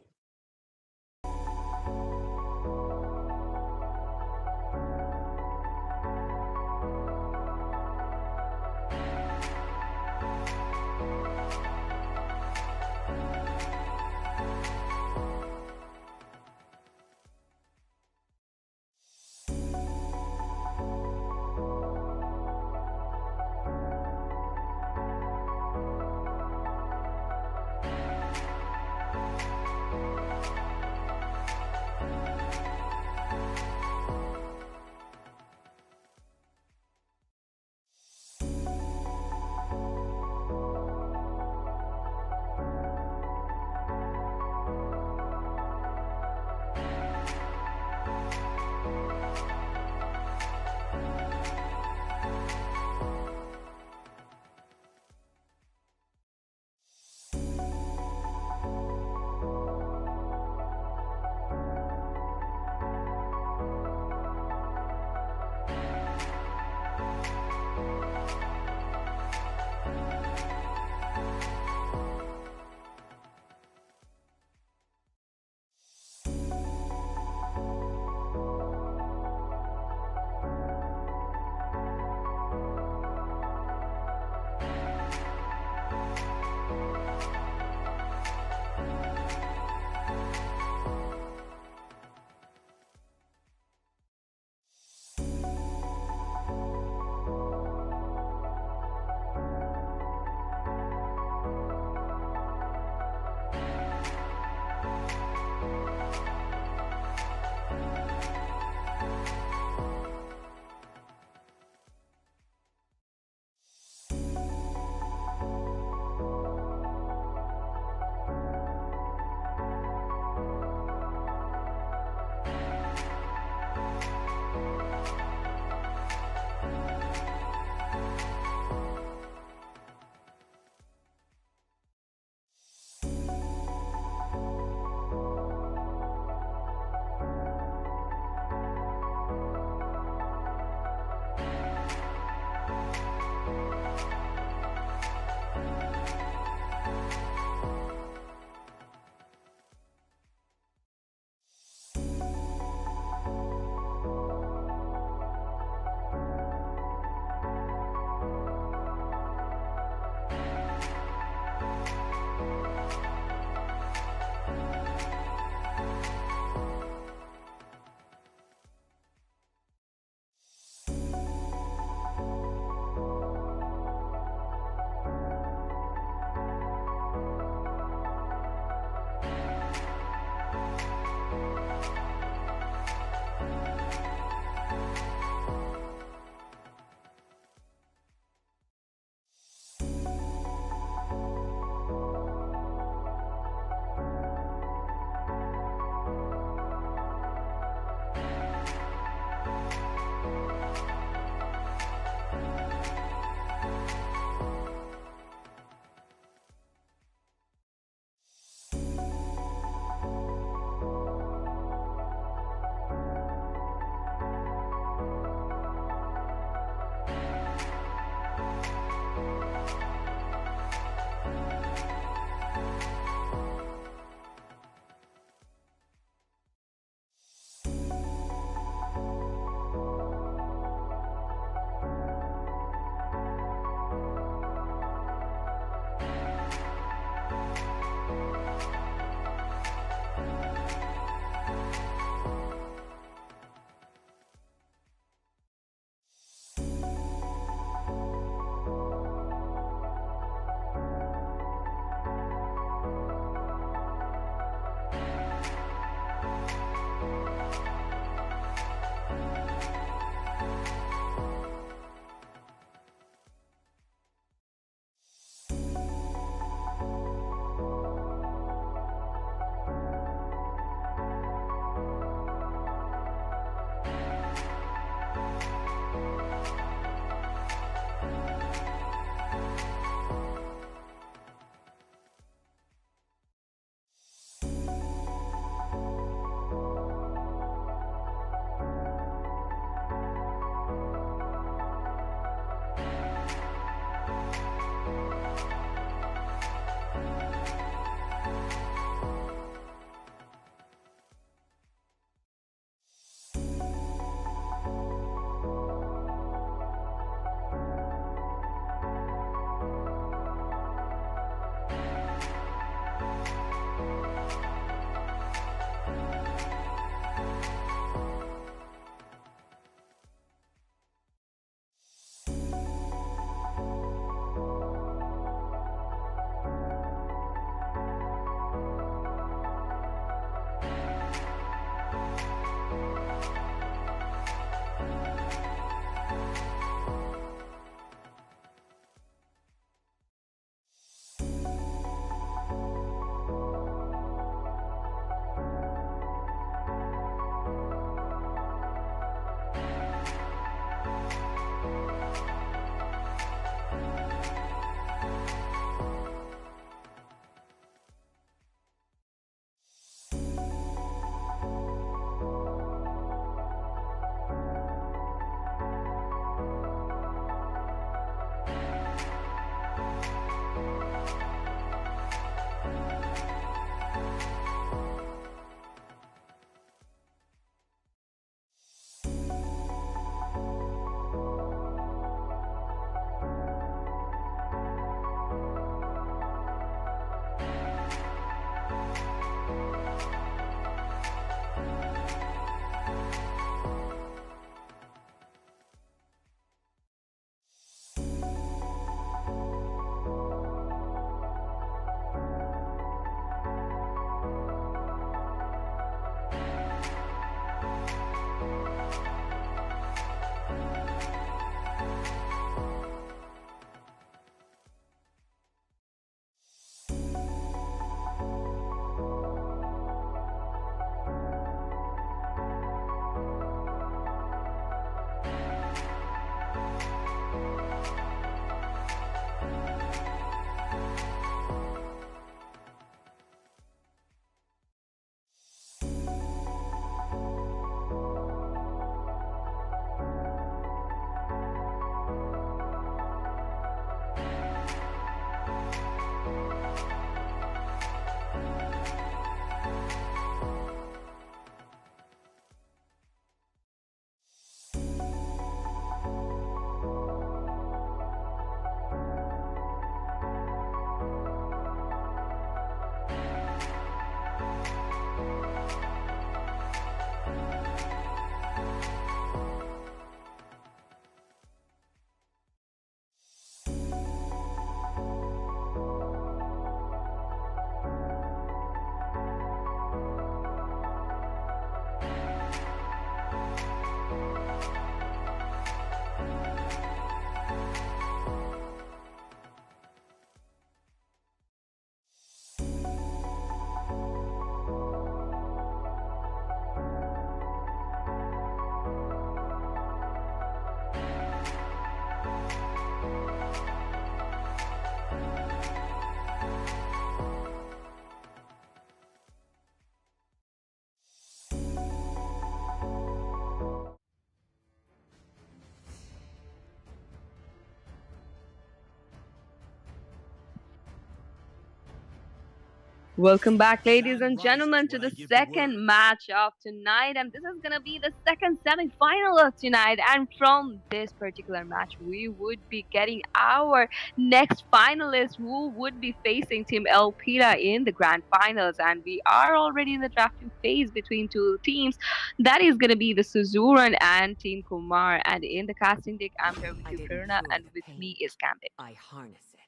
Speaker 2: Welcome back, ladies
Speaker 4: Sand
Speaker 2: and
Speaker 4: rises
Speaker 2: gentlemen, to
Speaker 4: when I
Speaker 2: the
Speaker 4: give the
Speaker 2: second
Speaker 4: word.
Speaker 2: match of tonight. And this is going to be the second semi-final of tonight. And from this particular match, we would be getting our next finalist who would be facing Team Elpida in the grand finals. And we are already in the drafting phase between two teams. That is going to be the Suzuran and Team Kumar. And in the casting deck, I'm here with
Speaker 5: I
Speaker 2: you,
Speaker 5: didn't
Speaker 2: Prerna,
Speaker 5: fuel
Speaker 2: and
Speaker 5: the
Speaker 2: with
Speaker 5: pain.
Speaker 2: me is Gambit.
Speaker 5: I harness it.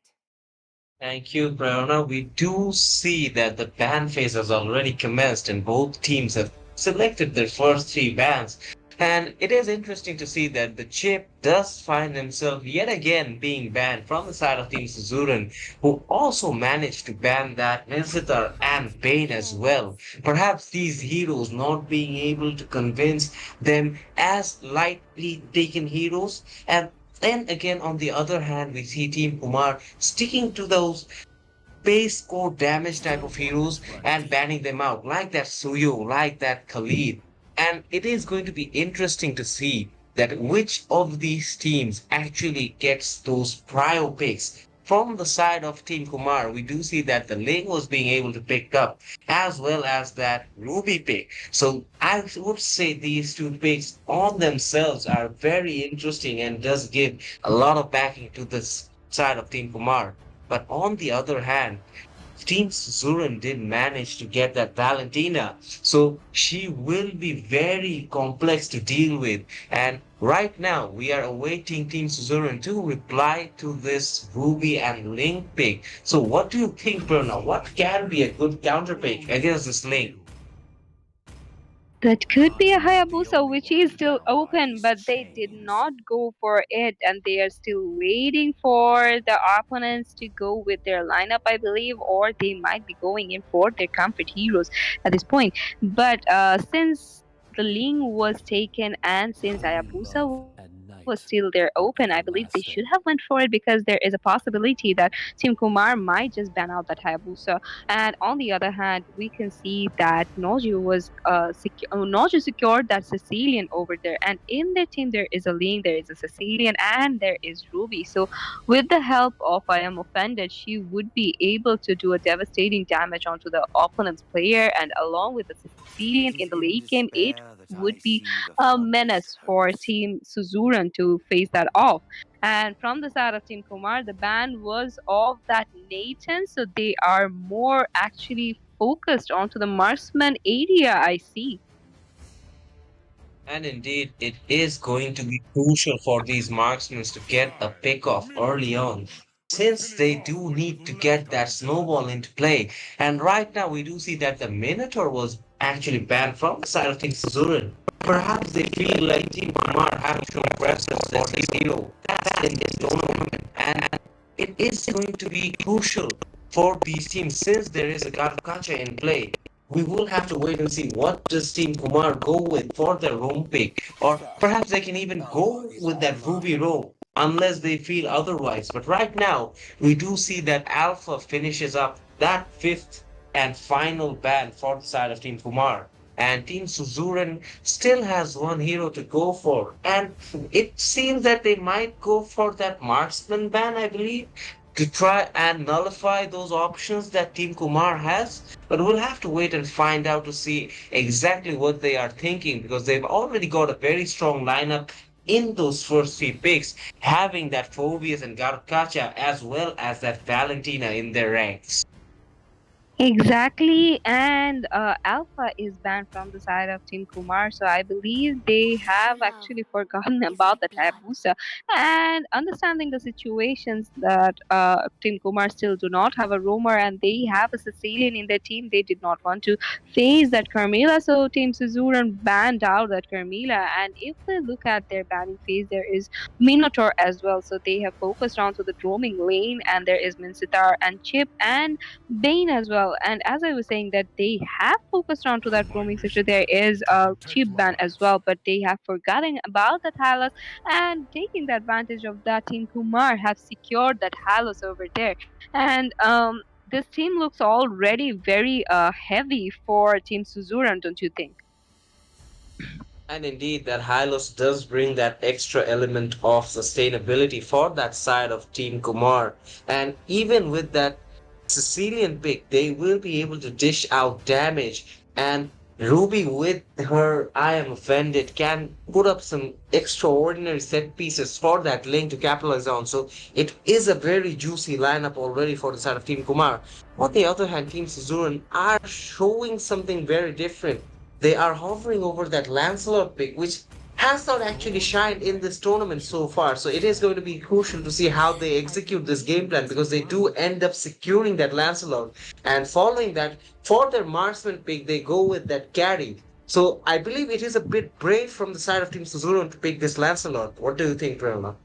Speaker 1: Thank you, Prerna. We do see that the ban phase has already commenced and both teams have selected their first three bans. And it is interesting to see that the chip does find himself yet again being banned from the side of Team Suzuran, who also managed to ban that Insitar and Bane as well. Perhaps these heroes not being able to convince them as lightly taken heroes. And then again, on the other hand, we see Team Kumar sticking to those base core damage type of heroes and banning them out, like that Suyo, like that Khalid. And it is going to be interesting to see that which of these teams actually gets those prio picks. From the side of Team Kumar, we do see that the Ling was being able to pick up, as well as that Ruby pick. So I would say these two picks on themselves are very interesting and does give a lot of backing to this side of Team Kumar. But on the other hand, Team Suzuran did manage to get that Valentina. So she will be very complex to deal with. And right now, we are awaiting Team Suzuran to reply to this Ruby and Link pick. So what do you think, Perna? What can be a good counter pick against this Link?
Speaker 2: That could be a
Speaker 4: I'm not the
Speaker 2: Hayabusa,
Speaker 4: only
Speaker 2: which
Speaker 4: one
Speaker 2: is
Speaker 4: who's
Speaker 2: still
Speaker 4: bound by
Speaker 2: open,
Speaker 4: these
Speaker 2: but they did
Speaker 4: chains.
Speaker 2: not go for it, and they are still waiting for the opponents to go with their lineup, I believe, or they might be going in for their comfort heroes at this point. But since the Ling was taken and since
Speaker 4: Only
Speaker 2: Hayabusa
Speaker 4: love
Speaker 2: was still
Speaker 4: and
Speaker 2: there
Speaker 4: night
Speaker 2: open, I believe
Speaker 4: will
Speaker 2: they should
Speaker 4: ever
Speaker 2: have went
Speaker 4: last
Speaker 2: for it
Speaker 4: them.
Speaker 2: because there is a possibility that Team Kumar might just ban out that Hayabusa. And on the other hand, we can see that Noju secured that Sicilian over there. And in their team, there is a Ling, there is a Sicilian, and there is Ruby. So, with the help of I Am Offended, she would be able to do a devastating damage onto the opponent's player. And along with the Sicilian in
Speaker 5: It
Speaker 2: the
Speaker 5: is
Speaker 2: late
Speaker 5: in
Speaker 2: game, it
Speaker 5: despair that
Speaker 2: would
Speaker 5: I
Speaker 2: be
Speaker 5: see the
Speaker 2: a
Speaker 5: forest
Speaker 2: menace for
Speaker 5: host.
Speaker 2: Team Suzuran to face that off. And from the side of Team Kumar, the ban was of that Nathan, so they are more actually focused onto the marksman area, I see.
Speaker 1: And indeed, it is going to be crucial for these marksmen to get a
Speaker 4: I,
Speaker 1: pick off early on,
Speaker 4: Minotaur, will
Speaker 1: since
Speaker 4: finish
Speaker 1: they
Speaker 4: off
Speaker 1: do
Speaker 4: what
Speaker 1: need
Speaker 4: was
Speaker 1: to get
Speaker 4: left
Speaker 1: that
Speaker 4: undone.
Speaker 1: snowball into play. And right now, we do see that the Minotaur was actually banned from the side of Team Suzuran. Perhaps they feel like Team Kumar have shown presence for this hero that's in this tournament. And it is going to be crucial for these teams since there is a God of Gacha in play. We will have to wait and see what does Team Kumar go with for their roam pick, or perhaps they can even
Speaker 4: Power
Speaker 1: go
Speaker 4: is
Speaker 1: with that Ruby
Speaker 4: online.
Speaker 1: roam unless they feel otherwise. But right now, we do see that Alpha finishes up that fifth and final ban for the side of Team Kumar. And Team Suzuran still has one hero to go for. And it seems that they might go for that marksman ban, I believe, to try and nullify those options that Team Kumar has. But we'll have to wait and find out to see exactly what they are thinking because they've already got a very strong lineup in those first three picks, having that Phobius and Garkacha as well as that Valentina in their ranks.
Speaker 2: Exactly, and Alpha is banned from the side of Team Kumar, so I believe they
Speaker 3: True
Speaker 2: have
Speaker 3: love
Speaker 2: actually forgotten
Speaker 3: is like
Speaker 2: about the
Speaker 3: blood.
Speaker 2: Hayabusa. And understanding the situations that Team Kumar still do not have a roamer and they have a Sicilian in their team, they did not want to face that Carmilla, so Team Suzuran banned out that Carmilla. And if we look at their banning phase, there is Minotaur as well, so they have focused on to the roaming lane, and there is Minsitar and Chip and Bane as well. And as I was saying, that they have focused onto that
Speaker 4: My
Speaker 2: roaming sector.
Speaker 4: mission
Speaker 2: There is
Speaker 4: to
Speaker 2: a
Speaker 4: protect
Speaker 2: cheap ban as
Speaker 4: lives.
Speaker 2: well, but they have forgotten about that Halos and taking the advantage of that. Team Kumar have secured that Halos over there, and this team looks already very heavy for Team Suzuran, don't you think?
Speaker 1: And indeed, that Hylos does bring that extra element of sustainability for that side of Team Kumar. And even with that Sicilian pick, they will be able to dish out damage. And Ruby, with her I Am Offended, can put up some extraordinary set pieces for that lane to capitalize on. So it is a very juicy lineup already for the side of Team Kumar. On the other hand, Team Suzuran are showing something very different. They are hovering over that Lancelot pick, which has not actually
Speaker 4: Your
Speaker 1: shined in this
Speaker 4: doorway
Speaker 1: tournament
Speaker 4: shall
Speaker 1: so far. So
Speaker 4: always
Speaker 1: it is going
Speaker 4: stand
Speaker 1: to be
Speaker 4: open.
Speaker 1: crucial to see how they
Speaker 3: As
Speaker 1: execute this game plan
Speaker 3: wings
Speaker 1: because they do
Speaker 3: grow.
Speaker 1: end up securing that Lancelot. And following that, for their marksman pick, they go with that carry. So I believe it is a bit brave from the side of Team Suzuran to pick this Lancelot. What do you think, Prerna?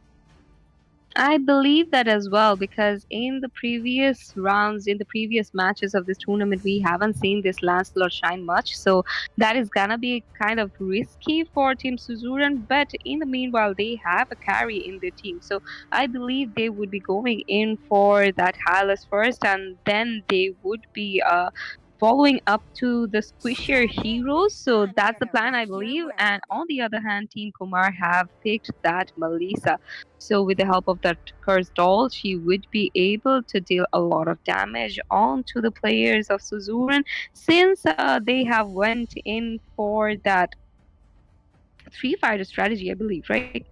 Speaker 2: I believe that as well because in the previous rounds, in the previous matches of this tournament, we haven't seen this Lancelot shine much. So that is gonna be kind of risky for Team Suzuran. But in the meanwhile, they have a carry in their team. So I believe they would be going in for that Hylas first, and then they would be following up to the squishier heroes. So
Speaker 3: I'm
Speaker 2: that's
Speaker 3: here
Speaker 2: the
Speaker 3: to
Speaker 2: plan,
Speaker 3: rock
Speaker 2: I
Speaker 3: your
Speaker 2: believe. And
Speaker 3: world.
Speaker 2: on the other hand, Team Kumar have picked that Melissa. So with the help of that cursed doll, she would be able to deal a lot of damage onto the players of Suzuran since they have went in for that three fighter strategy, I believe, right?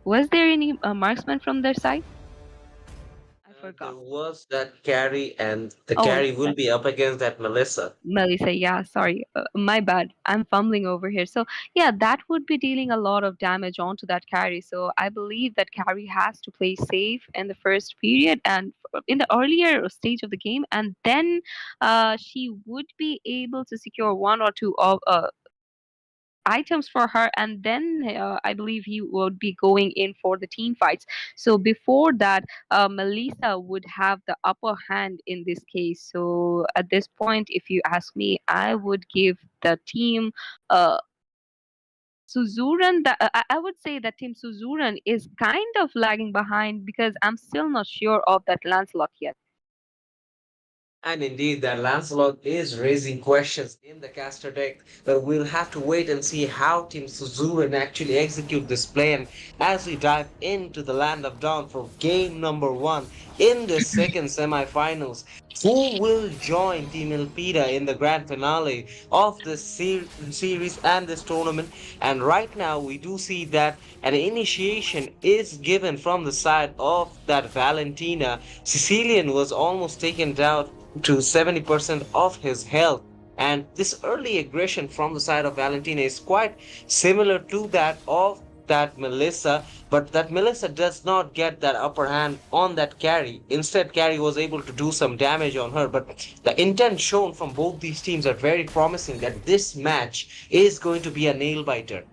Speaker 2: Was there any marksman from their side? I forgot.
Speaker 1: There was that carry, and the
Speaker 2: Oh,
Speaker 1: carry will be up against that Melissa.
Speaker 2: Melissa, yeah, sorry, my bad. I'm fumbling over here. So, yeah, that would be dealing a lot of damage onto that carry. So, I believe that carry has to play safe in the first period and in the earlier stage of the game, and then she would be able to secure one or two of items for her, and then I believe he would be going in for the team fights. So before that, Melissa would have the upper hand in this case. So at this point, if you ask me, I would give the team uh, Suzuran. I would say that Team Suzuran is kind of lagging behind because I'm still not sure of that Lancelot yet.
Speaker 1: And indeed, that Lancelot is raising questions in the caster deck, but we'll have to wait and see how Team Suzuran actually execute this plan as we dive into the Land of Dawn for game number one in the second semifinals. Who will join Team Elpida in the grand finale of this series and this tournament? And right now, we do see that an initiation is given from the side of that Valentina. Sicilian was almost taken down to 70% of his health. And this early aggression from the side of Valentina is quite similar to that of that Melissa, but that Melissa does not get that upper hand on that carry. Instead, carry was able to do some damage on her. But the intent shown from both these teams are very promising that this match is going to be a nail biter.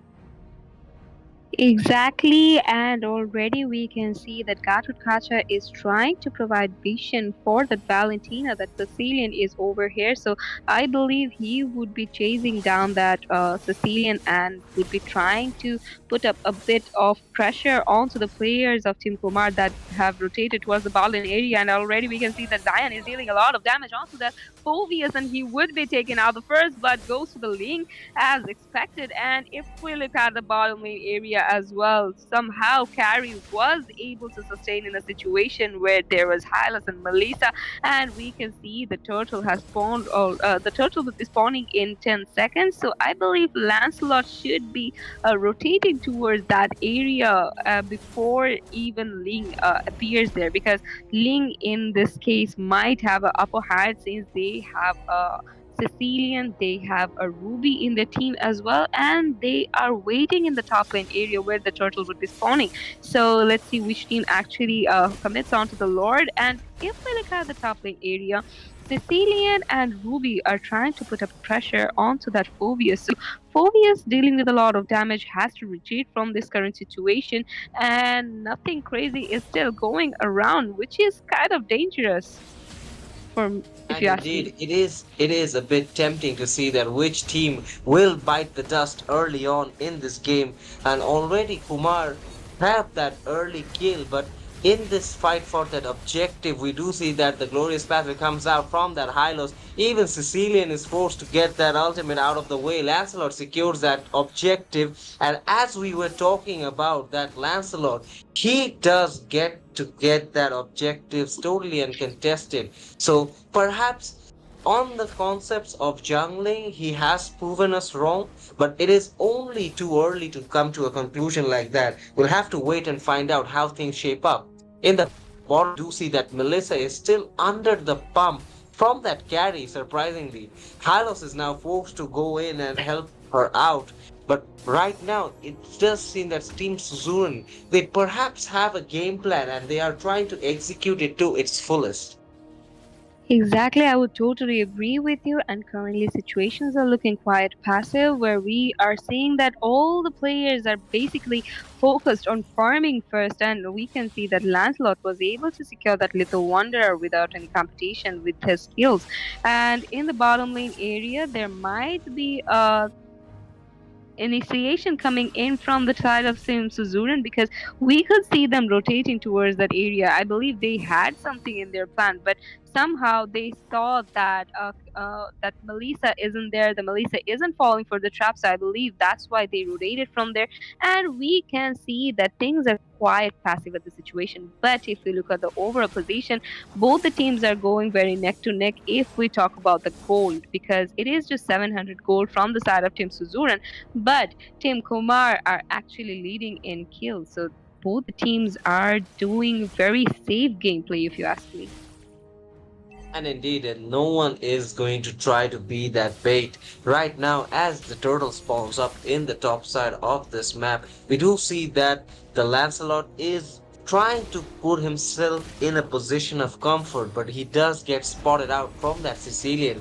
Speaker 2: Exactly, and already we can see that Gatut is trying to provide vision for that Valentina, that Sicilian is over here. So I believe he would be chasing down that Sicilian and would be trying to put up a bit of pressure onto the players of Team Kumar that have rotated towards the Balin area. And already we can see that Zion is dealing a lot of damage onto that Phobius, and he would be taken out. The first blood goes to the Ling as expected. And if we look at the bottom lane area as well, somehow Carrie was able to sustain in a situation where there was Hylas and Melissa, and we can see the turtle has spawned, or the turtle will be spawning in 10 seconds. So I believe Lancelot should be rotating towards that area before even Ling appears there, because Ling in this case might have an upper hand since they have a Sicilian, they have a Ruby in their team as well, and they are waiting in the top lane area where the turtle would be spawning. So let's see which team actually commits onto the Lord. And if we look at the top lane area, Sicilian and Ruby are trying to put up pressure onto that Phobius. So Phobius, dealing with a lot of damage, has to retreat from this current situation, and nothing crazy is still going around, which is kind of dangerous for if
Speaker 1: And
Speaker 2: you ask me.
Speaker 1: indeed, it is a bit tempting to see that which team will bite the dust early on in this game. And already Kumar have that early kill, but in this fight for that objective, we do see that the glorious pathway comes out from that Hylos. Even Sicilian is forced to get that ultimate out of the way. Lancelot secures that objective, and as we were talking about that Lancelot, he does get that objective totally uncontested. So perhaps on the concepts of jungling, he has proven us wrong, but it is only too early to come to a conclusion like that. We'll have to wait and find out how things shape up. In the bottom, do see that Melissa is still under the pump from that carry, surprisingly. Hylos is now forced to go in and help her out. But right now, it does seem that Team Suzuran, they perhaps have a game plan and they are trying to execute it to its fullest.
Speaker 2: Exactly, I would totally agree with you. And currently, situations are looking quite passive, where we are seeing that all the players are basically focused on farming first. And we can see that Lancelot was able to secure that little wanderer without any competition with his skills. And in the bottom lane area, there might be a initiation coming in from the side of Sim Suzuran, because we could see them rotating towards that area. I believe they had something in their plan, but somehow they saw that that Melissa isn't there. The Melissa isn't falling for the trap, so I believe that's why they rotated from there. And we can see that things are quite passive at the situation. But if we look at the overall position, both the teams are going very neck to neck if we talk about the gold, because it is just 700 gold from the side of Team Suzuran, but Team Kumar are actually leading in kills. So both the teams are doing very safe gameplay, if you ask me.
Speaker 1: And indeed, and no one is going to try to be that bait. Right now, as the turtle spawns up in the top side of this map, we do see that the Lancelot is trying to put himself in a position of comfort, but he does get spotted out from that Sicilian.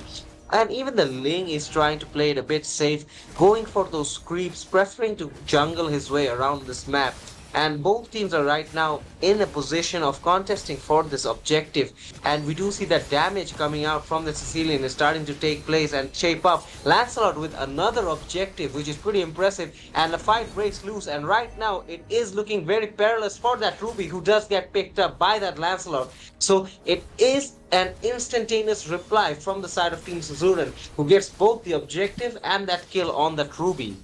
Speaker 1: And even the Ling is trying to play it a bit safe, going for those creeps, preferring to jungle his way around this map. And both teams are right now in a position of contesting for this objective. And we do see that damage coming out from the Sicilian is starting to take place and shape up. Lancelot with another objective, which is pretty impressive. And the fight breaks loose. And right now, it is looking very perilous for that Ruby, who does get picked up by that Lancelot. So it is an instantaneous reply from the side of Team Suzuran, who gets both the objective and that kill on that Ruby.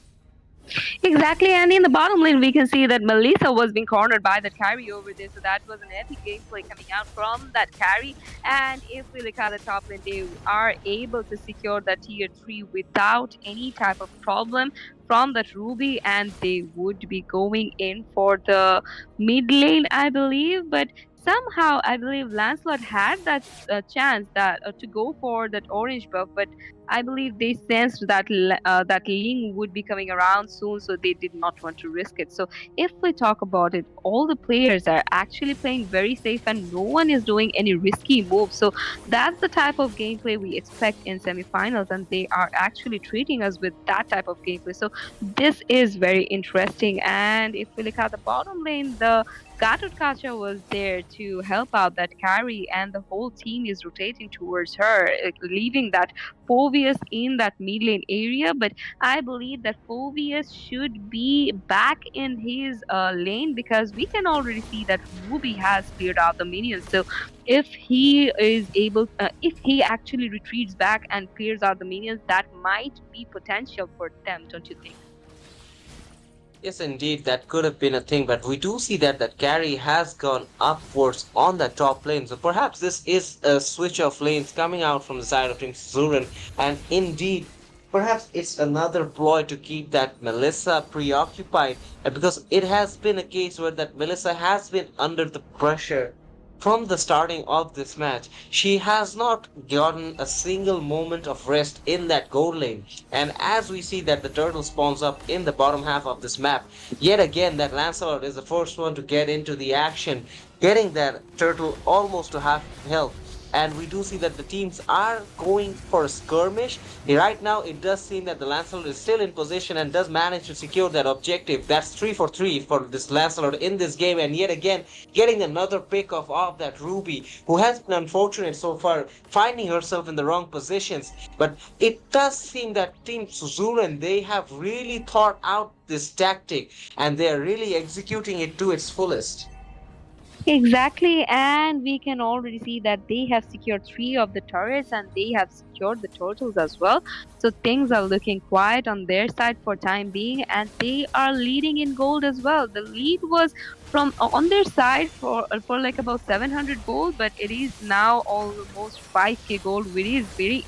Speaker 2: Exactly, and in the bottom lane, we can see that Melissa was being cornered by that carry over there. So that was an epic gameplay coming out from that carry. And if we look at the top lane, they are able to secure that tier 3 without any type of problem from that Ruby, and they would be going in for the mid lane, I believe. But somehow, I believe Lancelot had that chance that to go for that orange buff, but I believe they sensed that that Ling would be coming around soon, so they did not want to risk it. So if we talk about it, all the players are actually playing very safe, and no one is doing any risky moves. So that's the type of gameplay we expect in semifinals, and they are actually treating us with that type of gameplay. So this is very interesting. And if we look at the bottom lane, the Gatut Kacha was there to help out that carry, and the whole team is rotating towards her, leaving that Phoveus in that mid lane area. But I believe that Phoveus should be back in his lane, because we can already see that Ruby has cleared out the minions. So if he is able, if he actually retreats back and clears out the minions, that might be potential for them, don't you think?
Speaker 1: Yes, indeed, that could have been a thing, but we do see that that carry has gone upwards on the top lane. So perhaps this is a switch of lanes coming out from the side of Team Suzuran, and indeed, perhaps it's another ploy to keep that Melissa preoccupied, because it has been a case where that Melissa has been under the pressure from the starting of this match. She has not gotten a single moment of rest in that goal lane. And as we see that the turtle spawns up in the bottom half of this map, yet again that Lancelot is the first one to get into the action, getting that turtle almost to half health. And we do see that the teams are going for a skirmish. Right now, it does seem that the Lancelot is still in position and does manage to secure that objective. That's 3 for 3 for this Lancelot in this game. And yet again, getting another pick of that Ruby, who has been unfortunate so far, finding herself in the wrong positions. But it does seem that Team Suzuran, they have really thought out this tactic and they are really executing it to its fullest.
Speaker 2: Exactly, and we can already see that they have secured three of the turrets, and they have secured the turtles as well. So things are looking quiet on their side for time being, and they are leading in gold as well. The lead was from on their side for like about 700 gold, but it is now almost 5k gold, which is very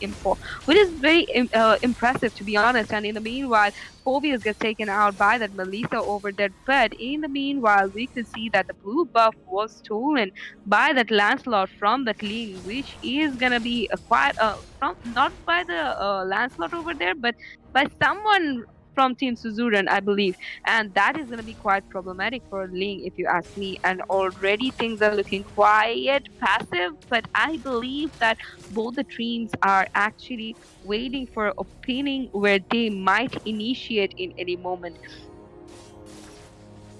Speaker 2: impressive, to be honest. And in the meanwhile, Phobius gets taken out by that Melissa over there. But in the meanwhile, we could see that the blue buff was stolen by that Lancelot from that Ling, which is gonna be acquired from not by the Lancelot over there, but by someone from Team Suzuran, I believe. And that is going to be quite problematic for Ling, if you ask me. And already things are looking quiet, passive, but I believe that both the teams are actually waiting for an opening where they might initiate in any moment.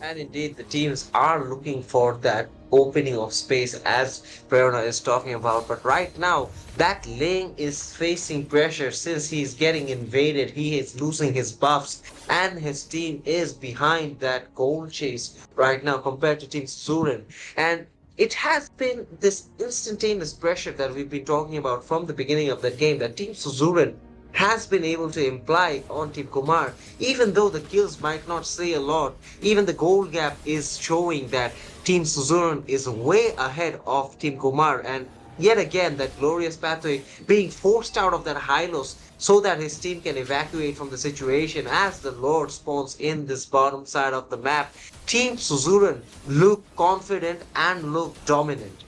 Speaker 1: And indeed, the teams are looking for that opening of space as Prerna is talking about. But right now, that Ling is facing pressure since he's getting invaded. He is losing his buffs, and his team is behind that goal chase right now compared to Team Surin. And it has been this instantaneous pressure that we've been talking about from the beginning of the game that Team Suzuran has been able to imply on Team Kumar, even though the kills might not say a lot. Even the goal gap is showing that Team Suzuran is way ahead of Team Kumar, and yet again that glorious pathway being forced out of that Hylos so that his team can evacuate from the situation as the Lord spawns in this bottom side of the map. Team Suzuran look confident and look dominant.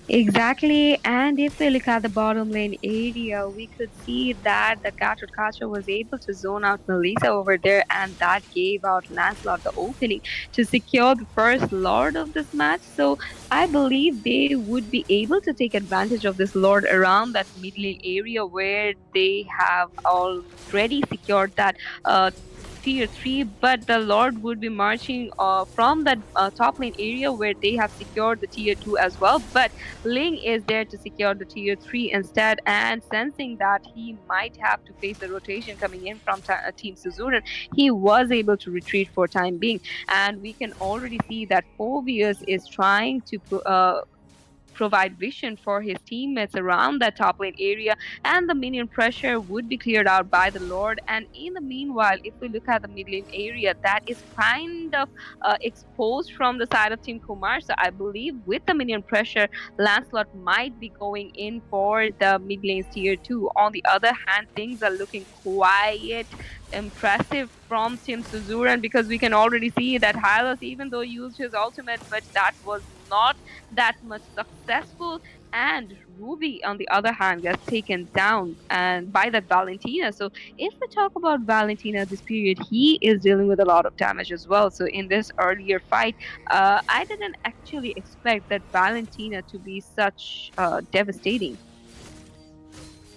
Speaker 2: Exactly, and if we look at the bottom lane area, we could see that the Gatot Kacha was able to zone out Melissa over there, and that gave out Lancelot the opening to secure the first Lord of this match. So I believe they would be able to take advantage of this Lord around that mid lane area where they have already secured that tier 3, but the Lord would be marching from that top lane area where they have secured the tier 2 as well. But Ling is there to secure the tier 3 instead, and sensing that he might have to face a rotation coming in from Team Suzuran, he was able to retreat for time being. And we can already see that Phobius is trying to provide vision for his teammates around that top lane area, and the minion pressure would be cleared out by the Lord. And in the meanwhile, if we look at the mid lane area, that is kind of exposed from the side of Team Kumar. So I believe with the minion pressure, Lancelot might be going in for the mid lane's tier 2. On the other hand, things are looking quiet, impressive from Team Suzuran, because we can already see that Hylos, even though used his ultimate, but that was not that much successful. And Ruby, on the other hand, gets taken down and by that Valentina. So if we talk about Valentina this period, he is dealing with a lot of damage as well. So in this earlier fight, I didn't actually expect that Valentina to be such devastating.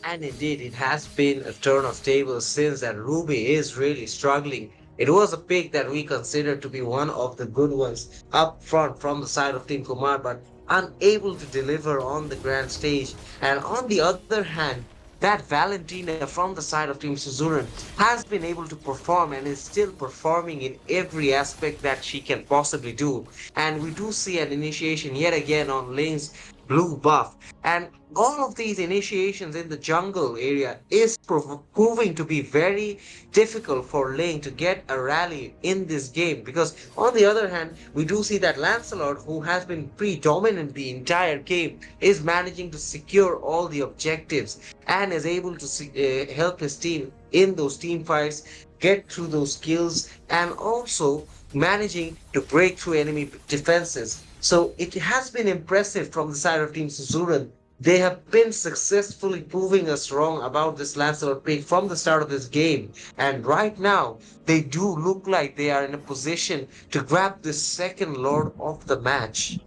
Speaker 1: And indeed, it has been a turn of tables since that Ruby is really struggling. It was a pick that we considered to be one of the good ones up front from the side of Team Kumar, but unable to deliver on the grand stage. And on the other hand, that Valentina from the side of Team Suzuran has been able to perform and is still performing in every aspect that she can possibly do. And we do see an initiation yet again on Lane's blue buff. And all of these initiations in the jungle area is proving to be very difficult for Lane to get a rally in this game, because on the other hand we do see that Lancelot, who has been predominant the entire game, is managing to secure all the objectives and is able to help his team in those team fights, get through those kills, and also managing to break through enemy defenses. So it has been impressive from the side of Team Suzuran. They have been successfully proving us wrong about this Lancelot pick from the start of this game. And right now, they do look like they are in a position to grab the second Lord of the match.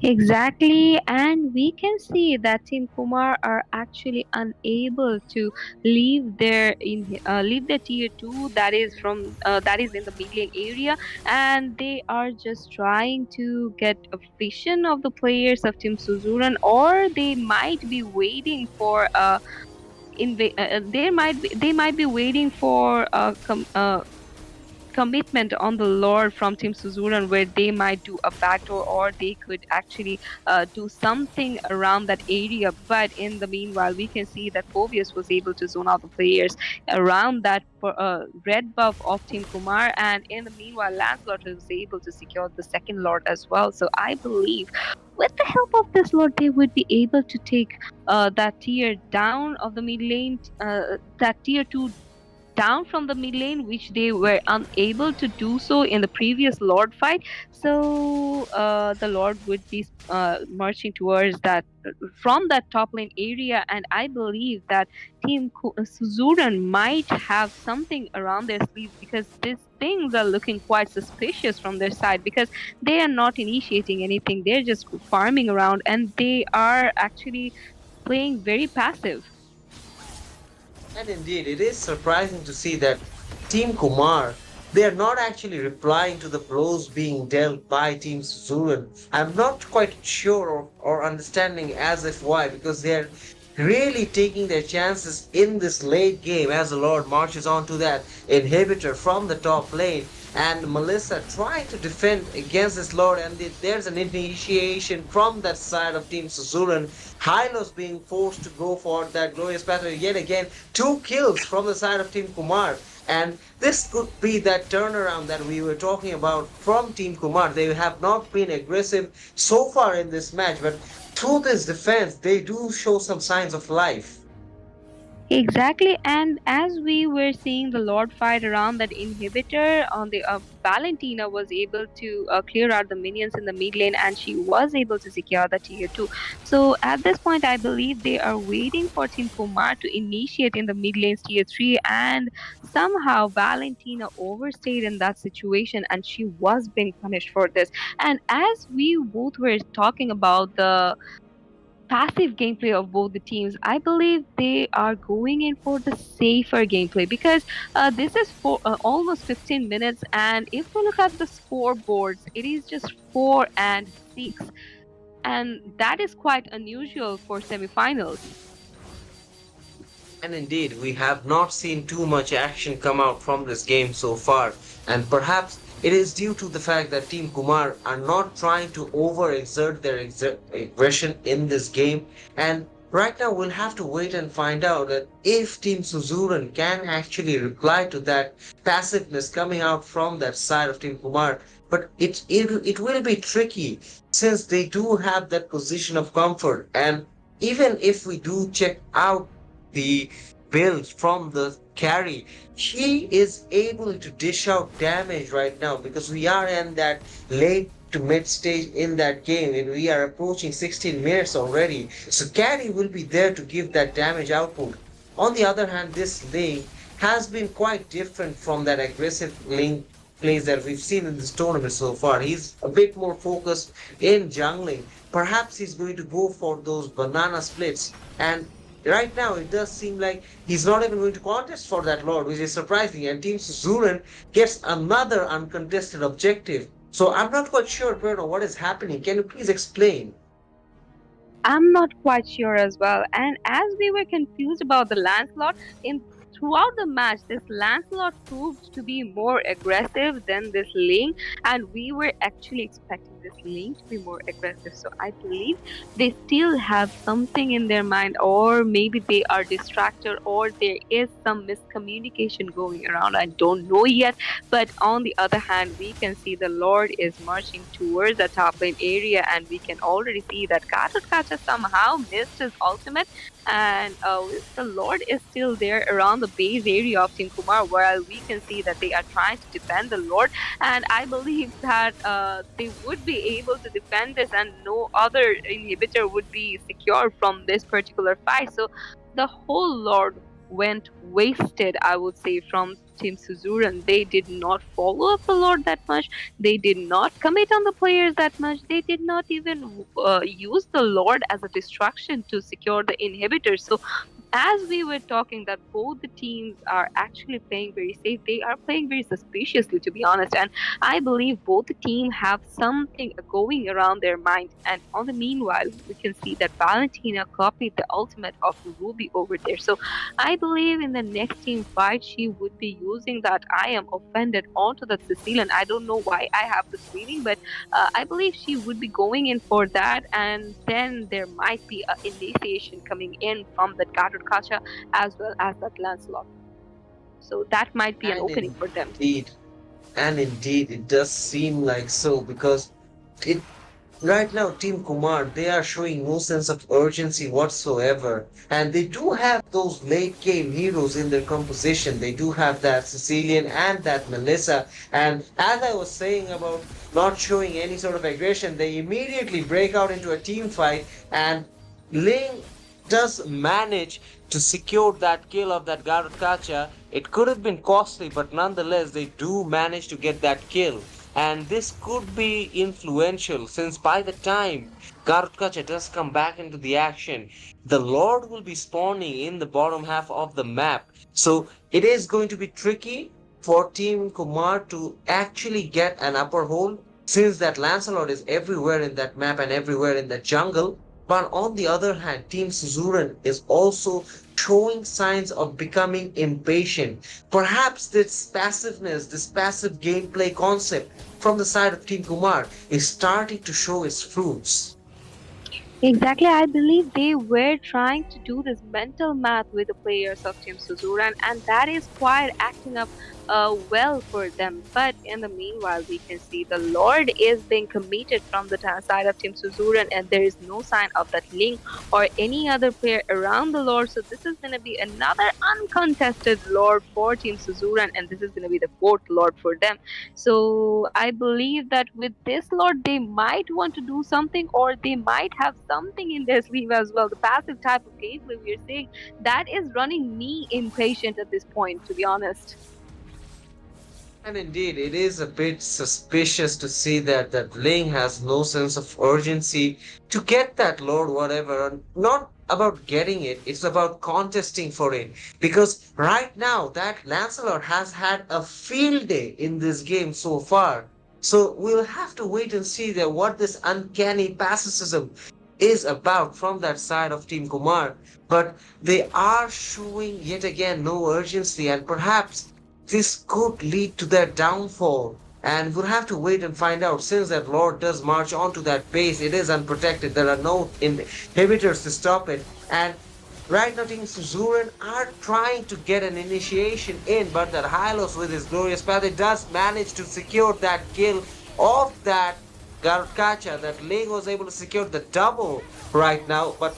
Speaker 2: Exactly, and we can see that Team Kumar are actually unable to leave their tier 2, that is from that is in the mid lane area, and they are just trying to get a vision of the players of Team Suzuran, or they might be waiting for they might be waiting for commitment on the lore from Team Suzuran, where they might do a backdoor, or they could actually do something around that area. But in the meanwhile, we can see that Phobius was able to zone out the players around that red buff of Team Kumar, and in the meanwhile, Lancelot was able to secure the second Lord as well. So I believe with the help of this Lord, they would be able to take that tier down of the mid lane, that tier 2 down from the mid lane, which they were unable to do so in the previous Lord fight. So the Lord would be marching towards that from that top lane area, and I believe that Suzuran might have something around their sleeves, because these things are looking quite suspicious from their side, because they are not initiating anything, they're just farming around, and they are actually playing very passive.
Speaker 1: And indeed, it is surprising to see that Team Kumar, they are not actually replying to the blows being dealt by Team Suzuran. I'm not quite sure or understanding as if why, because they're really taking their chances in this late game as the Lord marches on to that inhibitor from the top lane. And Melissa trying to defend against this Lord, and there's an initiation from that side of Team Suzuran. Hylos being forced to go for that glorious battle yet again. 2 kills from the side of Team Kumar. And this could be that turnaround that we were talking about from Team Kumar. They have not been aggressive so far in this match, but through this defense, they do show some signs of life.
Speaker 2: Exactly, and as we were seeing the Lord fight around that inhibitor on the Valentina was able to clear out the minions in the mid lane, and she was able to secure the tier 2. So at this point, I believe they are waiting for Team Kumar to initiate in the mid lane's tier 3, and somehow Valentina overstayed in that situation, and she was being punished for this. And as we both were talking about the passive gameplay of both the teams, I believe they are going in for the safer gameplay, because this is for almost 15 minutes, and if we look at the scoreboards, it is just 4-6, and that is quite unusual for semifinals.
Speaker 1: And indeed, we have not seen too much action come out from this game so far, and perhaps it is due to the fact that Team Kumar are not trying to overexert their aggression in this game. And right now, we'll have to wait and find out that if Team Suzuran can actually reply to that passiveness coming out from that side of Team Kumar. But it will be tricky since they do have that position of comfort. And even if we do check out the build from the carry, he is able to dish out damage right now, because we are in that late to mid stage in that game and we are approaching 16 minutes already. So carry will be there to give that damage output. On the other hand, this lane has been quite different from that aggressive lane plays that we've seen in this tournament so far. He's a bit more focused in jungling. Perhaps he's going to go for those banana splits, and right now, it does seem like he's not even going to contest for that Lord, which is surprising. And Team Suzuran gets another uncontested objective. So I'm not quite sure, Bruno, what is happening. Can you please explain?
Speaker 2: I'm not quite sure as well. And as we were confused about the Lancelot, in throughout the match, this Lancelot proved to be more aggressive than this Ling, and we were actually expecting this Ling to be more aggressive. So I believe they still have something in their mind, or maybe they are distracted, or there is some miscommunication going around. I don't know yet. But on the other hand, we can see the Lord is marching towards the top lane area, and we can already see that Kacha somehow missed his ultimate, and the Lord is still there around the base area of Team Kumar, while we can see that they are trying to defend the Lord, and I believe that they would be able to defend this, and no other inhibitor would be secure from this particular fight. So the whole Lord went wasted, I would say, from Team Suzuran. They did not follow up the Lord that much. They did not commit on the players that much. They did not even use the Lord as a distraction to secure the inhibitor. So as we were talking, that both the teams are actually playing very safe, they are playing very suspiciously, to be honest, and I believe both the team have something going around their mind. And on the meanwhile, we can see that Valentina copied the ultimate of Ruby over there. So I believe in the next team fight she would be using that I am offended onto the Sicilian. I don't know why I have this feeling, but I believe she would be going in for that, and then there might be an initiation coming in from that Kacha as well as that Lancelot. So that might be an
Speaker 1: And
Speaker 2: opening for them.
Speaker 1: indeed, and indeed, it does seem like so, because it Right now, Team Kumar, they are showing no sense of urgency whatsoever. And they do have those late game heroes in their composition. They do have that Sicilian and that Melissa. And as I was saying about not showing any sort of aggression, they immediately break out into a team fight. And Ling does manage to secure that kill of that Garutkacha. It could have been costly, but nonetheless, they do manage to get that kill. And this could be influential since by the time Garutkacha does come back into the action, the Lord will be spawning in the bottom half of the map. So it is going to be tricky for Team Kumar to actually get an upper hold since that Lancelot is everywhere in that map and everywhere in the jungle. But on the other hand, Team Suzuran is also showing signs of becoming impatient. Perhaps this passiveness, this passive gameplay concept from the side of Team Kumar is starting to show its fruits.
Speaker 2: Exactly, I believe they were trying to do this mental math with the players of Team Suzuran, and that is quite acting up well for them. But in the meanwhile, we can see the Lord is being committed from the side of Team Suzuran, and there is no sign of that Link or any other player around the Lord. So this is going to be another uncontested Lord for Team Suzuran, and this is going to be the fourth Lord for them. So I believe that with this Lord, they might want to do something, or they might have something in their sleeve as well. The passive type of gameplay we are seeing, that is running me impatient at this point, to be honest.
Speaker 1: And indeed, it is a bit suspicious to see that Ling has no sense of urgency to get that Lord whatever. And not about getting it, it's about contesting for it. Because right now, that Lancelot has had a field day in this game so far. So we'll have to wait and see that what this uncanny pacifism is about from that side of Team Kumar. But they are showing yet again no urgency, and perhaps this could lead to their downfall. And we'll have to wait and find out. Since that Lord does march onto that base, it is unprotected. There are no inhibitors to stop it. And right now, Team Suzuran are trying to get an initiation in, but that Hylos with his glorious path, it does manage to secure that kill of that Garkacha. That Ling was able to secure the double right now, but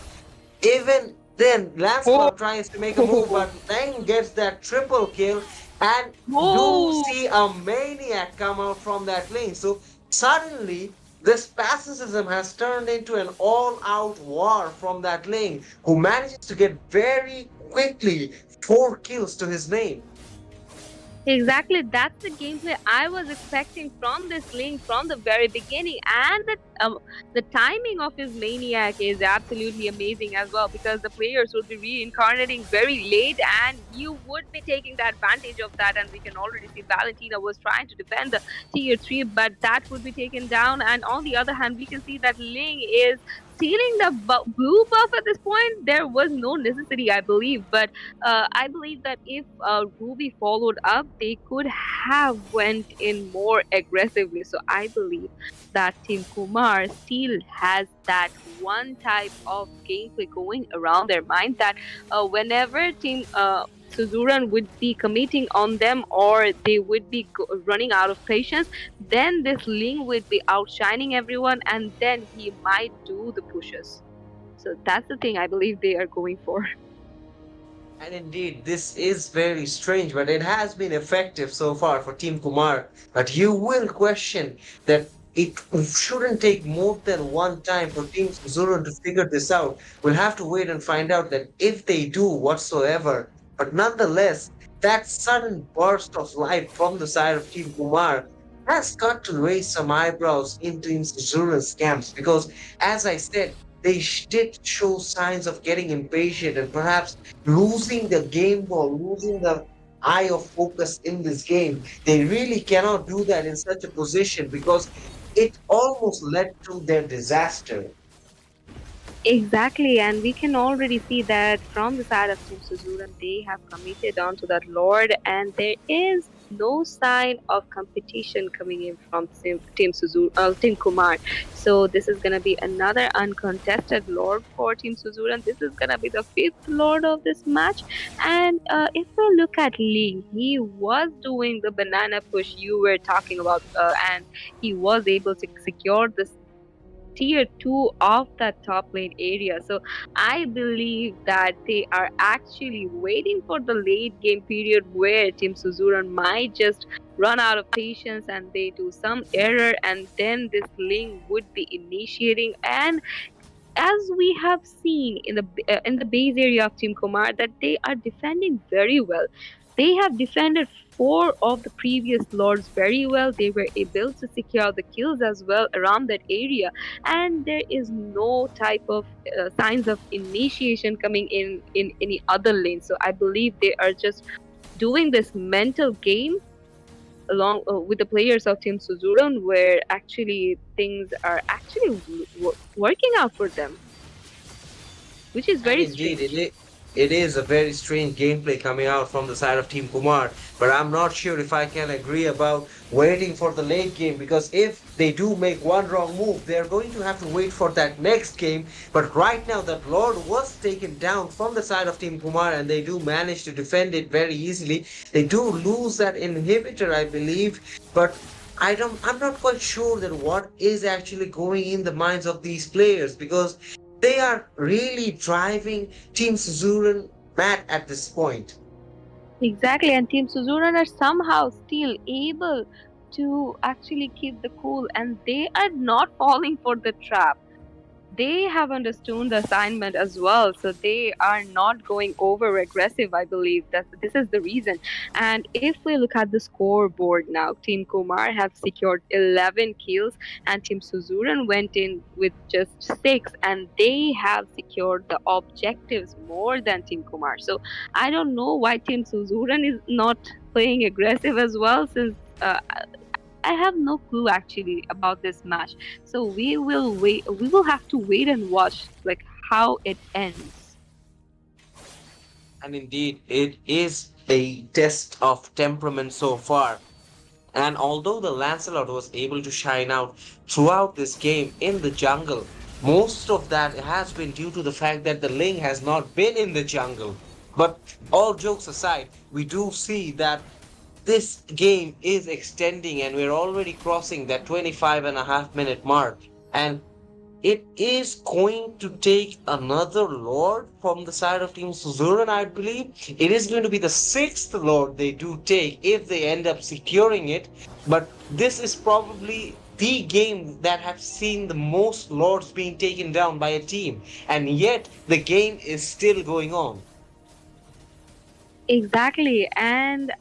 Speaker 1: even then,
Speaker 2: Oh,
Speaker 1: Lancelot tries to make a move, but then gets that triple kill, and you
Speaker 2: oh,
Speaker 1: see a maniac come out from that lane. So suddenly, this pacifism has turned into an all-out war from that lane, who manages to get very quickly 4 kills to his name.
Speaker 2: exactly. That's the gameplay I was expecting from this Link from the very beginning, and the timing of his maniac is absolutely amazing as well, because the players will be reincarnating very late, and you would be taking the advantage of that. And we can already see Valentina was trying to defend the tier 3, but that would be taken down. And on the other hand, we can see that Ling is stealing the blue buff at this point. There was no necessity, I believe, but I believe that if Ruby followed up, they could have went in more aggressively. So I believe that Team Kumar still has that one type of gameplay going around their mind, that whenever Team Suzuran would be committing on them, or they would be running out of patience, then this Ling would be outshining everyone, and then he might do the pushes. So that's the thing I believe they are going for.
Speaker 1: And indeed, this is very strange, but it has been effective so far for Team Kumar. But you will question that it shouldn't take more than one time for Team Zuru to figure this out. We'll have to wait and find out that if they do whatsoever. But nonetheless, that sudden burst of light from the side of Team Kumar has got to raise some eyebrows in Team Zuru's camps because, as I said, they did show signs of getting impatient and perhaps losing the game ball, losing the eye of focus in this game. They really cannot do that in such a position because it almost led to their disaster.
Speaker 2: Exactly, and we can already see that from the side of Team Suzuran, they have committed onto that Lord, and there is no sign of competition coming in from Team Kumar. So this is gonna be another uncontested Lord for Team Suzuran. This is gonna be the fifth Lord of this match, and if we look at Lee, he was doing the banana push you were talking about, and he was able to secure this tier 2 of that top lane area. So I believe that they are actually waiting for the late game period where Team Suzuran might just run out of patience and they do some error, and then this link would be initiating. And as we have seen in the base area of Team Kumar, that they are defending very well. They have defended four of the previous lords very well. They were able to secure the kills as well around that area, and there is no type of signs of initiation coming in any other lane. So I believe they are just doing this mental game along with the players of Team Suzuran, where actually things are actually working out for them, which is
Speaker 1: And
Speaker 2: very
Speaker 1: indeed,
Speaker 2: strange.
Speaker 1: it is a very strange gameplay coming out from the side of Team Kumar. But I'm not sure if I can agree about waiting for the late game, because if they do make one wrong move, they're going to have to wait for that next game. But right now, that Lord was taken down from the side of Team Kumar, and they do manage to defend it very easily. They do lose that inhibitor, I believe, but I'm not quite sure that what is actually going in the minds of these players, because they are really driving Team Suzuran mad at this point.
Speaker 2: Exactly, and Team Suzuran are somehow still able to actually keep the cool, and they are not falling for the trap. They have understood the assignment as well, so they are not going over aggressive. I believe that this is the reason. And if we look at the scoreboard now, Team Kumar have secured 11 kills, and Team Suzuran went in with just 6, and they have secured the objectives more than Team Kumar. So I don't know why Team Suzuran is not playing aggressive as well, since I have no clue actually about this match. So we will wait. We will have to wait and watch like how it ends.
Speaker 1: And indeed, it is a test of temperament so far. And although the Lancelot was able to shine out throughout this game in the jungle, most of that has been due to the fact that the Ling has not been in the jungle. But all jokes aside, we do see that this game is extending and we're already crossing that 25.5 minute mark. And it is going to take another Lord from the side of Team Suzuran, I believe. It is going to be the sixth Lord they do take if they end up securing it. But this is probably the game that have seen the most Lords being taken down by a team. And yet the game is still going on.
Speaker 2: Exactly, and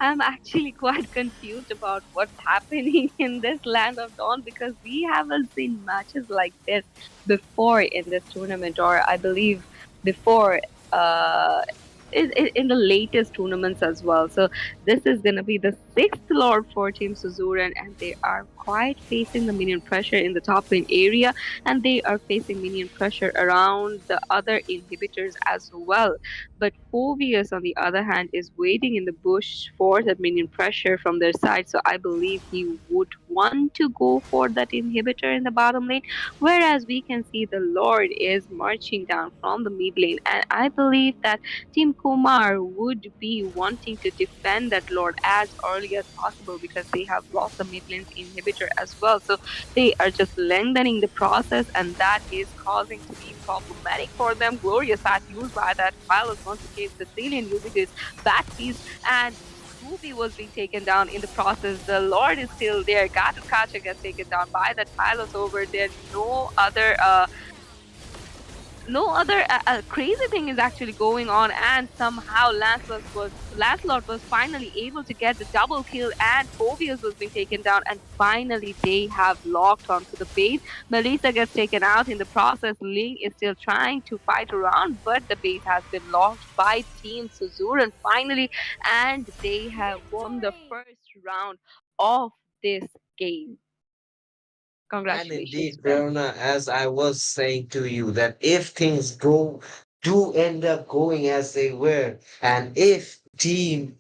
Speaker 2: I'm actually quite confused about what's happening in this land of dawn, because we haven't seen matches like this before in this tournament, or I believe before uh, in the latest tournaments as well. So this is gonna be the sixth Lord for Team Suzuran, and they are quite facing the minion pressure in the top lane area, and they are facing minion pressure around the other inhibitors as well. But Phobius, on the other hand, is waiting in the bush for that minion pressure from their side. So I believe he would want to go for that inhibitor in the bottom lane. Whereas we can see the Lord is marching down from the mid lane. And I believe that Team Kumar would be wanting to defend that Lord as early as possible, because they have lost the mid lane's inhibitor as well. So they are just lengthening the process, and that is causing to be problematic for them. Glorious path used by that Phyllis once again Sicilian using his bat piece, and Ruby was being taken down in the process. The Lord is still there. Gatu Kacha gets taken down by that Phyllis over there. No other crazy thing is actually going on, and somehow Lancelot was finally able to get the double kill, and Phobius was being taken down, and finally they have locked onto the base. Melissa gets taken out in the process. Ling is still trying to fight around, but the base has been locked by Team Suzuran finally, and they have won the
Speaker 3: Victory!
Speaker 2: first round of this game.
Speaker 1: And
Speaker 2: Congratulations
Speaker 1: indeed,
Speaker 2: to them.
Speaker 1: Verona, as I was saying to you, that if things do end up going as they were, and if team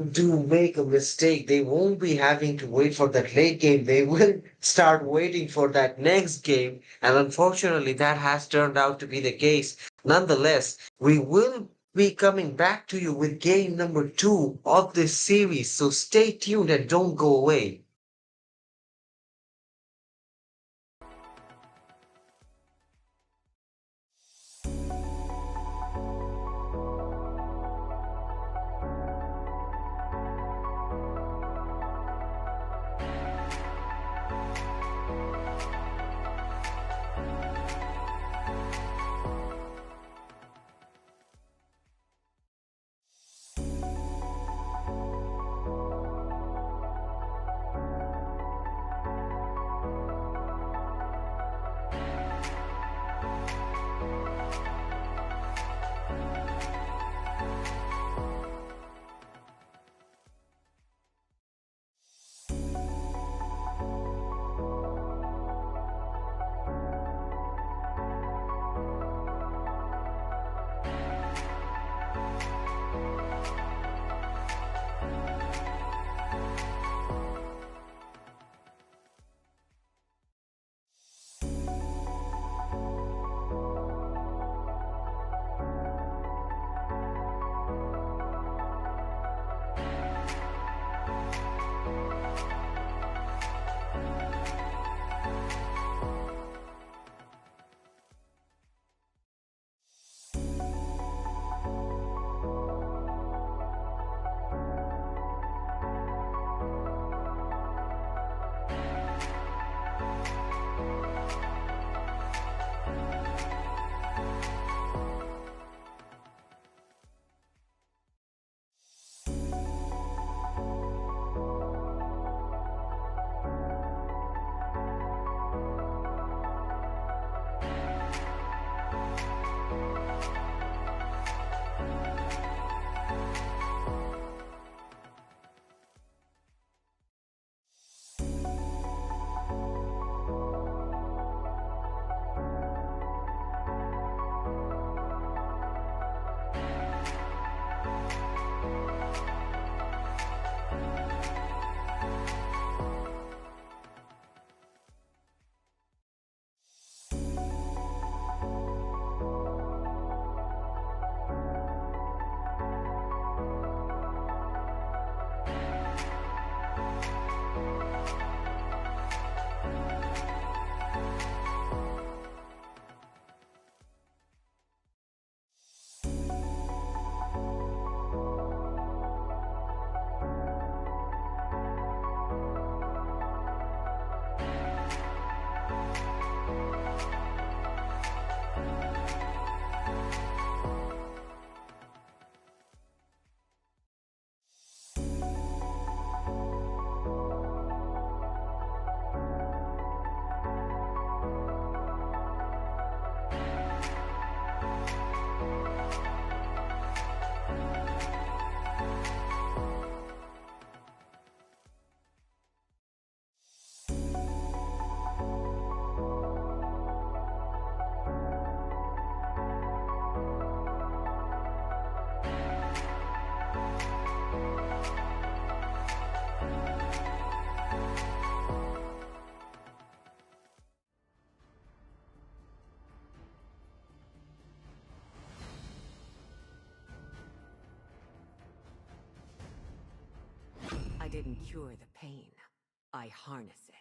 Speaker 1: do make a mistake, they won't be having to wait for that late game. They will start waiting for that next game. And unfortunately, that has turned out to be the case. Nonetheless, we will be coming back to you with game number 2 of this series. So stay tuned and don't go away.
Speaker 5: I didn't cure the pain. I harness it.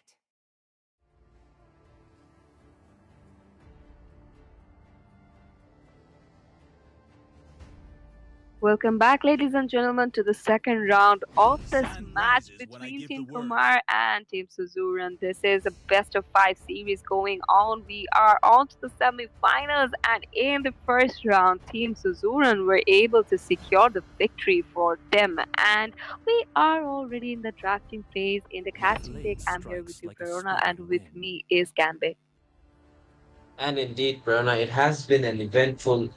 Speaker 2: Welcome back, ladies and gentlemen, to the second round of this
Speaker 4: Sand
Speaker 2: match
Speaker 4: rises when I
Speaker 2: between
Speaker 4: give
Speaker 2: Team
Speaker 4: the word.
Speaker 2: Kumar and Team Suzuran. This is a best of five series going on. We are on to the semi-finals, and in the first round, Team Suzuran were able to secure the victory for them. And we are already in the drafting phase in the casting
Speaker 4: Blade
Speaker 2: deck. I'm here with
Speaker 4: strikes
Speaker 2: you,
Speaker 4: like a
Speaker 2: Corona, and
Speaker 4: spoken
Speaker 2: with
Speaker 4: wind.
Speaker 2: me is Gambit.
Speaker 1: And indeed, Prerna, it has been an eventful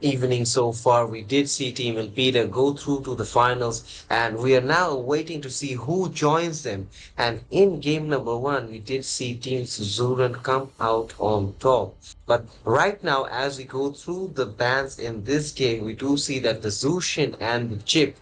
Speaker 1: evening so far. We did see Team Elpida go through to the finals, and we are now waiting to see who joins them. And in game number one, we did see Team Suzuran come out on top. But right now, as we go through the bans in this game, we do see that the Zushin and the Chip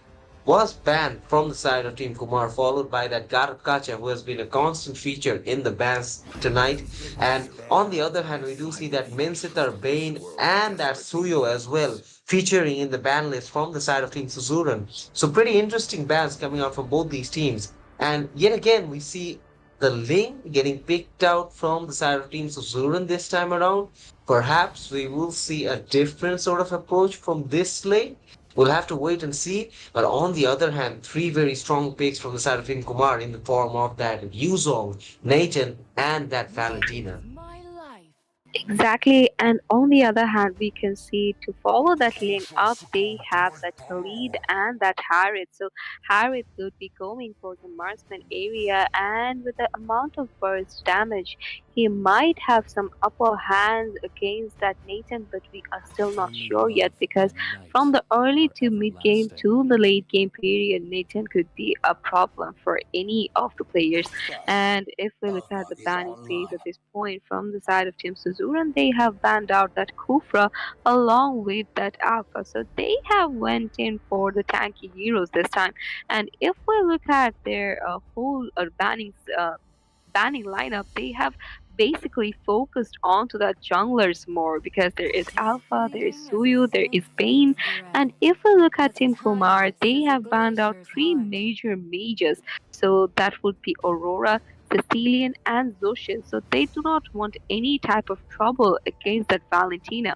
Speaker 1: was banned from the side of Team Kumar, followed by that Garat Kacha, who has been a constant feature in the bans tonight. And on the other hand, we do see that Minsitar, Bane, and that Suyo as well featuring in the ban list from the side of Team Suzuran. So pretty interesting bans coming out from both these teams. And yet again, we see the Ling getting picked out from the side of Team Suzuran this time around. Perhaps we will see a different sort of approach from this lane. We'll have to wait and see. But on the other hand, three very strong picks from the side of Team Kumar in the form of that Yuzong, Nathan, and that Valentina.
Speaker 3: My life.
Speaker 2: Exactly, and on the other hand, we can see to follow that lane up, they have that Khalid and that Harith. So Harith would be going for the marksman area, and with the amount of burst damage, he might have some upper hand against that Nathan, but we are still not
Speaker 4: Tell me
Speaker 2: sure yet
Speaker 4: love
Speaker 2: because
Speaker 4: and
Speaker 2: from
Speaker 4: night
Speaker 2: the early
Speaker 4: are
Speaker 2: to mid game
Speaker 4: everlasting.
Speaker 2: to the late game period, Nathan could be a problem for any of the players. And if we look at the banning phase at this point from the side of Team Suzuran, they have banned out that Kufra along with that Alpha. So they have went in for the tanky heroes this time. And if we look at their whole banning lineup, they have basically focused onto the junglers more because there is Alpha, there is
Speaker 3: Fleeting as a
Speaker 2: Suyu, there is
Speaker 3: snake
Speaker 2: Bane,
Speaker 3: fleet's breath.
Speaker 2: and if we look at
Speaker 3: But
Speaker 2: Team Kumar,
Speaker 3: timeless
Speaker 2: they
Speaker 3: as a
Speaker 2: have banned out
Speaker 3: glacier's
Speaker 2: three
Speaker 3: heart.
Speaker 2: major mages. So that would be Aurora, Cecilian, and Zoshin. So they do not want any type of trouble against that Valentina.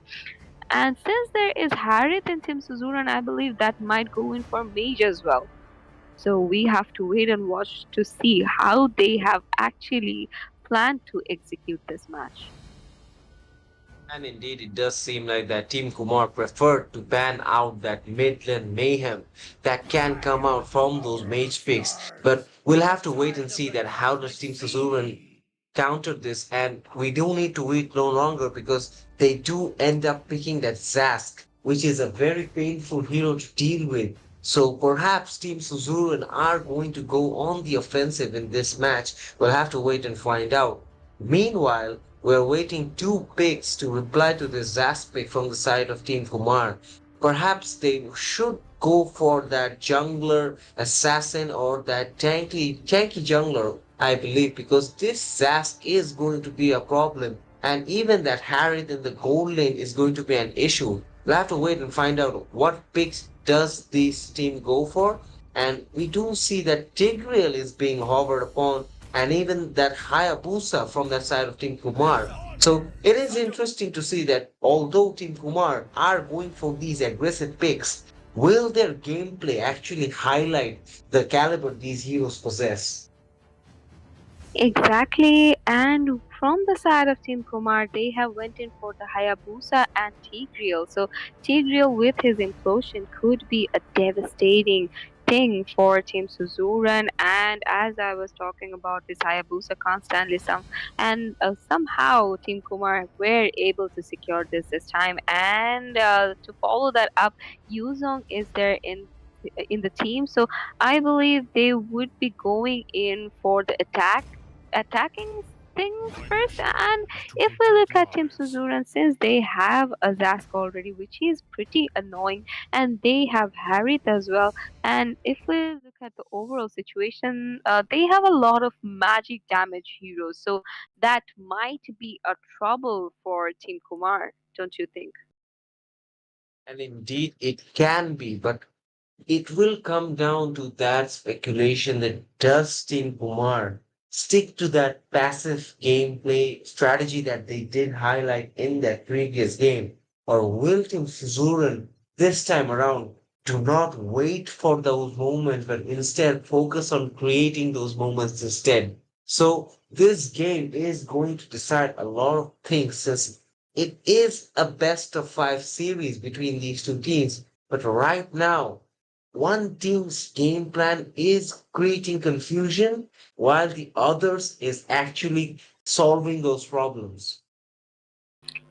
Speaker 2: And since there is Harith and Team Suzuran, I believe that might go in for mage as well. So we have to wait and watch to see how they have actually plan to execute this match.
Speaker 1: And indeed, it does seem like that Team Kumar preferred to ban out that Midland mayhem that can come out from those mage picks. But we'll have to wait and see that how does Team Suzuran counter this. And we do need to wait no longer because they do end up picking that Zask, which is a very painful hero to deal with. So perhaps Team Suzuran are going to go on the offensive in this match. We'll have to wait and find out. Meanwhile, we're waiting two picks to reply to this Zas pick from the side of Team Kumar. Perhaps they should go for that jungler assassin or that tanky jungler, I believe, because this Zask is going to be a problem. And even that Harith in the gold lane is going to be an issue. We'll have to wait and find out what picks does this team go for. And we do see that Tigreal is being hovered upon and even that Hayabusa from that side of Team Kumar. So it is interesting to see that although Team Kumar are going for these aggressive picks, will their gameplay actually highlight the caliber these heroes possess?
Speaker 2: Exactly, and from the side of Team Kumar, they have went in for the Hayabusa and Tigreal. So Tigreal with his implosion could be a devastating thing for Team Suzuran. And as I was talking about this Hayabusa constantly, somehow Team Kumar were able to secure this time. And to follow that up, Yuzong is there in the team, so I believe they would be going in for the attacking things first. And if we look at Team Suzuran, since they have a Zask already, which is pretty annoying, and they have Harith as well. And if we look at the overall situation, they have a lot of magic damage heroes, so that might be a trouble for Team Kumar, don't you think?
Speaker 1: And indeed, it can be, but it will come down to that speculation that does Team Kumar stick to that passive gameplay strategy that they did highlight in that previous game? Or will Team Suzuran this time around do not wait for those moments, but instead focus on creating those moments instead? So this game is going to decide a lot of things since it is a best of five series between these two teams. But right now, one team's game plan is creating confusion while the others is actually solving those problems.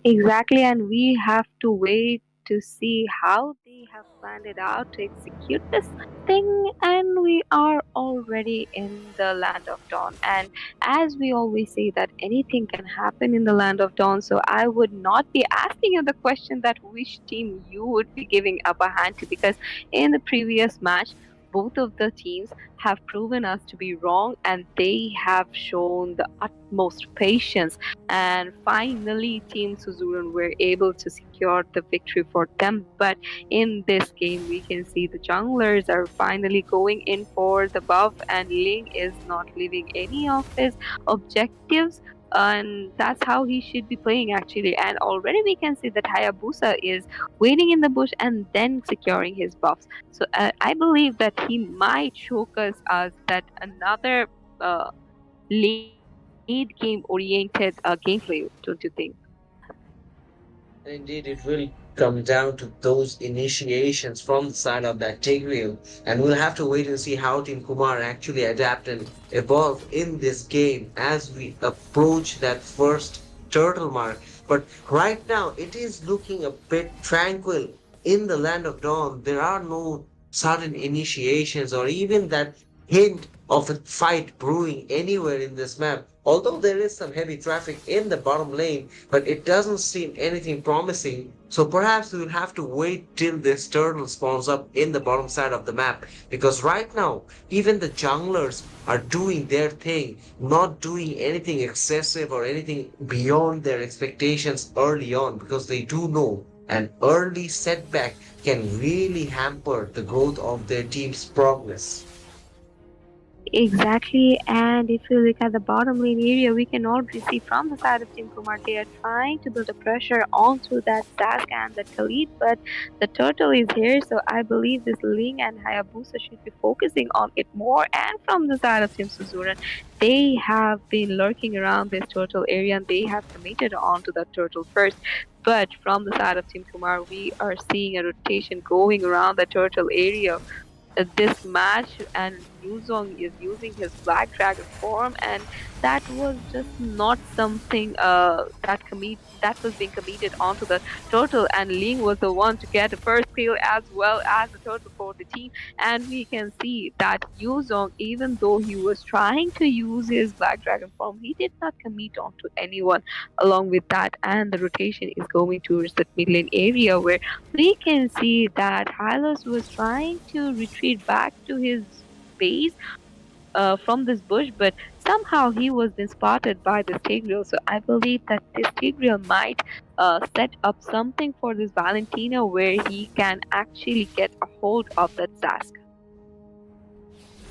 Speaker 2: Exactly, and we have to wait to see how they have planned it out to execute this thing. And we are already in the land of dawn. And as we always say, that anything can happen in the land of dawn. So I would not be asking you the question that which team you would be giving upper hand to, because in the previous match, both of the teams have proven us to be wrong, and they have shown the utmost patience. And finally Team Suzuran were able to secure the victory for them. But in this game we can see the junglers are finally going in for the buff, and Ling is not leaving any of his objectives, and that's how he should be playing actually. And already we can see that Hayabusa is waiting in the bush and then securing his buffs. So I believe that he might showcase us that another late game oriented gameplay, don't you think?
Speaker 1: Indeed, it will come down to those initiations from the side of that Tigreal, and we'll have to wait and see how Team Kumar actually adapt and evolve in this game as we approach that first turtle mark. But right now, it is looking a bit tranquil in the land of dawn. There are no sudden initiations or even that hint of a fight brewing anywhere in this map. Although there is some heavy traffic in the bottom lane, but it doesn't seem anything promising. So perhaps we will have to wait till this turtle spawns up in the bottom side of the map. Because right now, even the junglers are doing their thing, not doing anything excessive or anything beyond their expectations early on, because they do know an early setback can really hamper the growth of their team's progress.
Speaker 2: Exactly, and if you look at the bottom lane area, we can already see from the side of Team Kumar they are trying to build a pressure onto that Sask and the Khalid, but the turtle is here, so I believe this Ling and Hayabusa should be focusing on it more. And from the side of Team Suzuran, they have been lurking around this turtle area and they have committed onto the turtle first. But from the side of Team Kumar, we are seeing a rotation going around the turtle area this match, and Yuzong is using his Black Dragon form, and that was just not something that was being committed onto the turtle, and Ling was the one to get the first kill as well as the turtle for the team. And we can see that Yuzong, even though he was trying to use his Black Dragon form, he did not commit onto anyone along with that, and the rotation is going towards the mid lane area where we can see that Hylos was trying to retreat back to his base from this bush, but somehow he was been spotted by this Tigreal. So I believe that this Tigreal might set up something for this Valentino where he can actually get a hold of that Zask.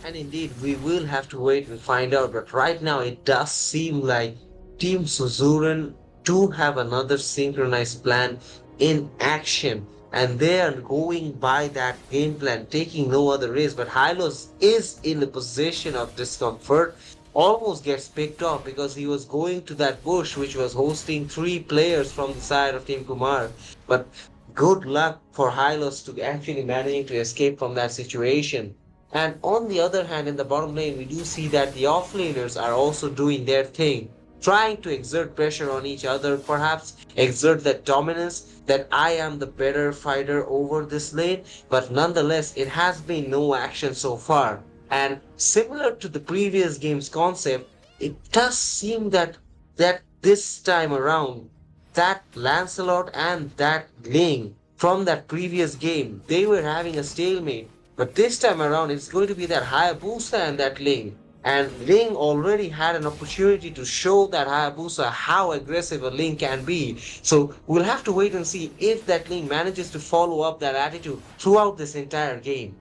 Speaker 1: And indeed, we will have to wait and find out. But right now, it does seem like Team Suzuran do have another synchronized plan in action. And they are going by that game plan, taking no other risk. But Hylos is in a position of discomfort, almost gets picked off because he was going to that bush which was hosting three players from the side of Team Kumar. But good luck for Hylos to actually managing to escape from that situation. And on the other hand, in the bottom lane, we do see that the offlaners are also doing their thing, trying to exert pressure on each other, perhaps exert that dominance that I am the better fighter over this lane, but nonetheless, it has been no action so far. And similar to the previous game's concept, it does seem that this time around, that Lancelot and that Ling from that previous game, they were having a stalemate. But this time around, it's going to be that Hayabusa and that Ling. And Ling already had an opportunity to show that Hayabusa how aggressive a Ling can be. So we'll have to wait and see if that Ling manages to follow up that attitude throughout this entire game.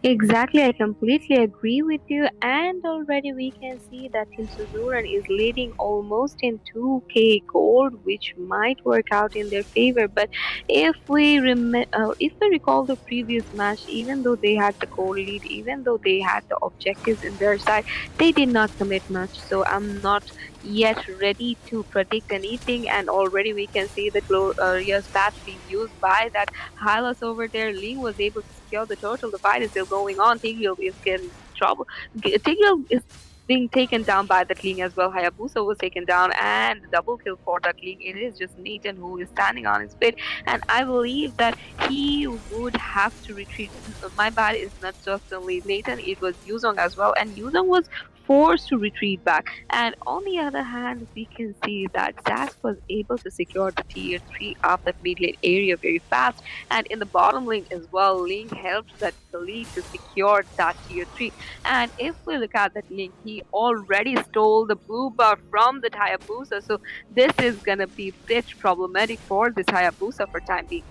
Speaker 2: Exactly, I completely agree with you. And already we can see that Team Suzuran is leading almost in 2k gold, which might work out in their favor. But if we recall the previous match, even though they had the gold lead, even though they had the objectives in their side, they did not commit much. So I'm not yet ready to predict anything. And already we can see the glorious path being used by that Hylas over there. Ling was able to secure the turtle. The fight is still going on. Tigreal is getting trouble. Tigreal is being taken down by the Ling as well. Hayabusa was taken down, and double kill for that Ling. It is just Nathan who is standing on his feet, and I believe that he would have to retreat. My bad is not just only Nathan; it was Yuzong as well, and Yuzong was forced to retreat back. And on the other hand, we can see that Zask was able to secure the tier 3 of that mid lane area very fast. And in the bottom lane as well, Ling helped that Khalid to secure that tier 3. And if we look at that Ling, he already stole the blue buff from the Hayabusa. So this is gonna be a bit problematic for this Hayabusa for time being.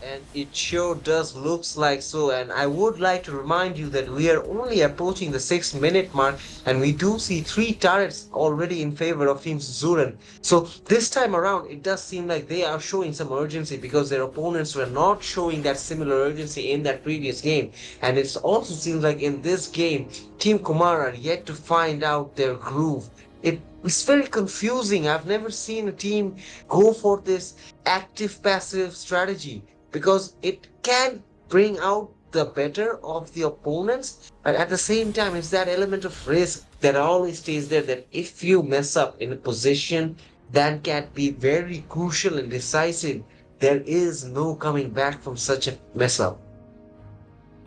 Speaker 1: And it sure does looks like so. And I would like to remind you that we are only approaching the 6 minute mark, and we do see three turrets already in favor of Team Suzuran. So this time around, it does seem like they are showing some urgency because their opponents were not showing that similar urgency in that previous game. And it also seems like in this game, Team Kumar are yet to find out their groove. It's very confusing. I've never seen a team go for this active passive strategy because it can bring out the better of the opponents, but at the same time it's that element of risk that always stays there, that if you mess up in a position that can be very crucial and decisive, there is no coming back from such a mess up.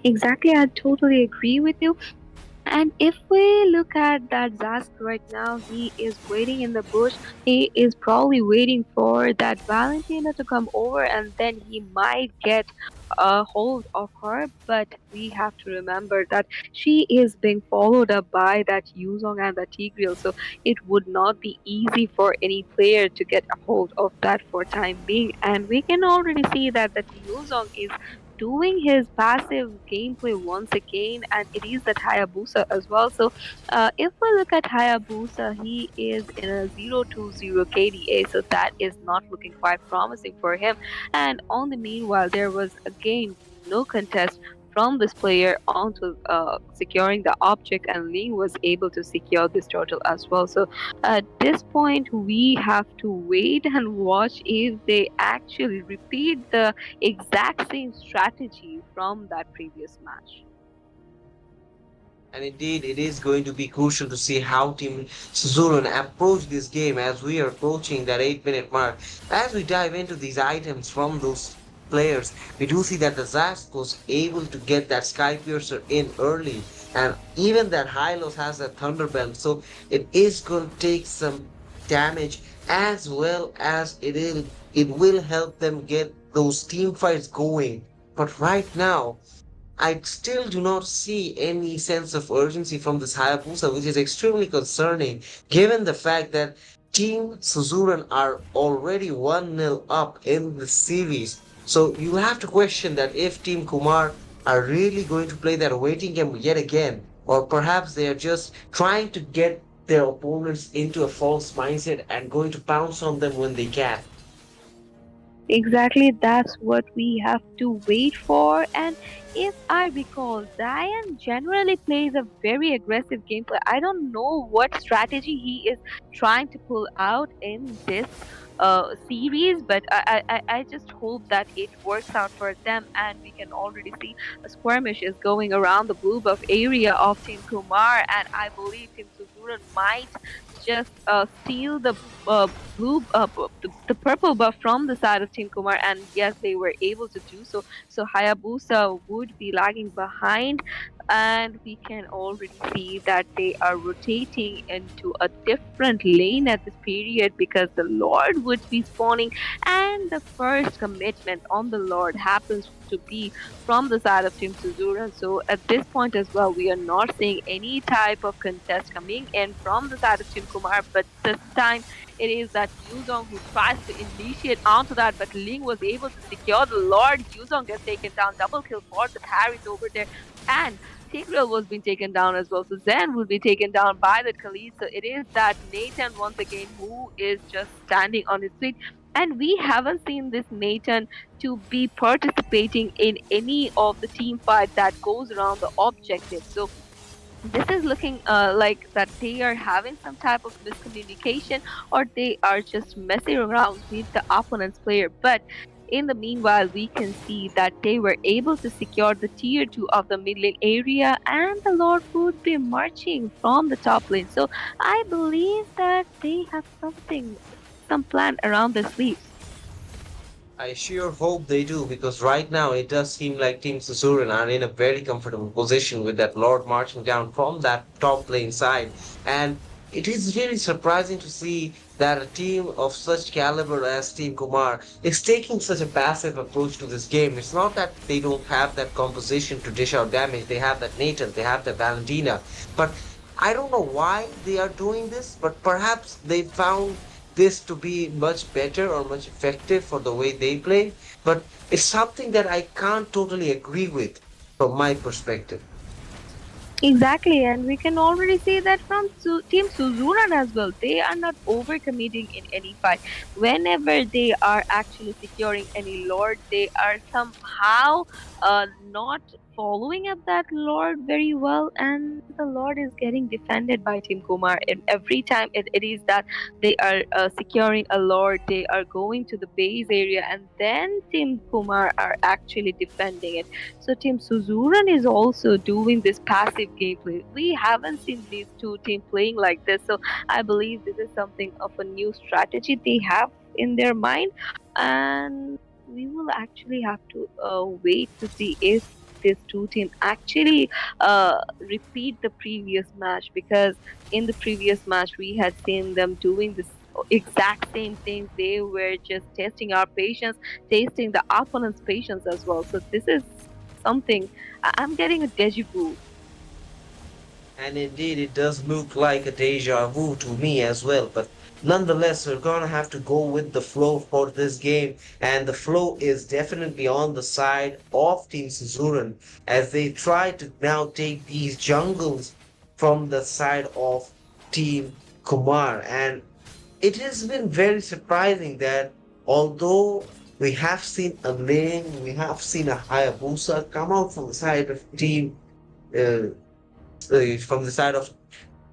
Speaker 2: Exactly, I totally agree with you. And if we look at that Zask right now, he is waiting in the bush. He is probably waiting for that Valentina to come over and then he might get a hold of her. But we have to remember that she is being followed up by that Yuzong and the Tigreal. So it would not be easy for any player to get a hold of that for time being. And we can already see that the Yuzong is doing his passive gameplay once again, and it is that Hayabusa as well. So, if we look at Hayabusa, he is in a 0-2-0 KDA, so that is not looking quite promising for him. And on the meanwhile, there was again no contest from this player onto securing the object, and Ling was able to secure this turtle as well. So at this point, we have to wait and watch if they actually repeat the exact same strategy from that previous match.
Speaker 1: And indeed, it is going to be crucial to see how Team Suzuran approach this game as we are approaching that 8-minute mark. As we dive into these items from those players, we do see that the Zask was able to get that Sky Piercer in early, and even that Hylos has a Thunderbelt, so it is going to take some damage as well as it will help them get those team fights going. But right now, I still do not see any sense of urgency from this Hayabusa, which is extremely concerning given the fact that Team Suzuran are already 1-0 up in the series. So you have to question that if Team Kumar are really going to play that waiting game yet again, or perhaps they are just trying to get their opponents into a false mindset and going to pounce on them when they can.
Speaker 2: Exactly, that's what we have to wait for. And if I recall, Zion generally plays a very aggressive gameplay. I don't know what strategy he is trying to pull out in this series, but I just hope that it works out for them, and we can already see a skirmish is going around the blue buff area of Team Kumar, and I believe Team Suzuran might just steal the blue the purple buff from the side of Team Kumar, and yes, they were able to do so. So Hayabusa would be lagging behind, and we can already see that they are rotating into a different lane at this period because the Lord would be spawning, and the first commitment on the Lord happens to be from the side of Team Suzuran. So at this point as well, we are not seeing any type of contest coming in from the side of Team Kumar, but this time it is that Yuzong who tries to initiate onto that, but Ling was able to secure the Lord. Yuzong gets taken down, double kill for the Harris over there, and Tigreal was being taken down as well. So Zen will be taken down by the Khalid. So it is that Nathan once again who is just standing on his feet. And we haven't seen this Nathan to be participating in any of the team fight that goes around the objective. So this is looking like that they are having some type of miscommunication, or they are just messing around with the opponent's player. But in the meanwhile, we can see that they were able to secure the tier 2 of the mid lane area, and the Lord would be marching from the top lane. So I believe that they have some plan around their sleeves.
Speaker 1: I sure hope they do because right now it does seem like Team Suzuran are in a very comfortable position with that Lord marching down from that top lane side. And it is really surprising to see that a team of such caliber as Team Kumar is taking such a passive approach to this game. It's not that they don't have that composition to dish out damage. They have that Nathan, they have that Valentina. But I don't know why they are doing this, but perhaps they found this to be much better or much effective for the way they play, but it's something that I can't totally agree with from my perspective.
Speaker 2: Exactly, and we can already see that from Team Suzuran as well. They are not overcommitting in any fight. Whenever they are actually securing any lord, they are somehow not following up that lord very well, and the lord is getting defended by Team Kumar. And every time it is that they are securing a lord, they are going to the base area, and then Team Kumar are actually defending it. So Team Suzuran is also doing this passive gameplay. We haven't seen these two teams playing like this, so I believe this is something of a new strategy they have in their mind, and we will actually have to wait to see if these two teams actually repeat the previous match, because in the previous match we had seen them doing this exact same things. They were just testing our patience, tasting the opponent's patience as well. So this is something I'm getting a deja vu.
Speaker 1: And indeed, it does look like a deja vu to me as well. But nonetheless, we're gonna have to go with the flow for this game. And the flow is definitely on the side of Team Suzuran as they try to now take these jungles from the side of Team Kumar. And it has been very surprising that although we have seen a Ling, we have seen a Hayabusa come out from the side of uh, from the side of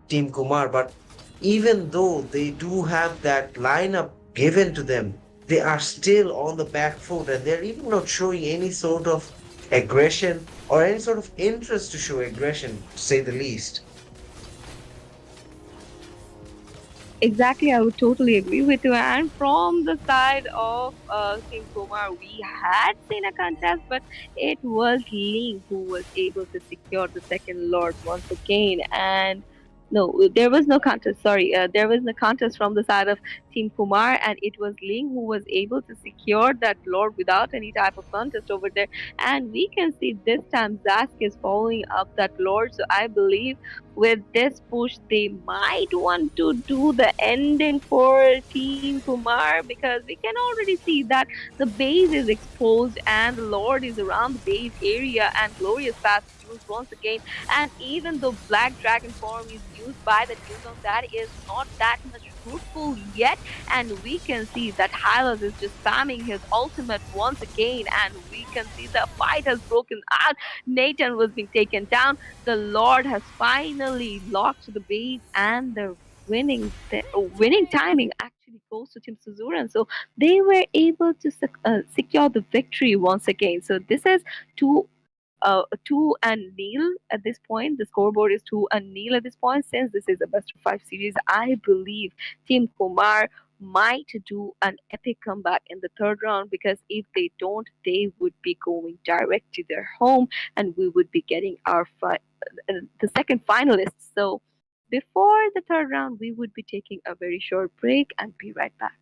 Speaker 1: Team Kumar. But even though they do have that lineup given to them, they are still on the back foot and they're even not showing any sort of aggression or any sort of interest to show aggression, to say the least.
Speaker 2: Exactly, I would totally agree with you. And from the side of Team Kumar, we had seen a contest, but it was Ling who was able to secure the second Lord once again. And no, there was no contest. Sorry, there was no contest from the side of Team Kumar, and it was Ling who was able to secure that Lord without any type of contest over there. And we can see this time Zask is following up that Lord. So I believe with this push, they might want to do the ending for Team Kumar because we can already see that the base is exposed and the Lord is around the base area and Glorious Path is used once again. And even though Black Dragon form is used by the Dugong, that is not that much fruitful yet. And we can see that Hylos is just spamming his ultimate once again, and we can see the fight has broken out. Nathan was being taken down. The Lord has finally locked the base, and the winning timing actually goes to Team Suzuran. So they were able to secure the victory once again. So this is two. 2-0 at this point. The scoreboard is 2-0 at this point. Since this is a best of five series, I believe Team Kumar might do an epic comeback in the third round because if they don't, they would be going direct to their home and we would be getting our the second finalists. So before the third round, we would be taking a very short break and be right back.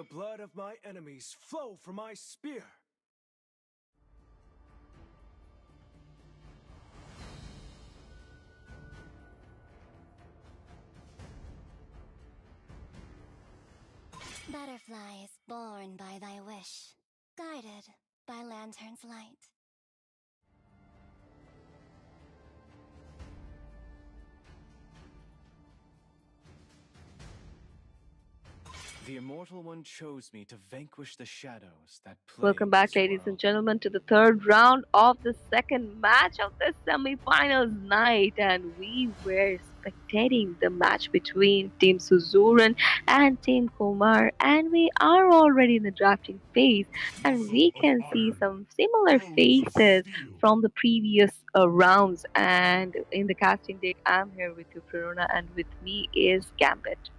Speaker 6: the blood of my enemies flow from my spear.
Speaker 7: Butterfly is born by thy wish, guided by lantern's light.
Speaker 6: The Immortal One chose me to vanquish the shadows that
Speaker 2: Welcome
Speaker 6: plague
Speaker 2: back,
Speaker 6: this
Speaker 2: ladies and
Speaker 6: world.
Speaker 2: gentlemen, to the third round of the second match of the semifinals night. And we were spectating the match between Team Suzuran and Team Kumar. And we are already in the drafting phase. And we can see some similar faces from the previous rounds. And in the casting deck, I'm here with you, Prerona, and with me is Gambit.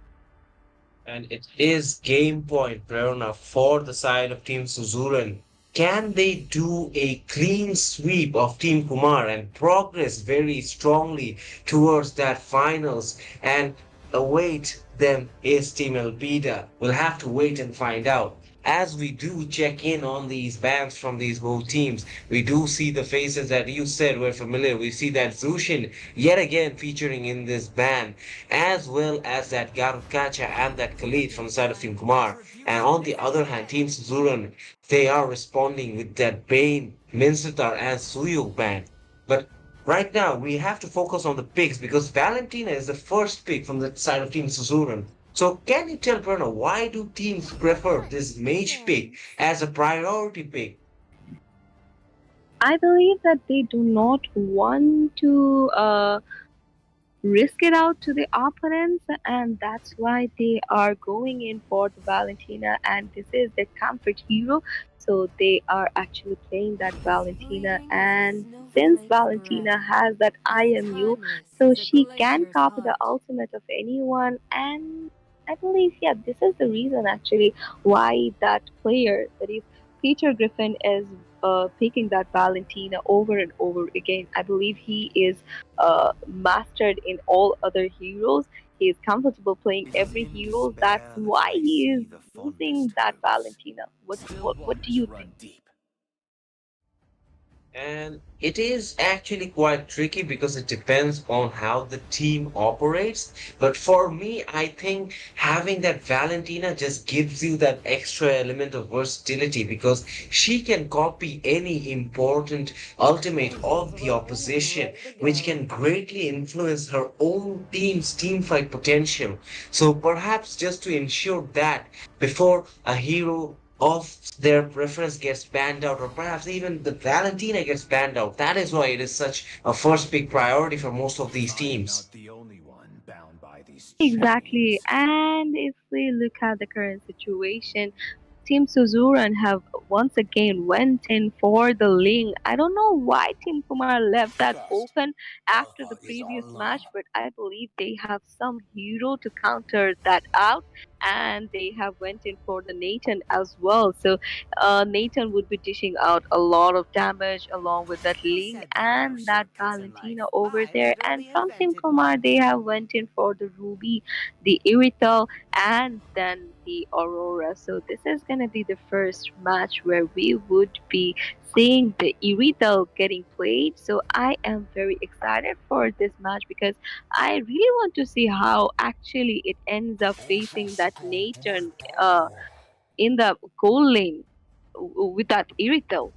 Speaker 1: And it is game point, Prerna, for the side of Team Suzuran. Can they do a clean sweep of Team Kumar and progress very strongly towards that finals? And await them is Team Elpida. We'll have to wait and find out. As we do check in on these bans from these both teams, we do see the faces that you said were familiar. We see that Zushin yet again featuring in this ban, as well as that Garukacha and that Khalid from the side of Team Kumar. And on the other hand, Team Suzuran, they are responding with that Bane, Minsitar, and Suyuk ban. But right now, we have to focus on the picks because Valentina is the first pick from the side of Team Suzuran. So can you tell Prerna why do teams prefer this mage pick as a priority pick?
Speaker 2: I believe that they do not want to risk it out to the opponents, and that's why they are going in for the Valentina, and this is their comfort hero. So they are actually playing that Valentina,
Speaker 5: Believing is
Speaker 2: and
Speaker 5: a
Speaker 2: since
Speaker 5: snowflake
Speaker 2: Valentina
Speaker 5: forever,
Speaker 2: has that
Speaker 5: as
Speaker 2: IMU,
Speaker 5: timeless
Speaker 2: so
Speaker 5: as a
Speaker 2: she can
Speaker 5: glacier's
Speaker 2: copy the
Speaker 5: heart.
Speaker 2: ultimate of anyone, and I believe, yeah, this is the reason actually why that player, that is Peter Griffin, is picking that Valentina over and over again. I believe he is mastered in all other heroes. He is comfortable playing
Speaker 8: It is
Speaker 2: every
Speaker 8: in
Speaker 2: hero. That's
Speaker 8: despair that
Speaker 2: why
Speaker 8: I
Speaker 2: he is
Speaker 8: see the
Speaker 2: using
Speaker 8: fondest
Speaker 2: that
Speaker 8: hopes.
Speaker 2: Valentina. What
Speaker 6: Still
Speaker 2: what do
Speaker 6: waters
Speaker 2: you think?
Speaker 6: run deep.
Speaker 1: And it is actually quite tricky because it depends on how the team operates. But for me, I think having that Valentina just gives you that extra element of versatility because she can copy any important ultimate
Speaker 5: Thank you
Speaker 1: of
Speaker 5: for
Speaker 1: the
Speaker 5: opening and I'm
Speaker 1: opposition,
Speaker 5: ready to
Speaker 1: which
Speaker 5: go.
Speaker 1: can greatly influence her own team's team fight potential. So perhaps just to ensure that before a hero of their preference gets banned out, or perhaps even the Valentina gets banned out. That is why it is such a first big priority for most of these
Speaker 6: I'm
Speaker 1: teams.
Speaker 6: not the only one bound by these
Speaker 2: Exactly.
Speaker 6: chains.
Speaker 2: And if we look at the current situation, Team Suzuran have once again went in for the Ling. I don't know why Team Kumar left that
Speaker 4: Trust.
Speaker 2: open after the
Speaker 4: Alpha is
Speaker 2: previous match,
Speaker 4: online.
Speaker 2: but I believe they have some hero to counter that out, and they have went in for the Nathan as well. So Nathan would be dishing out a lot of damage along with that
Speaker 5: Who
Speaker 2: Ling
Speaker 5: said there are no
Speaker 2: and that
Speaker 5: shortcuts in life?
Speaker 2: Valentina over
Speaker 5: I
Speaker 2: there. And
Speaker 5: literally
Speaker 2: from Team
Speaker 5: invented
Speaker 2: Kumar,
Speaker 5: one.
Speaker 2: they have went in for the Ruby, the Irithel, and then the Aurora. So this is gonna be the first match where we would be seeing the Irithel getting played. So I am very excited for this match because I really want to see how actually it ends up facing that Nathan in the goal lane with that Irithel.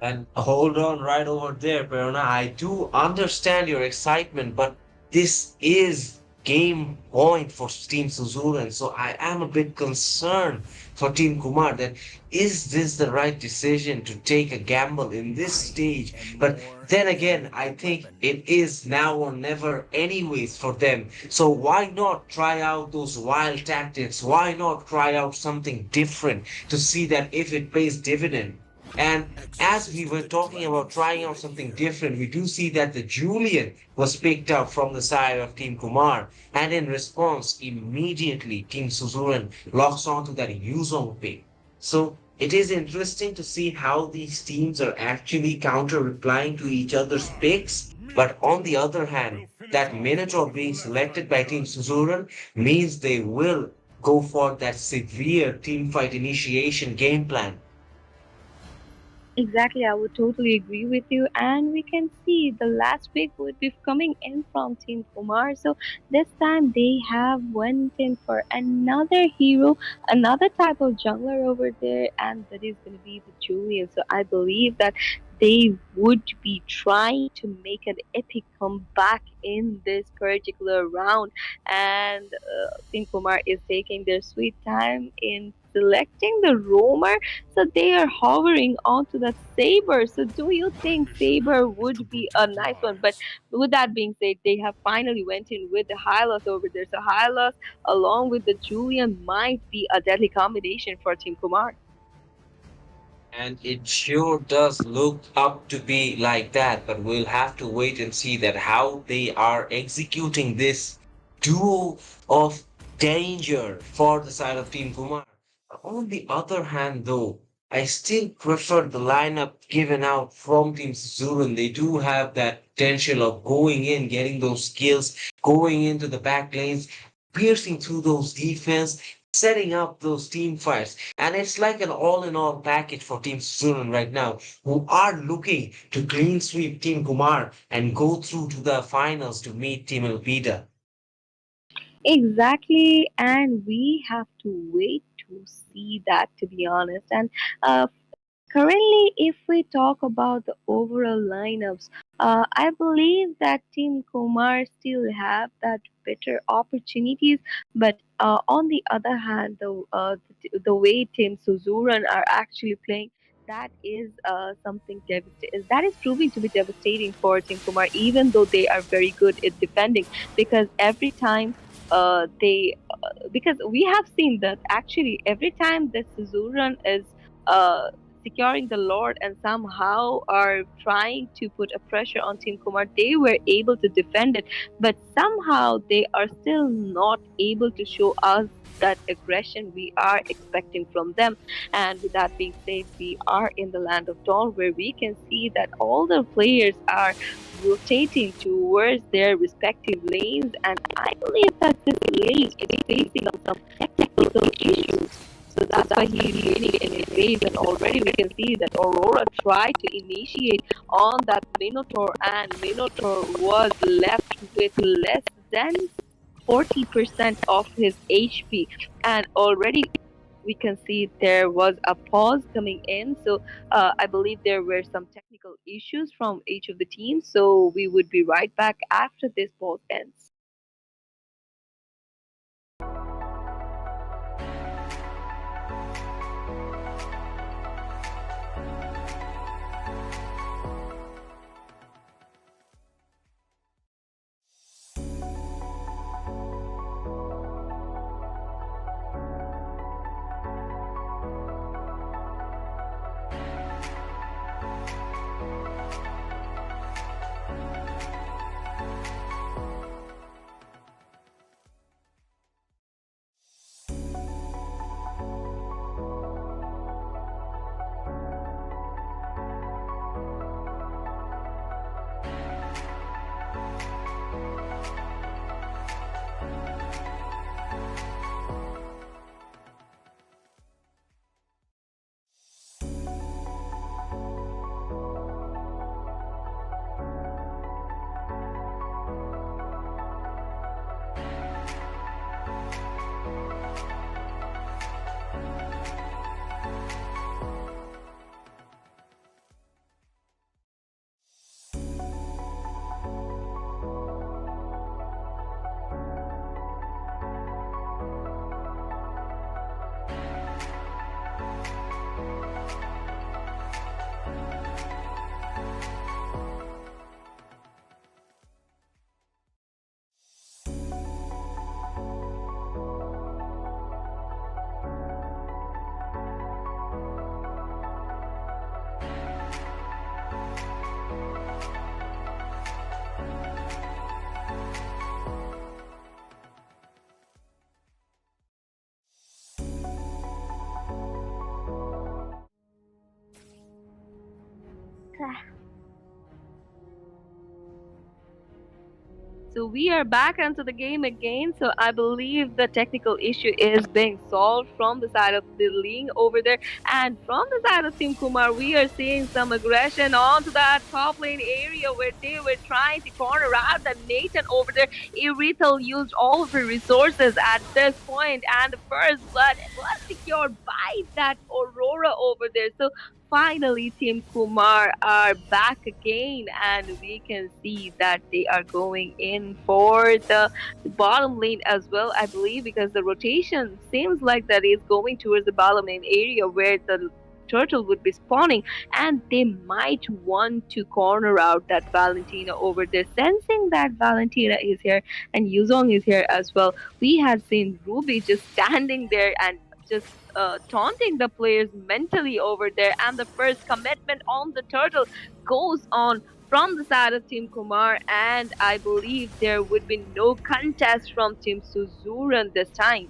Speaker 1: And hold on right over there, Perona. I do understand your excitement, but this is game point for Team Suzuran. So I am a bit concerned for Team Kumar that is this the right decision to take a gamble in this
Speaker 4: I
Speaker 1: stage?
Speaker 4: am
Speaker 1: But
Speaker 4: more
Speaker 1: then
Speaker 4: than
Speaker 1: again,
Speaker 4: a
Speaker 1: I think
Speaker 4: weapon.
Speaker 1: it is now or never anyways for them. So why not try out those wild tactics? Why not try out something different to see that if it pays dividend? And as we
Speaker 4: Exorcist
Speaker 1: were
Speaker 4: the
Speaker 1: talking about
Speaker 4: dragon
Speaker 1: trying out
Speaker 4: spirit
Speaker 1: something
Speaker 4: here.
Speaker 1: different, we do see that the Julian was picked up from the side of Team Kumar. And in response, immediately Team Suzuran locks onto that Yuzong pick. So it is interesting to see how these teams are actually counter replying to each other's picks. But on the other hand, that Minotaur being selected by Team Suzuran means they will go for that severe team fight initiation game plan.
Speaker 2: Exactly, I would totally agree with you. And we can see the last pick would be coming in from Team Kumar. So this time they have went in for another hero, another type of jungler over there, and that is going to be the Julian. So I believe that they would be trying to make an epic comeback in this particular round. And Team Kumar is taking their sweet time in selecting the roamer, so they are hovering onto that Saber. So do you think Saber would be a nice one? But with that being said, they have finally went in with the Hylos over there. So Hylos along with the Julian might be a deadly combination for Team Kumar.
Speaker 1: And it sure does look up to be like that, but we'll have to wait and see that how they are executing this duo of danger for the side of Team Kumar. On the other hand, though, I still prefer the lineup given out from Team Suzuran. They do have that potential of going in, getting those skills, going into the back lanes, piercing through those defense, setting up those team fights. And it's like an all-in-all package for Team Suzuran right now, who are looking to clean sweep Team Kumar and go through to the finals to meet Team Elpida.
Speaker 2: Exactly, and we have to wait to see that, to be honest. And currently, if we talk about the overall lineups, I believe that Team Kumar still have that better opportunities. But on the other hand, the way Team Suzuran are actually playing, that is something devastating. That is proving to be devastating for Team Kumar, even though they are very good at defending. Because every time because we have seen that actually every time the Suzuran is uh, securing the Lord and somehow are trying to put a pressure on Team Kumar, they were able to defend it, but somehow they are still not able to show us that aggression we are expecting from them. And with that being said, we are in the land of dawn where we can see that all the players are rotating towards their respective lanes, and I believe that this lane is facing some technical issues. So that's why he's winning in his race, and already we can see that Aurora tried to initiate on that Minotaur, and Minotaur was left with less than 40% of his HP, and already we can see there was a pause coming in. So I believe there were some technical issues from each of the teams. So we would be right back after this pause ends. So we are back into the game again. So I believe the technical issue is being solved from the side of the Ling over there. And from the side of Team Kumar, we are seeing some aggression onto that top lane area where they were trying to corner out the Nathan over there. Irithel used all of her resources at this point, and the first blood was secured by that Aurora over there. So finally, Team Kumar are back again, and we can see that they are going in for the bottom lane as well, I believe, because the rotation seems like that is going towards the bottom lane area where the turtle would be spawning, and they might want to corner out that Valentina over there, sensing that Valentina is here and Yuzong is here as well. We had seen Ruby just standing there and just taunting the players mentally over there, and the first commitment on the turtle goes on from the side of Team Kumar, and I believe there would be no contest from Team Suzuran this time.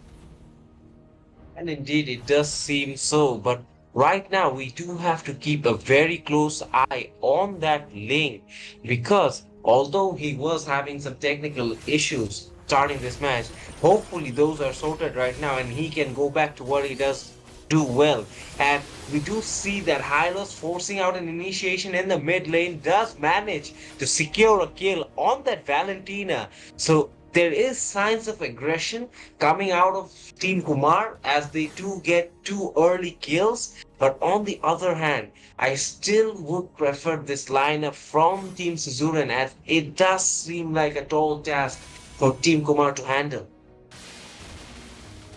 Speaker 1: And indeed, it does seem so. But right now, we do have to keep a very close eye on that link because although he was having some technical issues starting this match, hopefully those are sorted right now and he can go back to what he does do well. And we do see that Hylos forcing out an initiation in the mid lane does manage to secure a kill on that Valentina. So there is signs of aggression coming out of Team Kumar as they do get two early kills. But on the other hand, I still would prefer this lineup from Team Suzuran as it does seem like a tall task for Team Kumar to handle.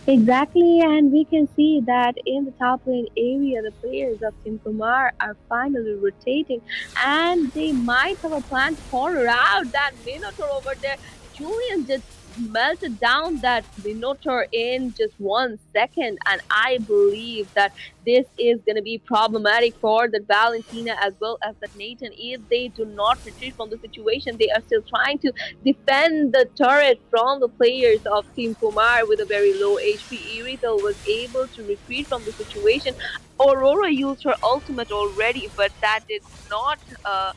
Speaker 2: Exactly, and we can see that in the top lane area, the players of Team Kumar are finally rotating, and they might have a plan to corner out that Minotaur over there. Julian just melted down that Minotaur in just 1 second, and I believe that this is going to be problematic for the Valentina as well as that Nathan. If they do not retreat from the situation, they are still trying to defend the turret from the players of Team Kumar with a very low HP. Irithel was able to retreat from the situation. Aurora used her ultimate already, but uh,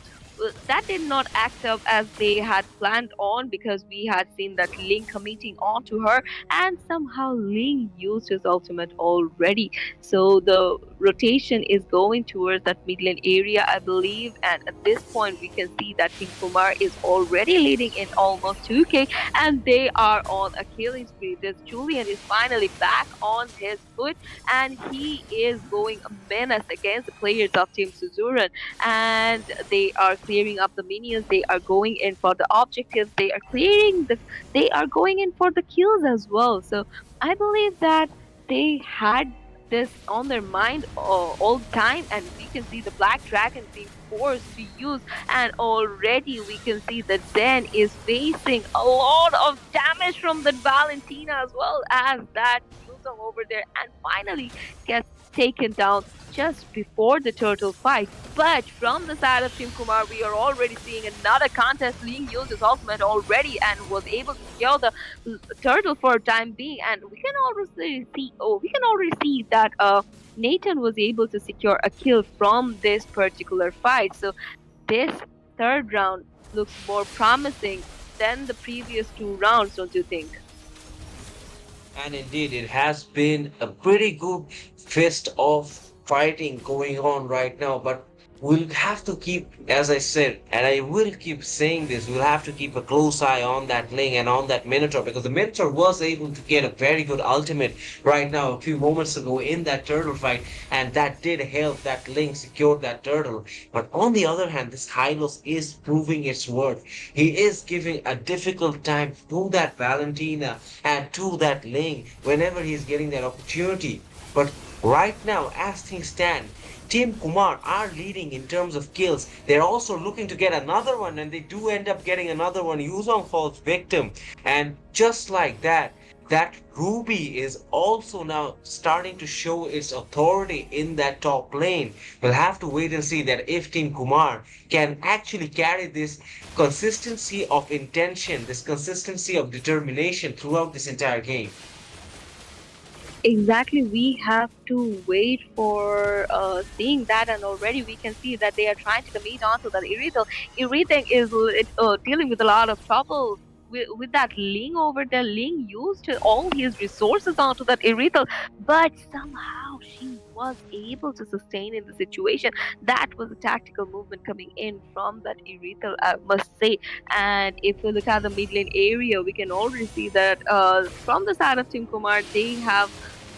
Speaker 2: that did not act up as they had planned on, because we had seen that Ling committing onto her, and somehow Ling used his ultimate already. So the rotation is going towards that mid lane area, I believe, and at this point we can see that Team Kumar is already leading in almost 2k, and they are on a killing spree. This Julian is finally back on his foot, and he is going a menace against the players of Team Suzuran, and they are clearing up the minions, they are going in for the objectives, they are going in for the kills as well. So I believe that they had this on their mind all the time, and we can see the black dragon being forced to use, and already we can see that Zen is facing a lot of damage from that Valentina as well as that Yuzong over there, and finally gets taken down just before the turtle fight. But from the side of Team Kumar, we are already seeing another contest. Ling used his ultimate already and was able to kill the turtle for a time being. And we can already see that Nathan was able to secure a kill from this particular fight. So this third round looks more promising than the previous 2 rounds, don't you think?
Speaker 1: And indeed, it has been a pretty good fist of fighting going on right now. But we'll have to keep, as I said, and I will keep saying this, we'll have to keep a close eye on that Ling and on that Minotaur, because the Minotaur was able to get a very good ultimate right now a few moments ago in that turtle fight, and that did help that Ling secure that turtle. But on the other hand, this Hylos is proving its worth. He is giving a difficult time to that Valentina and to that Ling whenever he's getting that opportunity. But right now, as things stand, Team Kumar are leading in terms of kills. They're also looking to get another one, and they do end up getting another one. Yuzong falls victim. And just like that, that Ruby is also now starting to show its authority in that top lane. We'll have to wait and see that if Team Kumar can actually carry this consistency of intention, this consistency of determination throughout this entire game.
Speaker 2: Exactly, we have to wait for seeing that, and already we can see that they are trying to commit onto that Irithel. Irithel is dealing with a lot of trouble with that Ling over there. Ling used all his resources onto that Irithel, but somehow she was able to sustain in the situation. That was a tactical movement coming in from that Irithel, I must say. And if we look at the mid lane area, we can already see that from the side of Team Kumar, they have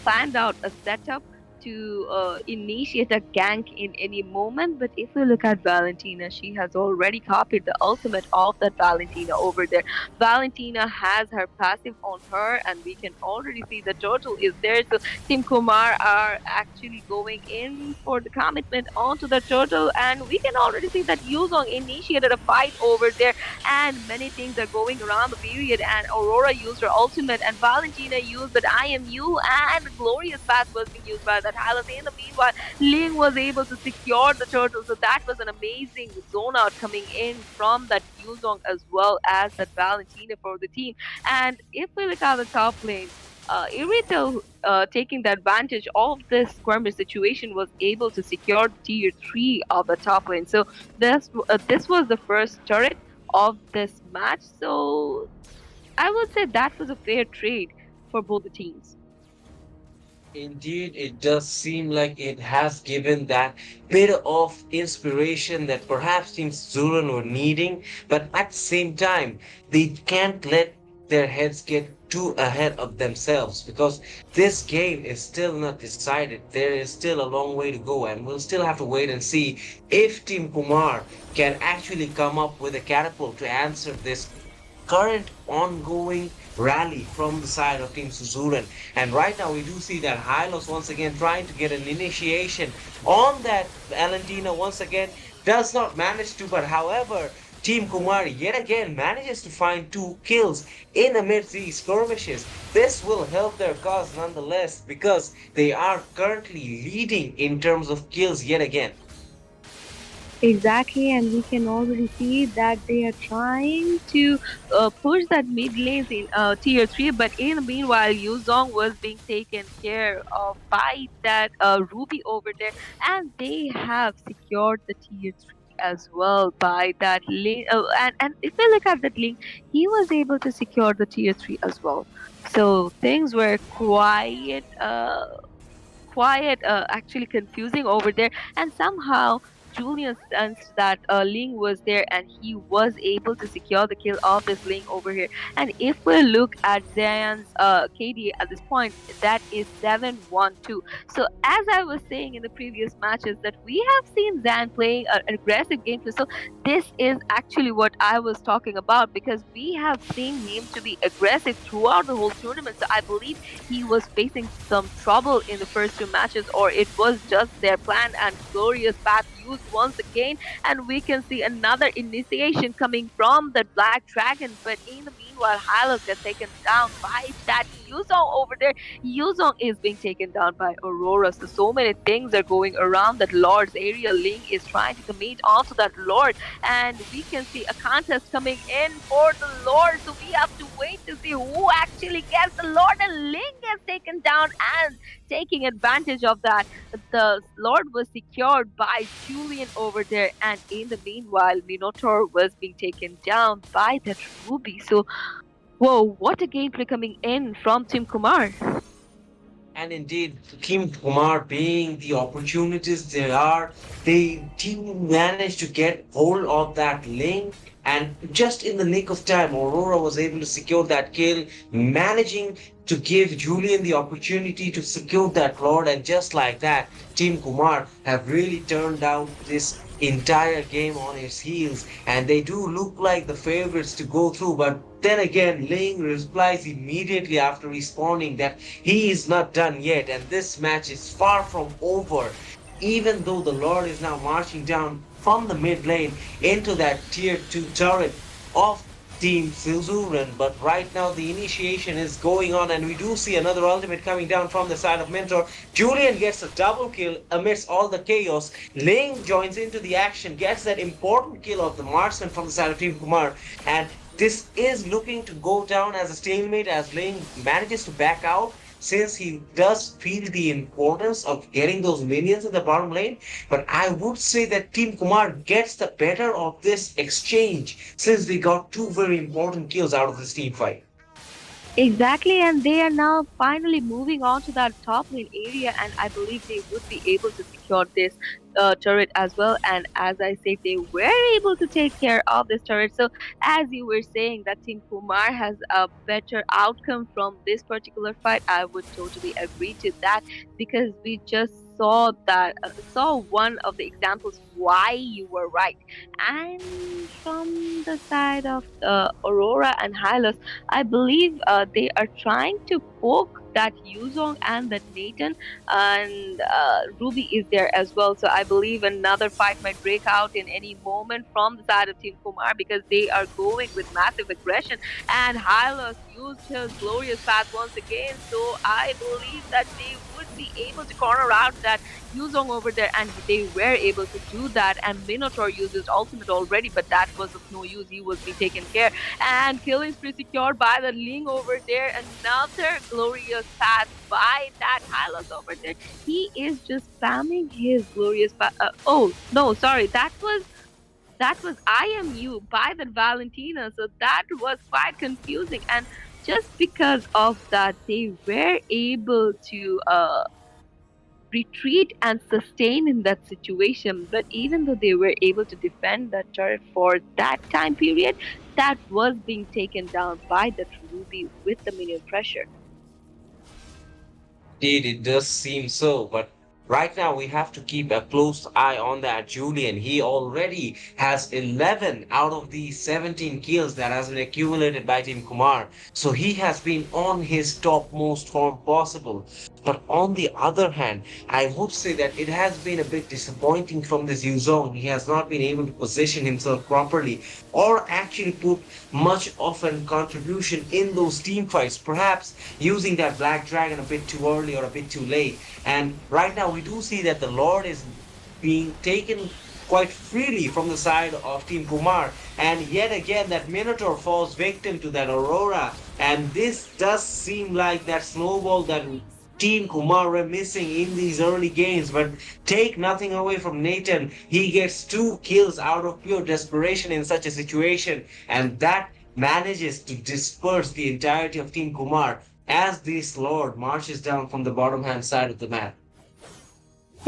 Speaker 2: planned out a setup to initiate a gank in any moment. But if we look at Valentina, she has already copied the ultimate of that Valentina over there. Valentina has her passive on her, and we can already see the turtle is there. So Team Kumar are actually going in for the commitment onto the turtle, and we can already see that Yuzong initiated a fight over there, and many things are going around the period. And Aurora used her ultimate, and Valentina used that I am you, and glorious path was being used by that Hylos. In the meanwhile, Ling was able to secure the turtle, so that was an amazing zone out coming in from that Yuzong as well as that Valentina for the team. And if we look at the top lane, Irito, taking the advantage of this skirmish situation, was able to secure tier 3 of the top lane. So this was the first turret of this match. So I would say that was a fair trade for both the teams.
Speaker 1: Indeed, it does seem like it has given that bit of inspiration that perhaps Team Suzuran were needing, but at the same time, they can't let their heads get too ahead of themselves because this game is still not decided. There is still a long way to go, and we'll still have to wait and see if Team Kumar can actually come up with a catapult to answer this current ongoing rally from the side of Team Suzuran. And right now we do see that Hylos once again trying to get an initiation on that Valentina once again does not manage to, but however, Team Kumar yet again manages to find 2 kills in amidst these skirmishes. This will help their cause nonetheless because they are currently leading in terms of kills yet again.
Speaker 2: Exactly, and we can already see that they are trying to push that mid lanes in tier 3, but in the meanwhile, Yuzong was being taken care of by that Ruby over there, and they have secured the tier 3 as well by that link. And if we look at that link, he was able to secure the tier 3 as well. So things were actually confusing over there. And somehow Julian sensed that Ling was there, and he was able to secure the kill of this Ling over here. And if we look at Zayan's KD at this point, that is 7-1-2. So as I was saying in the previous matches, that we have seen Zan playing an aggressive gameplay. So this is actually what I was talking about, because we have seen him to be aggressive throughout the whole tournament. So I believe he was facing some trouble in the first 2 matches, or it was just their plan, and glorious path used once again. And we can see another initiation coming from the Black Dragon, but in the meanwhile, Hylos gets taken down by that Yuzong over there. Yuzong is being taken down by Aurora. So many things are going around that Lord's area. Ling is trying to commit onto that Lord, and we can see a contest coming in for the Lord. So we have to wait to see who actually gets the Lord, and Ling gets taken down. And taking advantage of that, the Lord was secured by Julian over there, and in the meanwhile, Minotaur was being taken down by that Ruby. So, whoa, what a gameplay coming in from Team Kumar.
Speaker 1: And indeed, Team Kumar being the opportunities they are, they team managed to get hold of that link. And just in the nick of time, Aurora was able to secure that kill, managing to give Julian the opportunity to secure that Lord. And just like that, Team Kumar have really turned out this entire game on its heels. And they do look like the favorites to go through. But then again, Ling replies immediately after responding that he is not done yet. And this match is far from over. Even though the Lord is now marching down from the mid lane into that tier 2 turret of Team Suzuran, but right now the initiation is going on, and we do see another ultimate coming down from the side of Mentor. Julian gets a double kill amidst all the chaos. Ling joins into the action, gets that important kill of the marksman from the side of Team Kumar, and this is looking to go down as a stalemate as Ling manages to back out, since he does feel the importance of getting those minions in the bottom lane. But I would say that Team Kumar gets the better of this exchange since they got two very important kills out of this team fight.
Speaker 2: Exactly, and they are now finally moving on to that top lane area, and I believe they would be able to secure this turret as well. And as I said, they were able to take care of this turret. So, as you were saying, that Team Kumar has a better outcome from this particular fight, I would totally agree to that because we just saw one of the examples why you were right. And from the side of Aurora and Hylos, I believe they are trying to poke that Yuzong and that Nathan, and Ruby is there as well. So I believe another fight might break out in any moment from the side of Team Kumar because they are going with massive aggression. And Hylos used his glorious path once again. So I believe that they would be able to corner out that Yuzong over there, and they were able to do that. And Minotaur used his ultimate already, but that was of no use. He was being taken care, and killing spree secured by the Ling over there. Another glorious path by that Hylos over there. He is just spamming his glorious path. Oh no, sorry, that was IMU by that Valentina. So that was quite confusing, and just because of that, they were able to retreat and sustain in that situation. But even though they were able to defend that turret for that time period, that was being taken down by that Ruby with the minion pressure.
Speaker 1: Indeed, it does seem so, but right now we have to keep a close eye on that Julian. He already has 11 out of the 17 kills that has been accumulated by Team Kumar. So he has been on his topmost form possible. But on the other hand, I would say that it has been a bit disappointing from this Yuzong. He has not been able to position himself properly or actually put much of a contribution in those team fights. Perhaps using that Black Dragon a bit too early or a bit too late. And right now we do see that the Lord is being taken quite freely from the side of Team Kumar. And yet again, that Minotaur falls victim to that Aurora. And this does seem like that snowball that Team Kumar were missing in these early games. But take nothing away from Nathan. He gets two kills out of pure desperation in such a situation. And that manages to disperse the entirety of Team Kumar as this Lord marches down from the bottom hand side of the map.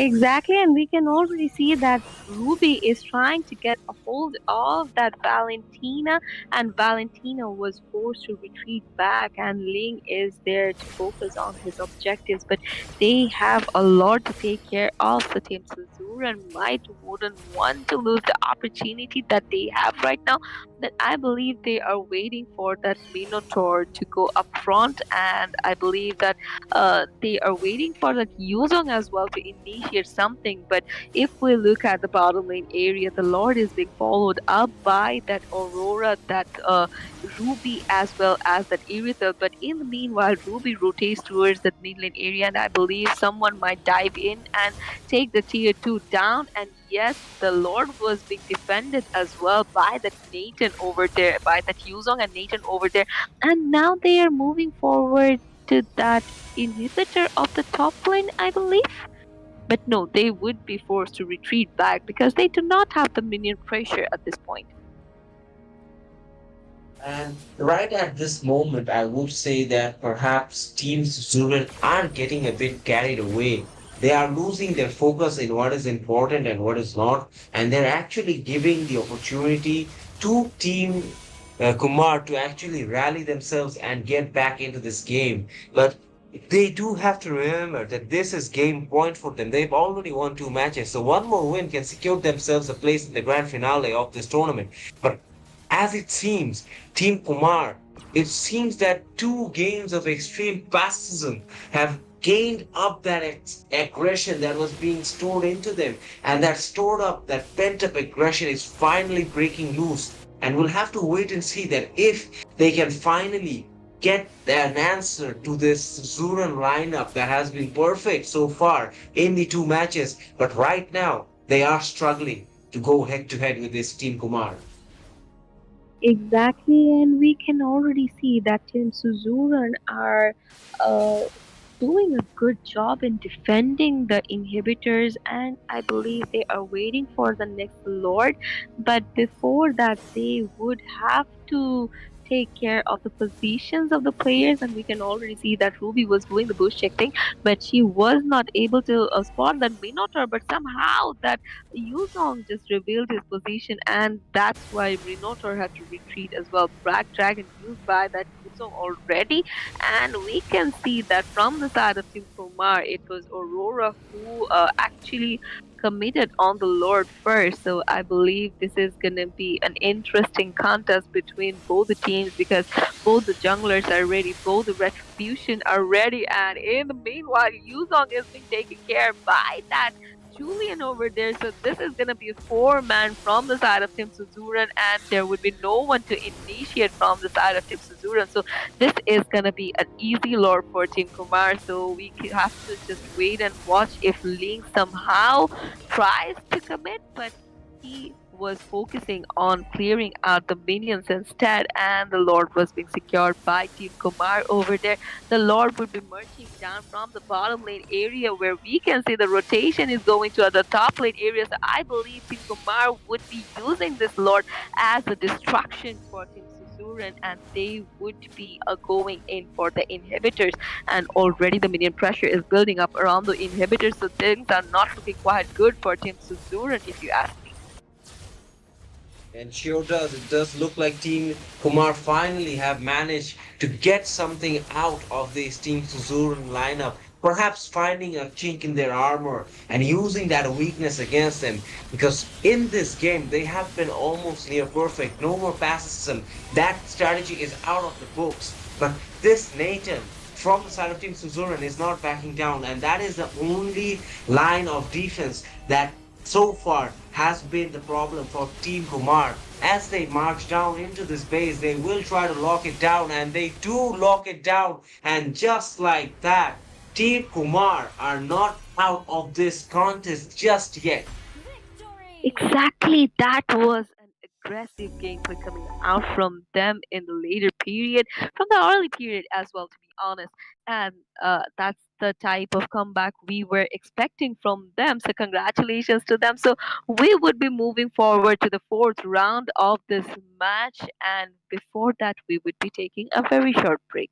Speaker 2: Exactly, and we can already see that Ruby is trying to get a hold of that Valentina, and Valentina was forced to retreat back, and Ling is there to focus on his objectives. But they have a lot to take care of. The team Suzuran might wouldn't want to lose the opportunity that they have right now. That I believe they are waiting for that Minotaur to go up front, and I believe that they are waiting for that Yuzong as well to initiate something. But if we look at the bottom lane area, the Lord is being followed up by that Aurora, that Ruby, as well as that Irithel. But in the meanwhile, Ruby rotates towards that mid lane area, and I believe someone might dive in and take the tier 2 down. And yes, the Lord was being defended as well by that Nathan over there, by that Yuzong and Nathan over there. And now they are moving forward to that inhibitor of the top lane, I believe. But no, they would be forced to retreat back because they do not have the minion pressure at this point.
Speaker 1: And right at this moment, I would say that perhaps teams Suzuran are getting a bit carried away. They are losing their focus in what is important and what is not, and they're actually giving the opportunity to Team Kumar to actually rally themselves and get back into this game. But they do have to remember that this is game point for them. They've already won two matches, so one more win can secure themselves a place in the grand finale of this tournament. But as it seems, Team Kumar, it seems that two games of extreme pacifism have gained up that aggression that was being stored into them. And that stored up, that pent up aggression is finally breaking loose. And we'll have to wait and see that if they can finally get an answer to this Suzuran lineup that has been perfect so far in the two matches. But right now, they are struggling to go head to head with this Team Kumar.
Speaker 2: Exactly, and we can already see that Team Suzuran are doing a good job in defending the inhibitors, and I believe they are waiting for the next lord. But before that, they would have to take care of the positions of the players, and we can already see that Ruby was doing the bush check thing, but she was not able to spot that Minotaur. But somehow that Yuzong just revealed his position, and that's why Minotaur had to retreat as well. Black Dragon used by that Yuzong already, and we can see that from the side of Team Kumar, it was Aurora who actually committed on the Lord first. So I believe this is going to be an interesting contest between both the teams because both the junglers are ready, both the retribution are ready, and in the meanwhile, Yuzong is being taken care by that Julian over there. So this is gonna be a four-man from the side of Team Suzuran, and there would be no one to initiate from the side of Team Suzuran. So this is gonna be an easy lore for Team Kumar. So we have to just wait and watch if Link somehow tries to commit, but he was focusing on clearing out the minions instead, and the Lord was being secured by Team Kumar over there. The Lord would be marching down from the bottom lane area where we can see the rotation is going to the top lane area. So I believe Team Kumar would be using this Lord as a distraction for Team Suzuran, and they would be going in for the inhibitors. And already the minion pressure is building up around the inhibitors, so things are not looking quite good for Team Suzuran, if you ask me.
Speaker 1: And sure does. It does look like Team Kumar finally have managed to get something out of this Team Suzuran lineup. Perhaps finding a chink in their armor and using that weakness against them. Because in this game, they have been almost near perfect. No more passivism. That strategy is out of the books. But this Nathan from the side of Team Suzuran is not backing down. And that is the only line of defense that so far has been the problem for Team Kumar. As they march down into this base, they will try to lock it down, and they do lock it down. And just like that, Team Kumar are not out of this contest just yet.
Speaker 3: Victory!
Speaker 2: Exactly, that was an aggressive gameplay coming out from them in the later period, from the early period as well, to be honest. And that's the type of comeback we were expecting from them. So, congratulations to them. So, we would be moving forward to the fourth round of this match. And before that, we would be taking a very short break.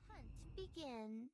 Speaker 7: Hunt begins.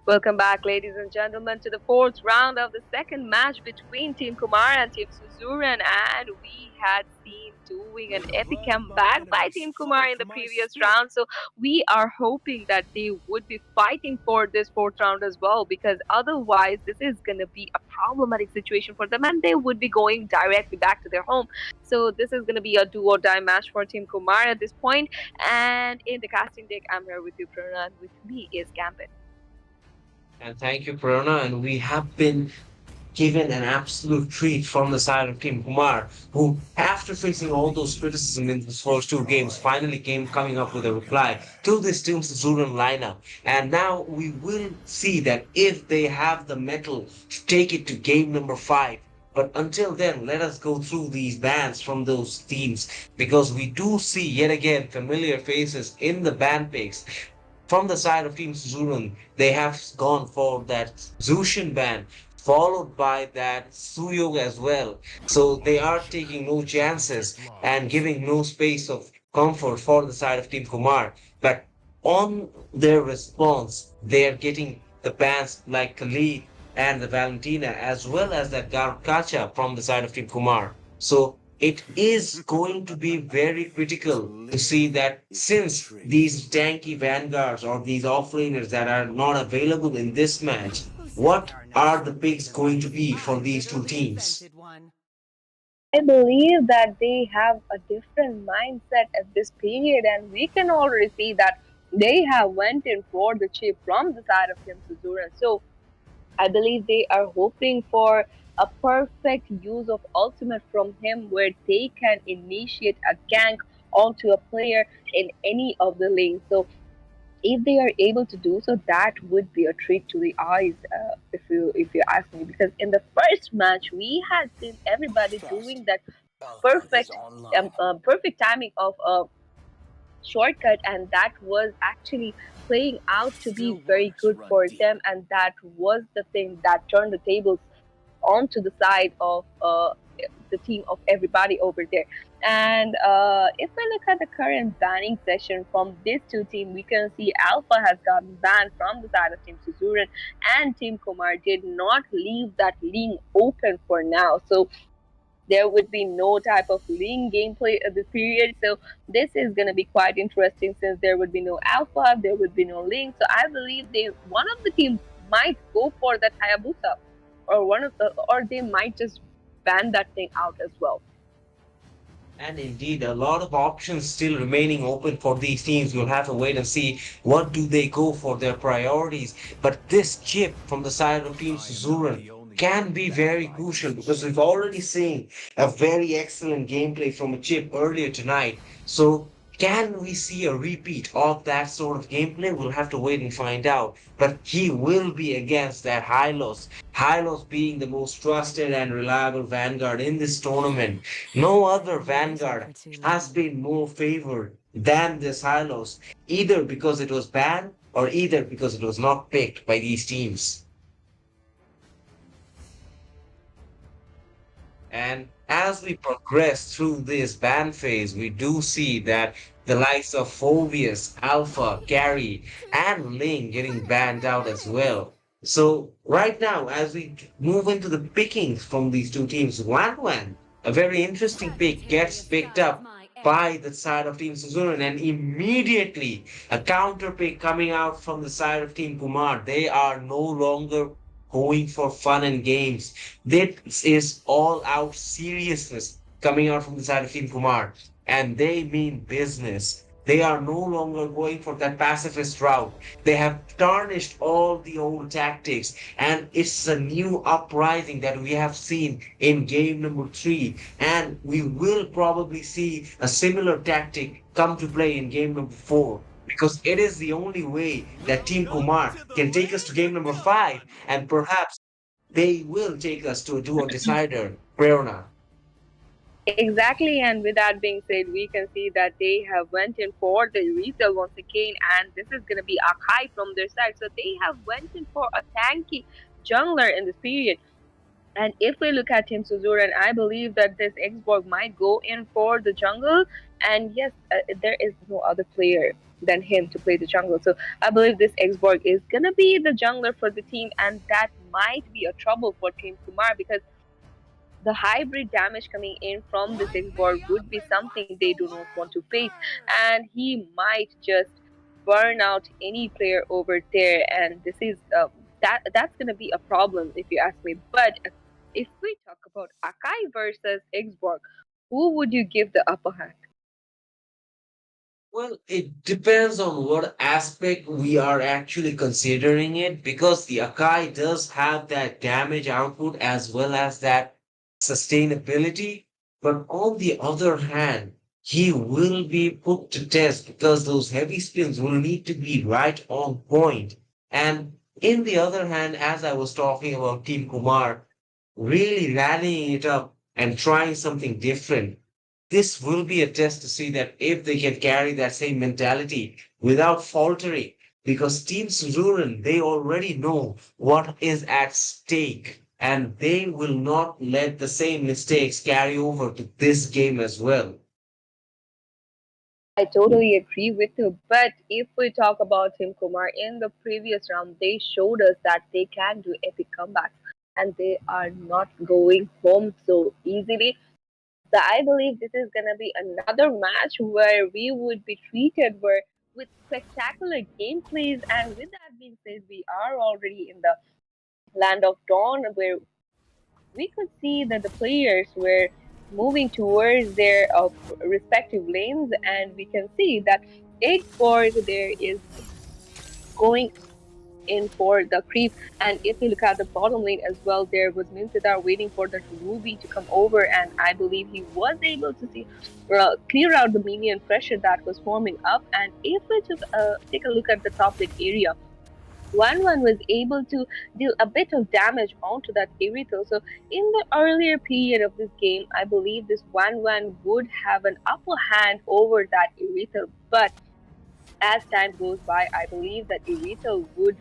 Speaker 2: Welcome back, ladies and gentlemen, to the fourth round of the second match between Team Kumar and Team Suzuran. And we had seen doing an
Speaker 4: The
Speaker 2: epic
Speaker 4: blood of my
Speaker 2: comeback by
Speaker 4: enemies
Speaker 2: Team Kumar in
Speaker 4: fight
Speaker 2: the
Speaker 4: my
Speaker 2: previous
Speaker 4: spirit.
Speaker 2: round. So we are hoping that they would be fighting for this fourth round as well, because otherwise, this is going to be a problematic situation for them and they would be going directly back to their home. So this is going to be a do or die match for Team Kumar at this point. And in the casting deck, I'm here with you, Prerna, and with me is Gambit.
Speaker 1: And thank you, Prerna. And we have been given an absolute treat from the side of Team Kumar, who, after facing all those criticism in the first two games, finally came coming up with a reply to this Team Suzuran lineup. And now we will see that if they have the mettle to take it to game number 5. But until then, let us go through these bans from those teams, because we do see yet again familiar faces in the ban picks. From the side of Team Suzuran, they have gone for that Zushin ban, followed by that Suyog as well. So they are taking no chances and giving no space of comfort for the side of Team Kumar. But on their response, they are getting the bans like Khalid and the Valentina, as well as that Garkacha from the side of Team Kumar. So it is going to be very critical to see that since these tanky vanguards or these offlaners that are not available in this match, what are the picks going to be for these two teams?
Speaker 2: I believe that they have a different mindset at this period, and we can already see that they have went in for the chip from the side of Team Suzuran. So I believe they are hoping for a perfect use of ultimate from him, where they can initiate a gank onto a player in any of the lanes. So if they are able to do so, that would be a treat to the eyes, if you ask me. Because in the first match, we had seen everybody doing that perfect perfect timing of a shortcut, and that was actually playing out to be
Speaker 4: Still
Speaker 2: very
Speaker 4: waters
Speaker 2: good
Speaker 4: run
Speaker 2: for
Speaker 4: deep.
Speaker 2: them, and that was the thing that turned the tables onto the side of the team of everybody over there. And if we look at the current banning session from these two teams, we can see Alpha has gotten banned from the side of Team Suzuran, and Team Kumar did not leave that link open for now. So there would be no type of link gameplay at this period. So this is going to be quite interesting, since there would be no alpha, there would be no link. So I believe they one of the teams might go for that Hayabusa, or they might just ban that thing out as well.
Speaker 1: And indeed, a lot of options still remaining open for these teams. We'll have to wait and see what do they go for their priorities. But this chip from the side of Team
Speaker 4: I am not
Speaker 1: Suzuran
Speaker 4: the only
Speaker 1: can
Speaker 4: one
Speaker 1: be
Speaker 4: banned
Speaker 1: very
Speaker 4: by
Speaker 1: crucial,
Speaker 4: this.
Speaker 1: because we've already seen a very excellent gameplay from a chip earlier tonight. So can we see a repeat of that sort of gameplay? We'll have to wait and find out. But he will be against that Hylos. Hylos being the most trusted and reliable vanguard in this tournament. No
Speaker 5: I've
Speaker 1: other
Speaker 5: been waiting
Speaker 1: vanguard
Speaker 5: for too
Speaker 1: has
Speaker 5: long.
Speaker 1: been more favored than this Hylos, either because it was banned or either because it was not picked by these teams. And as we progress through this ban phase, we do see that the likes of Phobius, Alpha, Gary, and Ling getting banned out as well. So right now, as we move into the pickings from these two teams, Wan Wan, a very interesting pick, gets
Speaker 3: Sagittarius
Speaker 1: picked
Speaker 3: guides
Speaker 1: up
Speaker 3: my
Speaker 1: by
Speaker 3: errand.
Speaker 1: the side of Team Suzuran, and immediately a counter pick coming out from the side of Team Kumar. They are no longer going for fun and games. This is all out seriousness coming out from the side of Team Kumar, and they mean business. They are no longer going for that pacifist route. They have tarnished all the old tactics, and it's a new uprising that we have seen in game number three. And we will probably see a similar tactic come to play in game number four. Because it is the only way that Team
Speaker 4: Welcome
Speaker 1: Kumar
Speaker 4: to the
Speaker 1: can take us to
Speaker 4: land
Speaker 1: game
Speaker 4: of
Speaker 1: number five,
Speaker 4: Gauntlet.
Speaker 1: and perhaps they will take us to a dual decider, Prerna.
Speaker 2: Exactly, and with that being said, we can see that they have went in for the resale once again, and this is going to be Akai from their side. So they have went in for a tanky jungler in this period. And if we look at Team Suzuran, I believe that this Xborg might go in for the jungle. And yes, there is no other player than him to play the jungle. So I believe this Xborg is going to be the jungler for the team, and that might be a trouble for Team Kumar because the hybrid damage coming in from this Xborg would be something they do not want to face, and he might just burn out any player over there, and this is that's gonna be a problem if you ask me. But if we talk about Akai versus Xborg, who would you give the upper hand?
Speaker 1: Well, it depends on what aspect we are actually considering it, because the Akai does have that damage output as well as that sustainability. But on the other hand, he will be put to test because those heavy spins will need to be right on point. And in the other hand, as I was talking about Team Kumar, really rallying it up and trying something different, this will be a test to see that if they can carry that same mentality without faltering, because Team Suzuran, they already know what is at stake, and they will not let the same mistakes carry over to this game as well.
Speaker 2: I totally agree with you. But if we talk about Tim Kumar in the previous round, they showed us that they can do epic comebacks and they are not going home so easily. So I believe this is gonna be another match where we would be treated with spectacular gameplays. And with that being said, we are already in the land of dawn where we could see that the players were moving towards their respective lanes, and we can see that Eggsborg there is going in for the creep. And if you look at the bottom lane as well, there was Mincidar waiting for the Ruby to come over, and I believe he was able to see clear out the minion pressure that was forming up. And if we took take a look at the top lane area, 1-1 was able to deal a bit of damage onto that Irithel. So in the earlier period of this game, I believe this 1-1 would have an upper hand over that Irithel. But as time goes by, I believe that Irithel would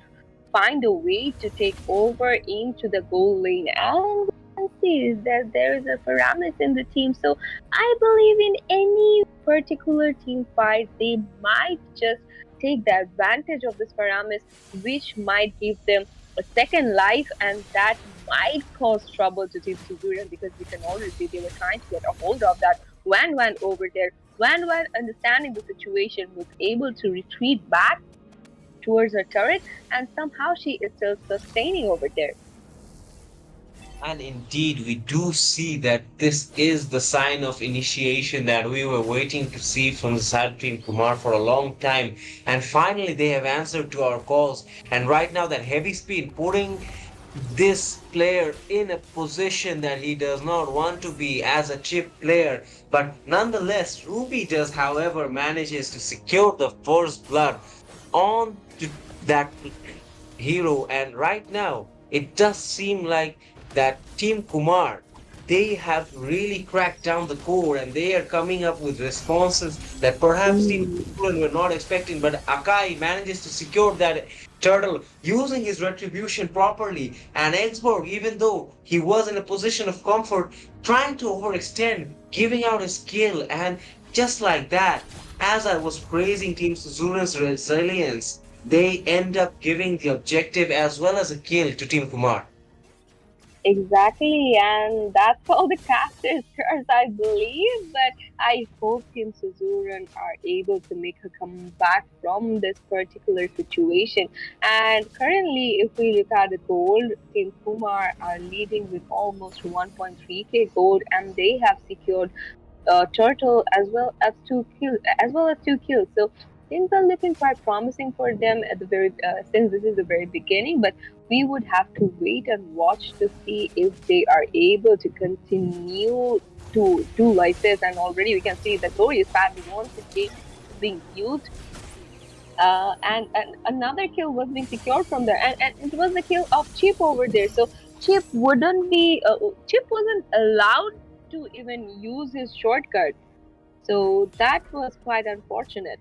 Speaker 2: find a way to take over into the goal lane. And we can see that there is a Paramus in the team. So I believe in any particular team fight, they might just take the advantage of this Paramus, which might give them a second life, and that might cause trouble to Team Suzuran because we can already see they were trying to get a hold of that Wan over there. Wan, understanding the situation, was able to retreat back towards her turret, and somehow she is still sustaining over there.
Speaker 1: And indeed, we do see that this is the sign of initiation that we were waiting to see from the side of Team Kumar for a long time. And finally, they have answered to our calls. And right now, that heavy speed putting this player in a position that he does not want to be as a chip player. But nonetheless, Ruby does, however, manages to secure the first blood on to that hero. And right now, it does seem like that Team Kumar, they have really cracked down the core and they are coming up with responses that perhaps Team Suzuran were not expecting. But Akai manages to secure that turtle using his retribution properly. And Ensborg, even though he was in a position of comfort, trying to overextend, giving out his skill, and just like that, as I was praising Team Suzuran's resilience, they end up giving the objective as well as a kill to Team Kumar.
Speaker 2: Exactly, and that's how the cast is cursed, I believe. But I hope Team Suzuran are able to make a comeback from this particular situation. And currently, if we look at the gold, Team Kumar are leading with almost 1.3k gold, and they have secured turtle as well as 2 kills. So things are looking quite promising for them at the very since this is the very beginning. But we would have to wait and watch to see if they are able to continue to do like this. And already we can see the glorious path once again being used, and another kill was being secured from there, and it was the kill of Chip over there. So Chip wasn't allowed to even use his shortcut. So that was quite unfortunate.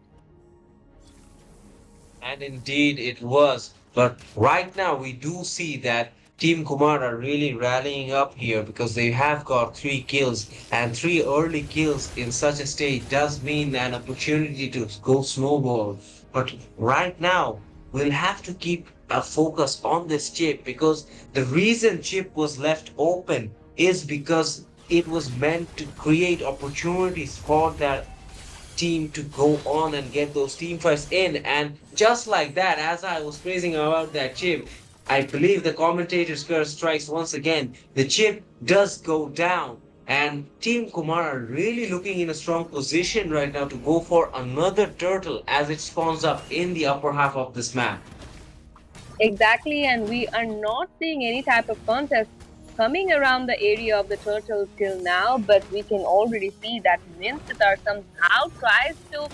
Speaker 1: And indeed it was. But right now we do see that Team Kumar are really rallying up here because they have got 3 kills, and 3 early kills in such a state does mean an opportunity to go snowball. But right now we'll have to keep a focus on this chip, because the reason chip was left open is because it was meant to create opportunities for that team to go on and get those team fights in. And just like that, as I was praising about that chip, I believe the commentator's curse strikes once again. The chip does go down. And Team Kumar are really looking in a strong position right now to go for another turtle as it spawns up in the upper half of this map.
Speaker 2: Exactly, and we are not seeing any type of contest coming around the area of the turtle till now, but we can already see that Minsitar somehow tries to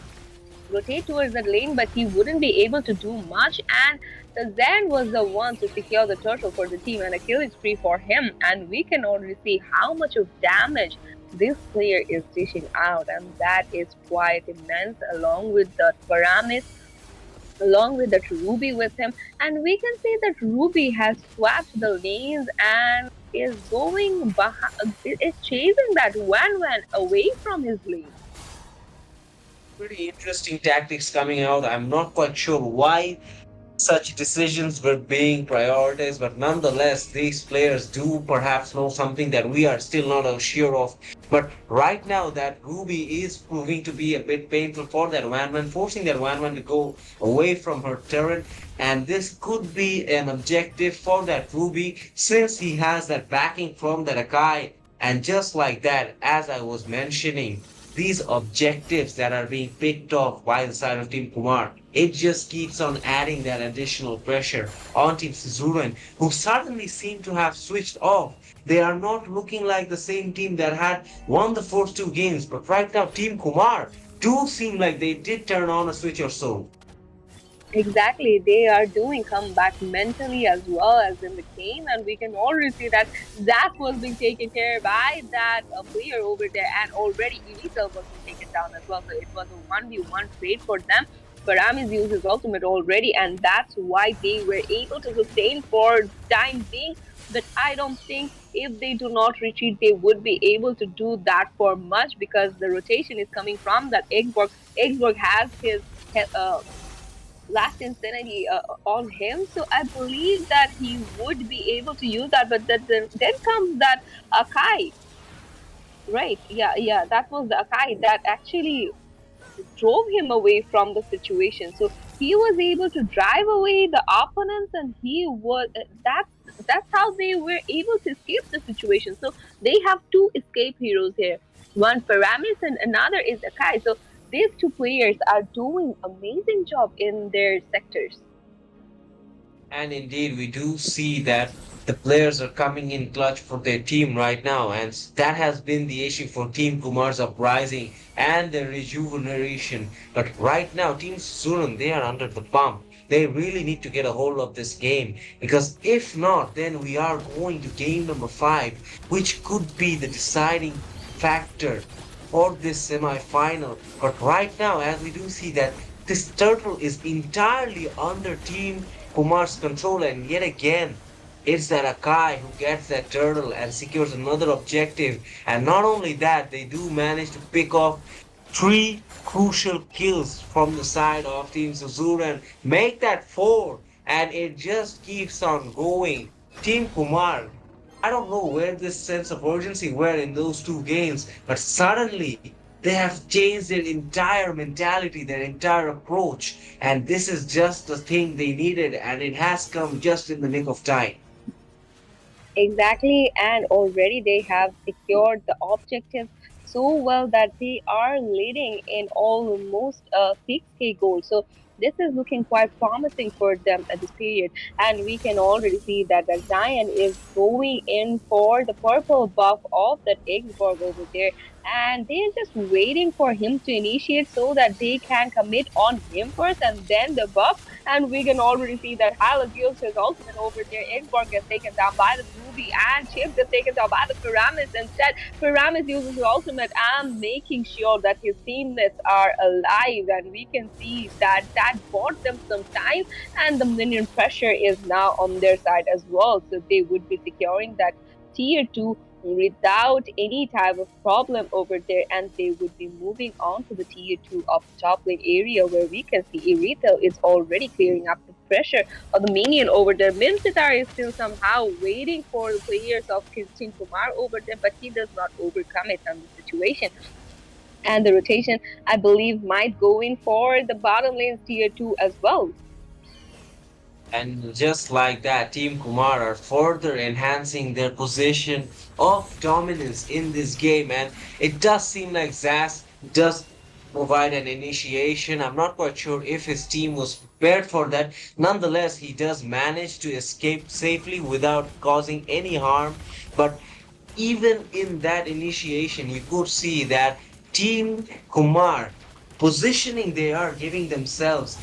Speaker 2: rotate towards the lane, but he wouldn't be able to do much. And the Zen was the one to secure the turtle for the team, and a kill is free for him. And we can already see how much of damage this player is dishing out, and that is quite immense, along with the Paramis, along with that Ruby with him. And we can see that Ruby has swapped the lanes and is going behind, is chasing that Wan away from his lane.
Speaker 1: Pretty interesting tactics coming out. I'm not quite sure why such decisions were being prioritized, but nonetheless, these players do perhaps know something that we are still not sure of. But right now, that Ruby is proving to be a bit painful for that Wanwan, forcing that Wanwan to go away from her turret. And this could be an objective for that Ruby since he has that backing from that Akai. And just like that, as I was mentioning, these objectives that are being picked off by the side of Team Kumar, it just keeps on adding that additional pressure on Team Suzuran, who suddenly seem to have switched off. They are not looking like the same team that had won the first 2 games, but right now Team Kumar do seem like they did turn on a switch or so.
Speaker 2: Exactly, they are doing comeback mentally as well as in the game, and we can already see that Zach was being taken care by that player over there, and already Elisa was being taken down as well. So it was a 1v1 trade for them. Parami's used his ultimate already, and that's why they were able to sustain for time being. But I don't think if they do not retreat, they would be able to do that for much, because the rotation is coming from that Eggsborg. Eggsborg has his uh, last insanity on him. So I believe that he would be able to use that. But then comes that Akai, right? Yeah, that was the Akai that actually drove him away from the situation. So he was able to drive away the opponents, and he was that's how they were able to escape the situation. So they have two escape heroes here, one Paramis and another is Akai. So these two players are doing amazing job in their sectors.
Speaker 1: And indeed, we do see that the players are coming in clutch for their team right now, and that has been the issue for Team Kumar's uprising and their rejuvenation. But right now, Team Suzuran, they are under the pump. They really need to get a hold of this game, because if not, then we are going to game number 5, which could be the deciding factor for this semi-final. But right now, as we do see that this turtle is entirely under Team Kumar's control, and yet again, it's that Akai who gets that turtle and secures another objective. And not only that, they do manage to pick off 3 crucial kills from the side of Team Suzuran, make that 4, and it just keeps on going. Team Kumar, I don't know where this sense of urgency were in those 2 games, but suddenly they have changed their entire mentality, their entire approach, and this is just the thing they needed, and it has come just in the nick of time.
Speaker 2: Exactly, and already they have secured the objective. so well that they are leading in almost 6K goals. So this is looking quite promising for them at this period. And we can already see that the Zion is going in for the purple buff of that Xborg over there. And they're just waiting for him to initiate so that they can commit on him first and then the buff. And we can already see that Hyla gives his ultimate over there. Xborg gets taken down by the Ruby and Chip gets taken down by the Pyramis instead. Pyramis uses his ultimate and making sure that his teammates are alive. And we can see that that bought them some time and the minion pressure is now on their side as well. So they would be securing that tier 2 without any type of problem over there, and they would be moving on to the tier 2 of the top lane area where we can see Irithel is already clearing up the pressure of the minion over there. Minsitar is still somehow waiting for the players of Team Kumar over there, but he does not overcome it on the situation. And the rotation, I believe, might go in for the bottom lane's tier 2 as well.
Speaker 1: And just like that, Team Kumar are further enhancing their position of dominance in this game. And it does seem like Zaz does provide an initiation. I'm not quite sure if his team was prepared for that. Nonetheless, he does manage to escape safely without causing any harm. But even in that initiation, you could see that Team Kumar positioning they are giving themselves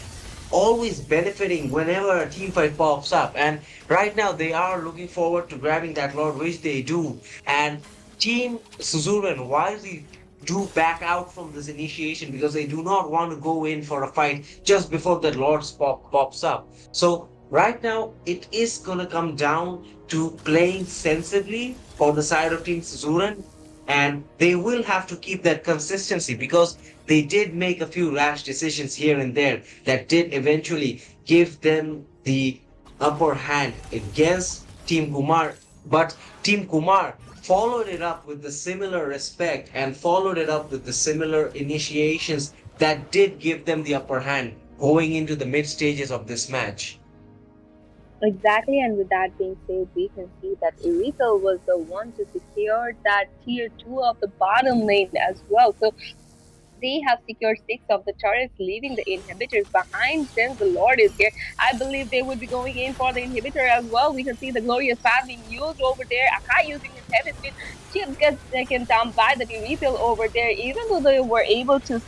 Speaker 1: always benefiting whenever a team fight pops up. And right now they are looking forward to grabbing that Lord, which they do. And Team Suzuran wisely do back out from this initiation because they do not want to go in for a fight just before the Lord's pops up. So right now it is gonna come down to playing sensibly for the side of Team Suzuran. And they will have to keep that consistency because they did make a few rash decisions here and there that did eventually give them the upper hand against Team Kumar. But Team Kumar followed it up with the similar respect and followed it up with the similar initiations that did give them the upper hand going into the mid stages of this match.
Speaker 2: Exactly, and with that being said, we can see that Irithel was the one to secure that tier 2 of the bottom lane as well. So they have secured 6 of the turrets, leaving the inhibitors behind since the Lord is here. I believe they would be going in for the inhibitor as well. We can see the glorious path being used over there. Akai using his heavy speed. Chip gets taken down by the refill over there. Even though they were able to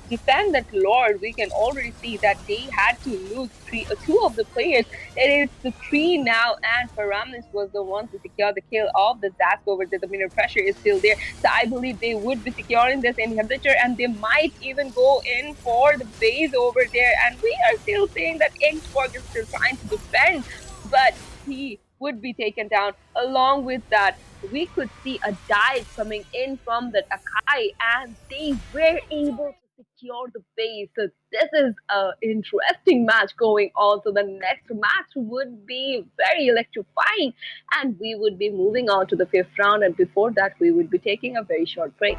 Speaker 2: defend that Lord, we can already see that they had to lose 2 of the players. It is the 3 now, and Paramis was the one to secure the kill of the Zask over there. The minor pressure is still there. So I believe they would be securing this inhibitor and they might even go in for the base over there. And we are still seeing that Xborg is still trying to defend, but he would be taken down. Along with that, we could see a dive coming in from the Akai and they were able to secure the base. So this is an interesting match going on. So the next match would be very electrifying and we would be moving on to the 5th round. And before that, we would be taking a very short break.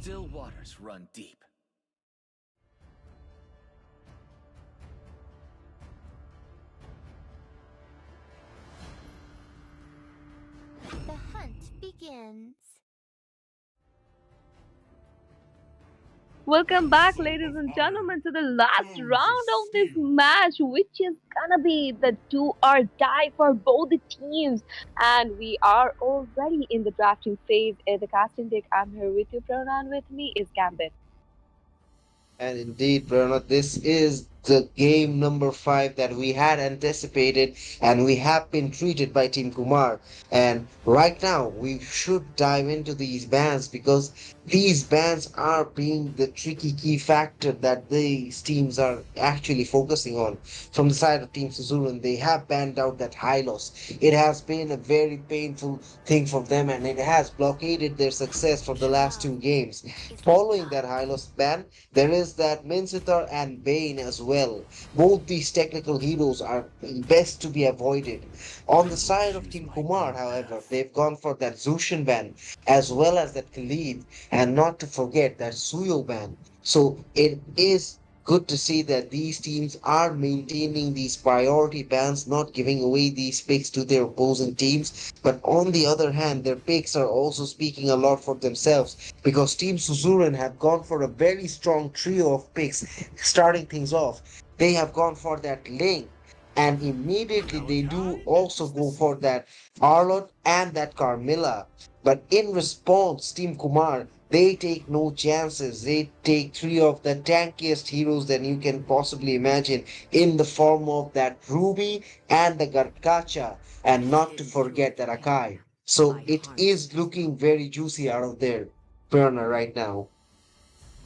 Speaker 6: Still waters run deep.
Speaker 7: The hunt begins.
Speaker 2: Welcome back, ladies and gentlemen, to the last round of this match, which is gonna be the do or die for both the teams. And we are already in the drafting phase. The casting deck, I'm here with you, Pranan. With me is Gambit.
Speaker 1: And indeed, Prerna, this is the game number 5 that we had anticipated and we have been treated by Team Kumar. And right now, we should dive into these bans because these bans are being the tricky key factor that these teams are actually focusing on. From the side of Team Suzuran, they have banned out that Hylos. It has been a very painful thing for them and it has blockaded their success for the last 2 games. Following that Hylos ban, there is that Mincetar and Bane as well. Both these technical heroes are best to be avoided. On the side of Team Kumar, however, they've gone for that Zushin ban as well as that Khalid, and not to forget that Suyo ban. So it is good to see that these teams are maintaining these priority bans, not giving away these picks to their opposing teams. But on the other hand, their picks are also speaking a lot for themselves because Team Suzuran have gone for a very strong trio of picks starting things off. They have gone for that Link, and immediately they do also go for that Arlott and that Carmilla. But in response, Team Kumar, they take no chances. They take 3 of the tankiest heroes that you can possibly imagine in the form of that Ruby and the Garkacha, and
Speaker 5: I
Speaker 1: not to
Speaker 5: didn't cure
Speaker 1: forget
Speaker 5: the
Speaker 1: that
Speaker 5: pain.
Speaker 1: Akai. So
Speaker 5: I
Speaker 1: it
Speaker 5: harnessed
Speaker 1: is
Speaker 5: it.
Speaker 1: looking very juicy out of there, Burner, right now.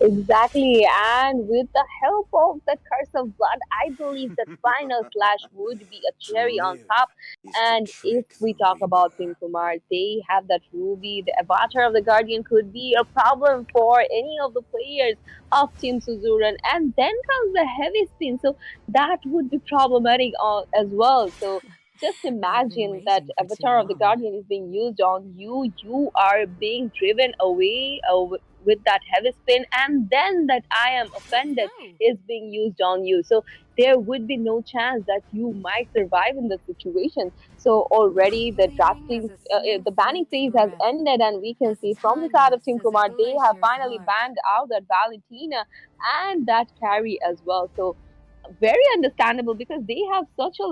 Speaker 2: Exactly, and with the help of the curse of blood, I believe that final slash would be a
Speaker 4: To
Speaker 2: cherry on
Speaker 4: live
Speaker 2: top.
Speaker 4: is to
Speaker 2: And if
Speaker 4: trick
Speaker 2: we
Speaker 4: the
Speaker 2: talk about
Speaker 4: Reaper.
Speaker 2: Team Kumar, they have that Ruby, the avatar of the Guardian could be a problem for any of the players of Team Suzuran. And then comes the heavy spin, so that would be problematic as well. So just
Speaker 5: I've been
Speaker 2: imagine that
Speaker 5: waiting for too
Speaker 2: avatar of the
Speaker 5: long.
Speaker 2: Guardian is being used on you. You are being driven away with that heavy spin, and then that I am
Speaker 3: Let's
Speaker 2: offended
Speaker 3: go.
Speaker 2: is being used on you. So there would be no chance that you might survive in the situation. So already the
Speaker 3: Fleeting as
Speaker 2: drafting,
Speaker 3: a
Speaker 2: the banning
Speaker 3: snowflake's
Speaker 2: phase has
Speaker 3: breath,
Speaker 2: ended, and we can
Speaker 3: as
Speaker 2: see from the side of
Speaker 3: timeless
Speaker 2: Team
Speaker 3: as a
Speaker 2: Kumar, they have
Speaker 3: glacier's
Speaker 2: finally
Speaker 3: heart.
Speaker 2: banned out that Valentina and that carry as well. So very understandable because they have such a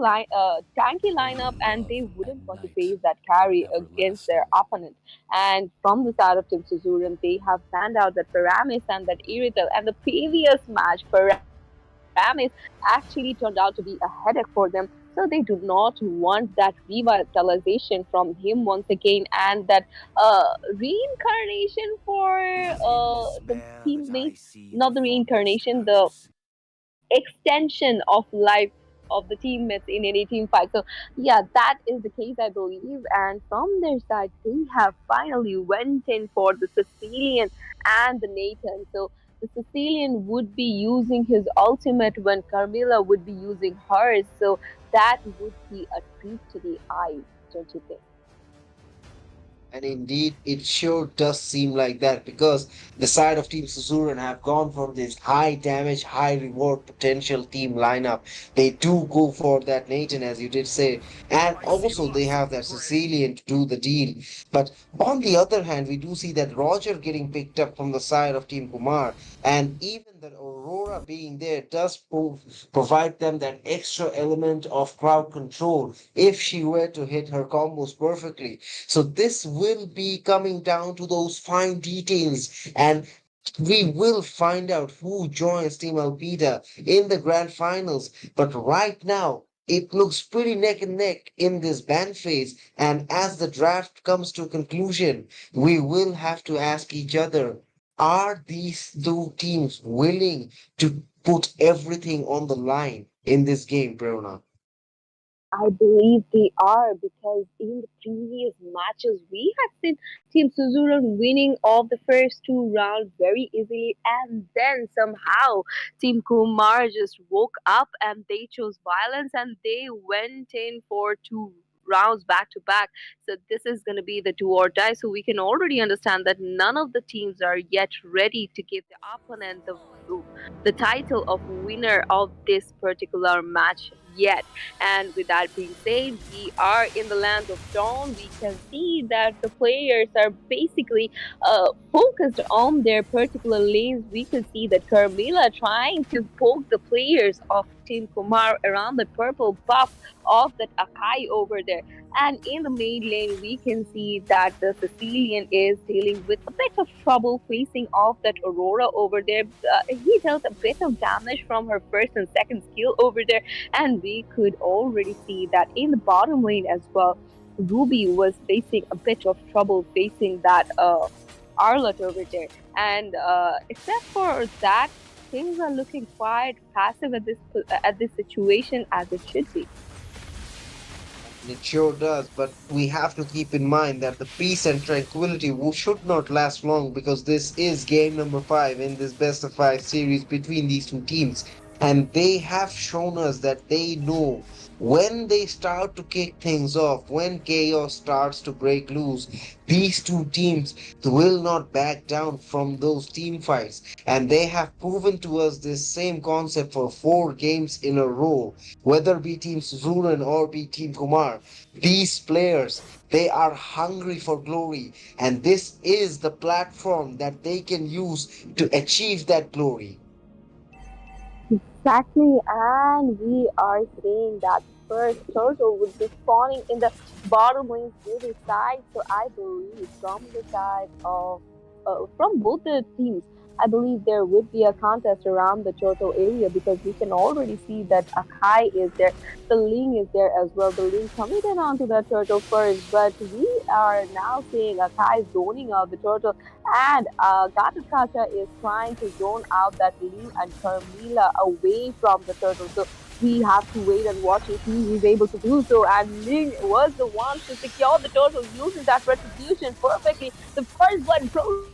Speaker 2: tanky lineup,
Speaker 4: Only
Speaker 2: and
Speaker 4: love
Speaker 2: they
Speaker 4: at
Speaker 2: wouldn't want to
Speaker 4: night,
Speaker 2: face that carry against their
Speaker 4: everlasting.
Speaker 2: opponent. And from the side of Team Suzuran, they have banned out that Paramis and that Iritel. And the previous match, Paramis actually turned out to be a headache for them. So they do not want that revitalization from him once again, and that reincarnation for
Speaker 4: Within the
Speaker 2: the
Speaker 4: spell as I
Speaker 2: teammates,
Speaker 4: see the
Speaker 2: not the
Speaker 4: foremost
Speaker 2: reincarnation, the
Speaker 4: arrows.
Speaker 2: extension of life of the teammates in any team fight. So yeah, that is the case, I believe. And from their side, they have finally went in for the Sicilian and the Nathan. So the Sicilian would be using his ultimate when Carmilla would be using hers. So that would be a treat to the eye, don't you think?
Speaker 1: And indeed, it sure does seem like that because the side of Team Suzuran have gone for this high damage, high reward potential team lineup. They do go for that Nathan, as you did say, and also they have that Sicilian to do the deal. But on the other hand, we do see that Roger getting picked up from the side of Team Kumar, and even that Aurora being there does provide them that extra element of crowd control if she were to hit her combos perfectly. So this will be coming down to those fine details, and we will find out who joins Team Alpida in the grand finals. But right now, it looks pretty neck and neck in this band phase. And as the draft comes to a conclusion, we will have to ask each other, are these 2 teams willing to put everything on the line in this game, Bruna?
Speaker 2: I believe they are because in the previous matches we had seen Team Suzuran winning all the first 2 rounds very easily, and then somehow Team Kumar just woke up and they chose violence and they went in for 2 rounds back to back. So this is going to be the do or die. So we can already understand that none of the teams are yet ready to give the opponent the title of winner of this particular match yet. And with that being said, we are in the land of dawn. We can see that the players are basically focused on their particular lanes. We could see that Carmilla trying to poke the players of Team Kumar around the purple buff of that Akai over there. And in the main lane, we can see that the Sicilian is dealing with a bit of trouble facing off that Aurora over there. He dealt a bit of damage from her first and second skill over there, and we could already see that in the bottom lane as well. Ruby was facing a bit of trouble facing that Arlott over there, and except for that, things are looking quite passive at this situation as it should be.
Speaker 1: It sure does, but we have to keep in mind that the peace and tranquility should not last long because this is game number 5 in this best of 5 series between these two teams. And they have shown us that they know when they start to kick things off, when chaos starts to break loose, these two teams will not back down from those team fights. And they have proven to us this same concept for 4 games in a row, whether be Team Suzuran or be Team Kumar. These players, they are hungry for glory, and this is the platform that they can use to achieve that glory.
Speaker 2: Exactly, and we are seeing that first turtle would be spawning in the bottom lane beauty side. So I believe from the side of from both the teams, I believe there would be a contest around the turtle area because we can already see that Akai is there, the Ling is there as well. The Ling coming in onto the turtle first, but we are now seeing Akai zoning out the turtle, and Gatakacha is trying to zone out that Ling and Carmilla away from the turtle. So we have to wait and watch if he is able to do so. And Ling was the one to secure the turtle using that retribution perfectly. The first one goes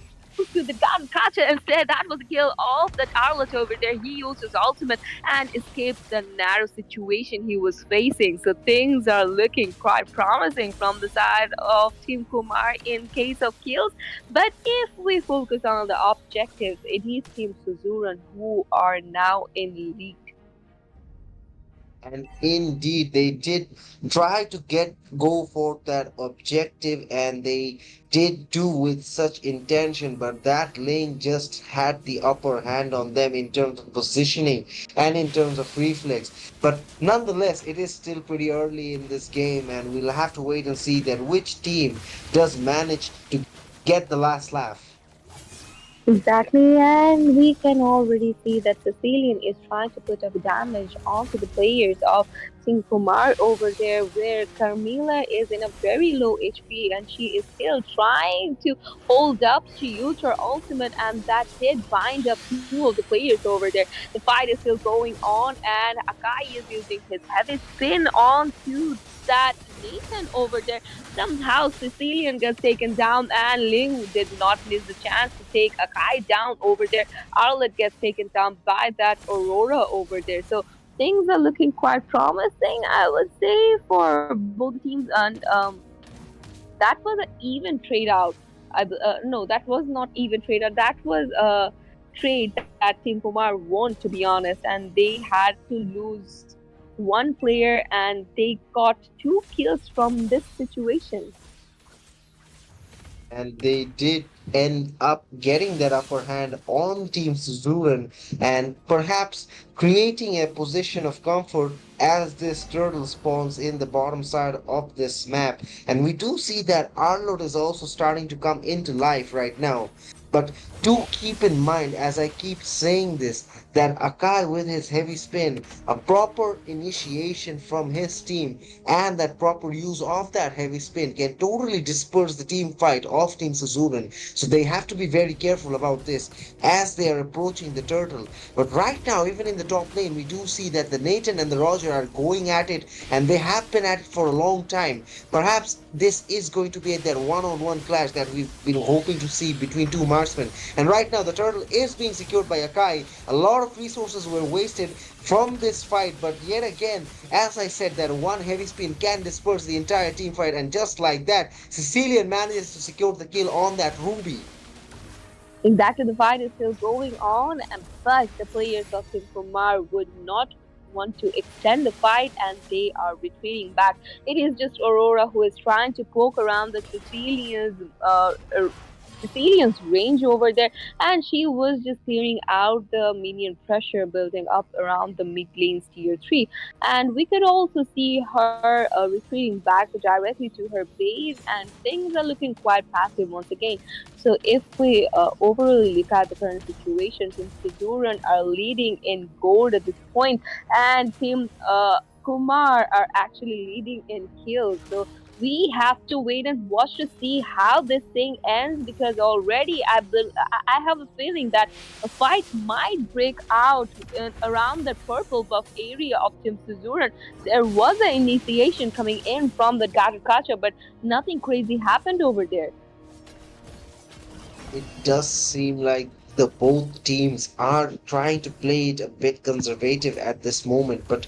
Speaker 2: to the Gatakacha instead. That was the kill of that Arlott over there. He used his ultimate and escaped the narrow situation he was facing. So things are looking quite promising from the side of Team Kumar in case of kills. But if we focus on the objectives, it is Team Suzuran who are now in lead.
Speaker 1: And indeed, they did try to go for that objective, and they did do with such intention. But that lane just had the upper hand on them in terms of positioning and in terms of reflex. But nonetheless, it is still pretty early in this game, and we'll have to wait and see that which team does manage to get the last laugh.
Speaker 2: Exactly, and we can already see that Sicilian is trying to put up damage onto the players of Team Kumar over there, where Carmilla is in a very low HP and she is still trying to hold up. She used her ultimate, and that did bind up 2 of the players over there. The fight is still going on, and Akai is using his heavy spin onto that Nathan over there. Somehow Sicilian gets taken down, and Ling did not miss the chance to take Akai down over there. Arlott gets taken down by that Aurora over there. So things are looking quite promising, I would say, for both teams. And that was an even trade out. No, that was not even trade out. That was a trade that Team Kumar won, to be honest, and they had to lose one player and they got 2 kills from this situation.
Speaker 1: And they did end up getting that upper hand on Team Suzuran and perhaps creating a position of comfort as this turtle spawns in the bottom side of this map. And we do see that Arlott is also starting to come into life right now. But do keep in mind, as I keep saying this, that Akai with his heavy spin, a proper initiation from his team, and that proper use of that heavy spin can totally disperse the team fight of Team Suzuran. So they have to be very careful about this as they are approaching the turtle. But right now, even in the top lane, we do see that the Nathan and the Roger are going at it, and they have been at it for a long time. Perhaps this is going to be that one-on-one clash that we've been hoping to see between two marksmen. And right now, the turtle is being secured by Akai. A lot of resources were wasted from this fight. But yet again, as I said, that one heavy spin can disperse the entire team fight, and just like that, Sicilian manages to secure the kill on that Ruby.
Speaker 2: Exactly, the fight is still going on, but the players of Team Kumar would not want to extend the fight and they are retreating back. It is just Aurora who is trying to poke around the Sicilian's range over there, and she was just clearing out the minion pressure building up around the mid lane's tier 3. And we could also see her retreating back directly to her base, and things are looking quite passive once again. So if we overall look at the current situation, Team Suzuran are leading in gold at this point, and Team Kumar are actually leading in kills. So we have to wait and watch to see how this thing ends, because already I have a feeling that a fight might break out around the purple buff area of Team Suzuran. There was an initiation coming in from the Garukacha, but nothing crazy happened over there.
Speaker 1: It does seem like the both teams are trying to play it a bit conservative at this moment, but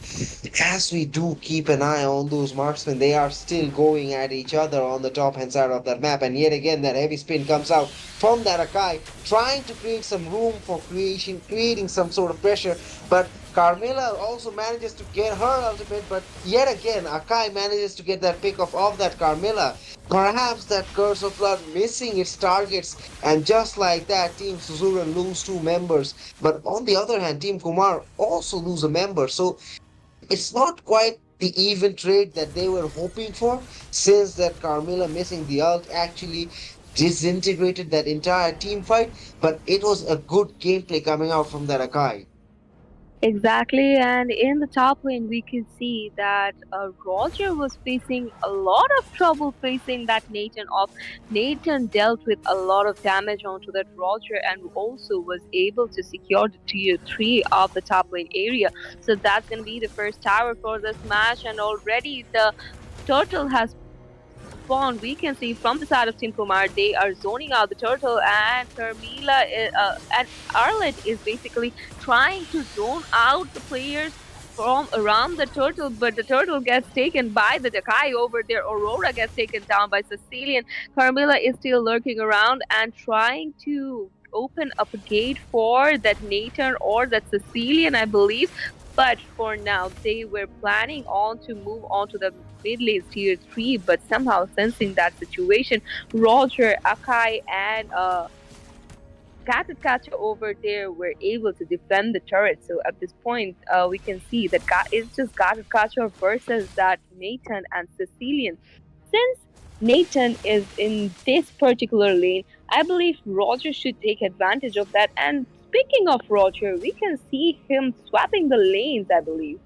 Speaker 1: as we do keep an eye on those marksmen, they are still going at each other on the top hand side of that map, and yet again that heavy spin comes out from that Akai, trying to create some room for creating some sort of pressure, but Carmilla also manages to get her ultimate, but yet again Akai manages to get that pick off of that Carmilla. Perhaps that Curse of Blood missing its targets, and just like that, Team Suzuran lose two members. But on the other hand, Team Kumar also lose a member. So it's not quite the even trade that they were hoping for, since that Carmilla missing the ult actually disintegrated that entire team fight. But it was a good gameplay coming out from that Akai.
Speaker 2: Exactly, and in the top lane, we can see that Roger was facing a lot of trouble facing that Nathan off. Nathan dealt with a lot of damage onto that Roger and also was able to secure the tier 3 of the top lane area. So that's going to be the first tower for this match, and already the turtle has spawn, we can see from the side of Team Kumar, they are zoning out the turtle, and and Arlet is basically trying to zone out the players from around the turtle, but the turtle gets taken by the Dakai over there. Aurora gets taken down by Sicilian. Carmilla is still lurking around and trying to open up a gate for that Nathan or that Sicilian, I believe. But for now, they were planning on to move on to the mid lane tier 3, but somehow sensing that situation, Roger, Akai, and Katakacha over there were able to defend the turret. So at this point, we can see that it's just Katakacha versus that Nathan and Sicilian. Since Nathan is in this particular lane, I believe Roger should take advantage of that. And speaking of Roger, we can see him swapping the lanes, I believe.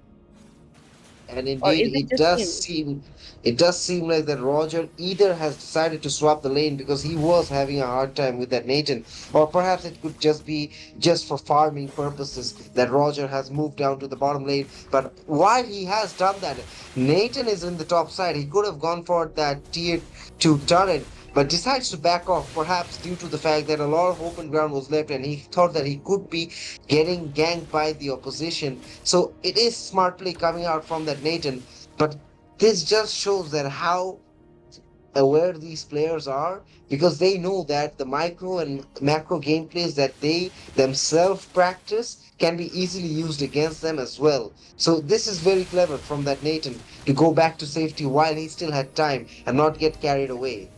Speaker 1: And
Speaker 2: Or
Speaker 1: indeed,
Speaker 2: is it just him?
Speaker 1: it does seem like that Roger either has decided to swap the lane because he was having a hard time with that Nathan, or perhaps it could just be just for farming purposes that Roger has moved down to the bottom lane. But while he has done that, Nathan is in the top side. He could have gone for that tier 2 turret, but decides to back off, perhaps due to the fact that a lot of open ground was left and he thought that he could be getting ganked by the opposition. So it is smart play coming out from that Nathan, but this just shows that how aware these players are, because they know that the micro and macro gameplays that they themselves practice can be easily used against them as well. So this is very clever from that Nathan to go back to safety while he still had time and not get carried away.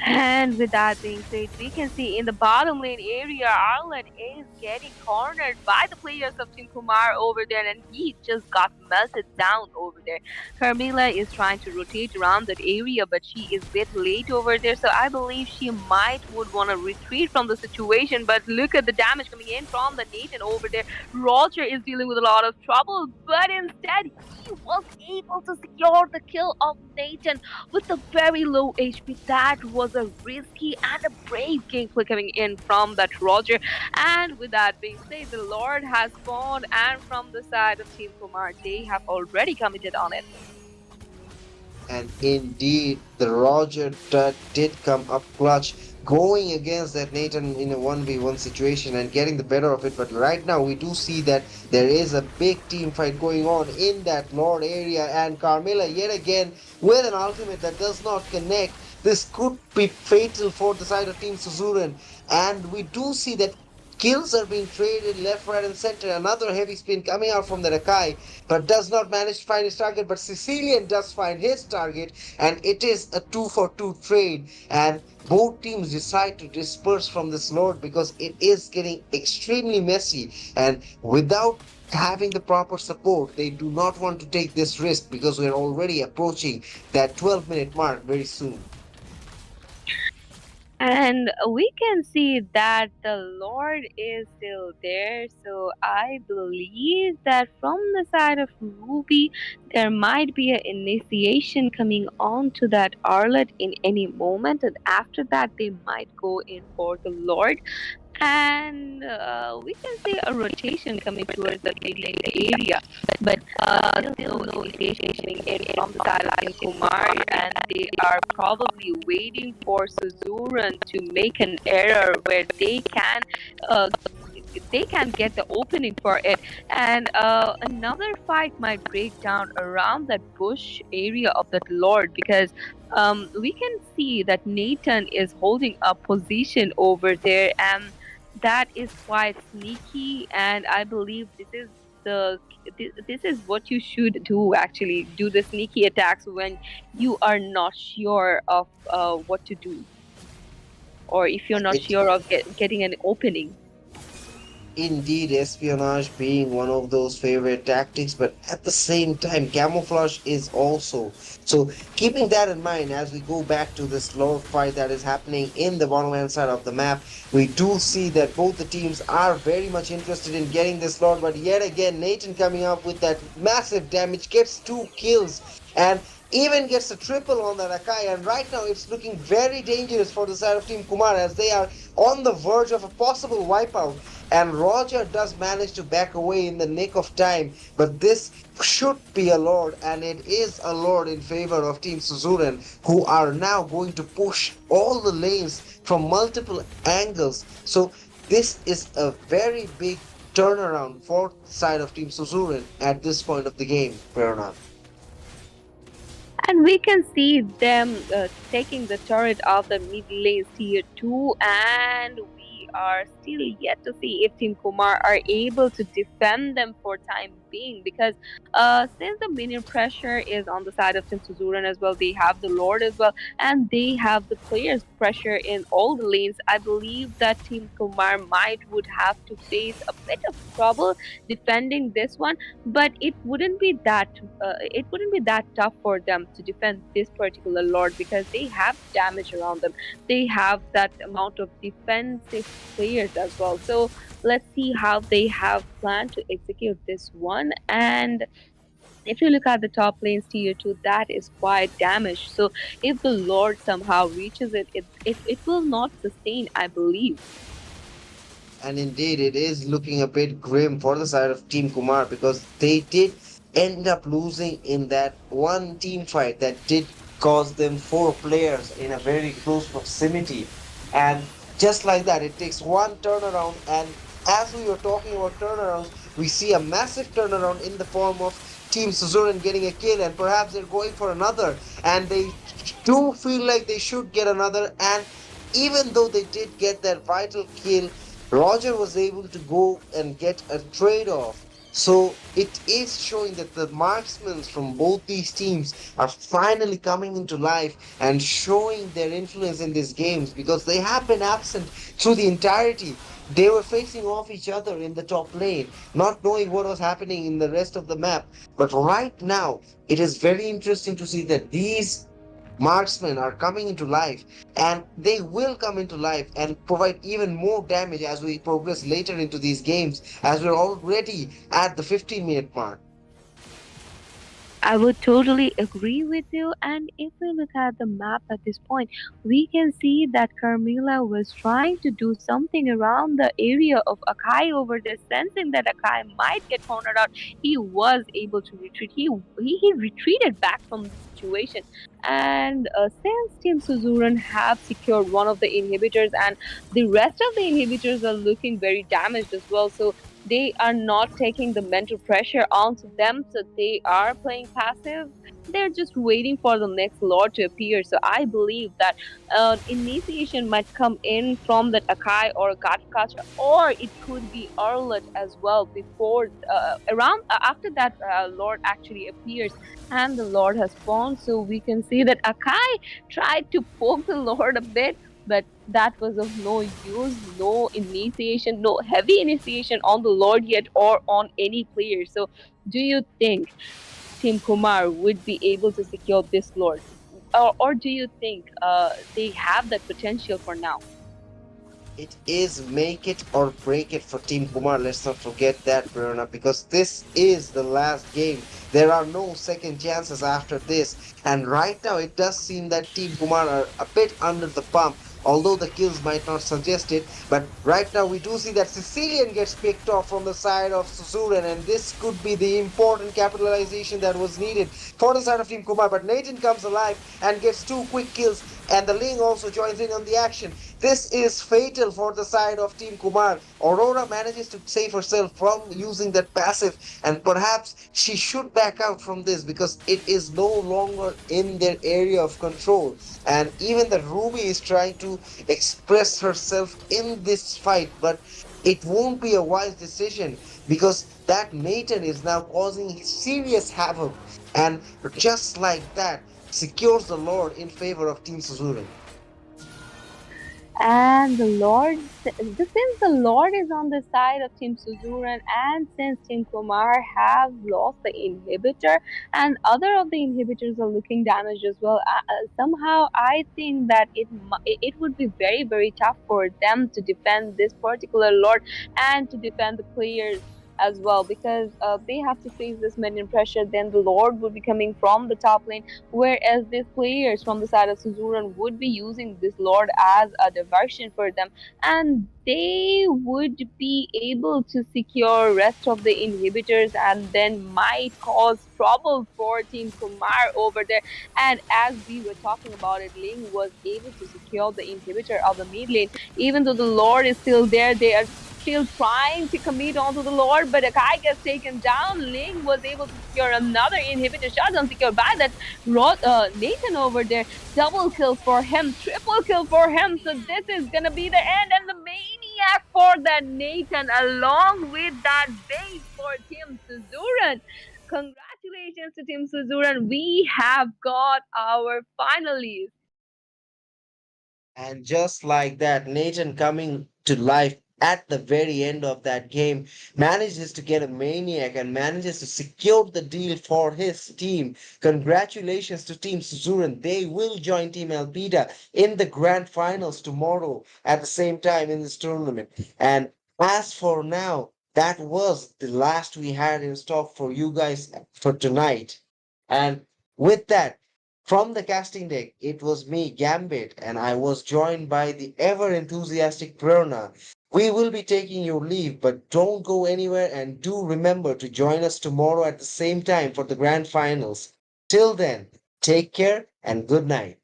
Speaker 2: And with that being said, we can see in the bottom lane area, Arlen is getting cornered by the players of Team Kumar over there, and he just got melted down over there. Carmilla is trying to rotate around that area, but she is a bit late over there, so I believe she might would want to retreat from the situation. But look at the damage coming in from the Nathan over there. Roger is dealing with a lot of trouble, but instead he was able to secure the kill of Nathan with a very low HP. That was a risky and a brave gameplay coming in from that Roger. And with that being said, the Lord has spawned, and from the side of Team Kumar, they have already committed on it.
Speaker 1: And indeed, the Roger did come up clutch
Speaker 8: going against that Nathan in a 1v1 situation and getting the better of it. But right now we do see that there is a big team fight going on in that Lord area, and Carmilla yet again with an ultimate that does not connect. This could be fatal for the side of Team Suzuran, and we do see that kills are being traded left, right, and center. Another heavy spin coming out from the Rakai, but does not manage to find his target. But Sicilian does find his target, and it is a 2-for-2 trade. And both teams decide to disperse from this Lord because it is getting extremely messy. And without having the proper support, they do not want to take this risk because we're already approaching that 12-minute mark very soon.
Speaker 2: And we can see that the Lord is still there. So I believe that from the side of Ruby, there might be an initiation coming on to that Arlet in any moment. And after that, they might go in for the Lord. And we can see a rotation coming towards the mid lane area, but still no initiation coming in from the side of Team Kumar, and they are probably waiting for Suzuran to make an error where uh, they can get the opening for it, and another fight might break down around that bush area of that Lord, because we can see that Nathan is holding a position over there, and that is quite sneaky. And I believe the this is what you should do, actually do the sneaky attacks when you are not sure of what to do, or if you're not
Speaker 8: It
Speaker 2: sure of getting an opening.
Speaker 8: Indeed, espionage being one of those favorite tactics, but at the same time, camouflage is also. So, keeping that in mind, as we go back to this lore fight that is happening in the bottom hand side of the map, we do see that both the teams are very much interested in getting this lore, but yet again, Nathan coming up with that massive damage, gets 2 kills, and even gets a triple on the Rakai, and right now it's looking very dangerous for the side of Team Kumar as they are on the verge of a possible wipeout. And Roger does manage to back away in the nick of time, but this should be a lord, and it is a lord in favor of Team Suzuran, who are now going to push all the lanes from multiple angles. So this is a very big turnaround for the side of Team Suzuran at this point of the game, Prerna.
Speaker 2: And we can see them taking the turret of the mid lanes tier 2, and we are still yet to see if Team Kumar are able to defend them for time being, because since the minion pressure is on the side of Team Suzuran as well, they have the Lord as well, and they have the players pressure in all the lanes. I believe that Team Kumar might would have to face a bit of trouble defending this one, but it wouldn't be that tough for them to defend this particular lord, because they have damage around them. They have that amount of defensive players as well. So let's see how they have planned to execute this one. And if you look at the top lanes tier 2, that is quite damaged. So if the lord somehow reaches it will not sustain, I believe.
Speaker 8: And indeed, it is looking a bit grim for the side of Team Kumar because they did end up losing in that one team fight that did cause them 4 players in a very close proximity. And just like that, it takes one turnaround. And as we were talking about turnarounds, we see a massive turnaround in the form of Team Suzuran getting a kill, and perhaps they're going for another. And they do feel like they should get another. And even though they did get that vital kill, Roger was able to go and get a trade off. So it is showing that the marksmen from both these teams are finally coming into life and showing their influence in these games because they have been absent through the entirety. They were facing off each other in the top lane, not knowing what was happening in the rest of the map. But right now, it is very interesting to see that these marksmen are coming into life, and they will come into life and provide even more damage as we progress later into these games, as we're already at the 15-minute mark.
Speaker 2: I would totally agree with you. And if we look at the map at this point, we can see that Carmilla was trying to do something around the area of Akai over there, sensing that Akai might get cornered out. He was able to retreat. He retreated back from the situation. And since Team Suzuran have secured one of the inhibitors, and the rest of the inhibitors are looking very damaged as well, so they are not taking the mental pressure onto them, so they are playing passive. They're just waiting for the next lord to appear. So I believe that initiation might come in from that Akai or Gatkacha, or it could be Arlet as well before around after that lord actually appears and the lord has spawned. So we can see that Akai tried to poke the lord a bit, but that was of no use. No initiation, no heavy initiation on the Lord yet or on any player. So, do you think Team Kumar would be able to secure this Lord? Or do you think they have that potential for now?
Speaker 8: It is make it or break it for Team Kumar. Let's not forget that, Prerna, because this is the last game. There are no second chances after this. And right now, it does seem that Team Kumar are a bit under the pump, although the kills might not suggest it. But right now, we do see that Sicilian gets picked off from the side of Suzuran, and this could be the important capitalization that was needed for the side of Team Kumar. But Nathan comes alive and gets two quick kills, and the Ling also joins in on the action. This is fatal for the side of Team Kumar. Aurora manages to save herself from using that passive, and perhaps she should back out from this because it is no longer in their area of control. And even the Ruby is trying to express herself in this fight, but it won't be a wise decision because that Nathan is now causing serious havoc, and just like that, secures the Lord in favor of Team Suzuran.
Speaker 2: And the Lord, since the Lord is on the side of Team Suzuran, and since Team Kumar have lost the inhibitor, and other of the inhibitors are looking damaged as well, somehow I think that it would be very very tough for them to defend this particular Lord and to defend the players as well, because they have to face this minion pressure. Then the Lord would be coming from the top lane, whereas these players from the side of Suzuran would be using this Lord as a diversion for them, and they would be able to secure rest of the inhibitors and then might cause trouble for Team Kumar over there. And as we were talking about it, Ling was able to secure the inhibitor of the mid lane. Even though the Lord is still there, they are still trying to commit onto the Lord, but a guy gets taken down. Ling was able to secure another inhibitor shotgun secured by that Nathan over there. Double kill for him, triple kill for him. So this is gonna be the end, and the maniac for that Nathan, along with that bait for Team Suzuran. Congratulations to Team Suzuran. We have got our finalists.
Speaker 8: And just like that, Nathan coming to life at the very end of that game manages to get a maniac and manages to secure the deal for his team. Congratulations to Team Suzuran. They will join Team Alpida in the grand finals tomorrow at the same time in this tournament. And as for now, that was the last we had in stock for you guys for tonight. And with that, from the casting deck, it was me, Gambit, and I was joined by the ever enthusiastic Prerna. We will be taking your leave, but don't go anywhere and do remember to join us tomorrow at the same time for the grand finals. Till then, take care and good night.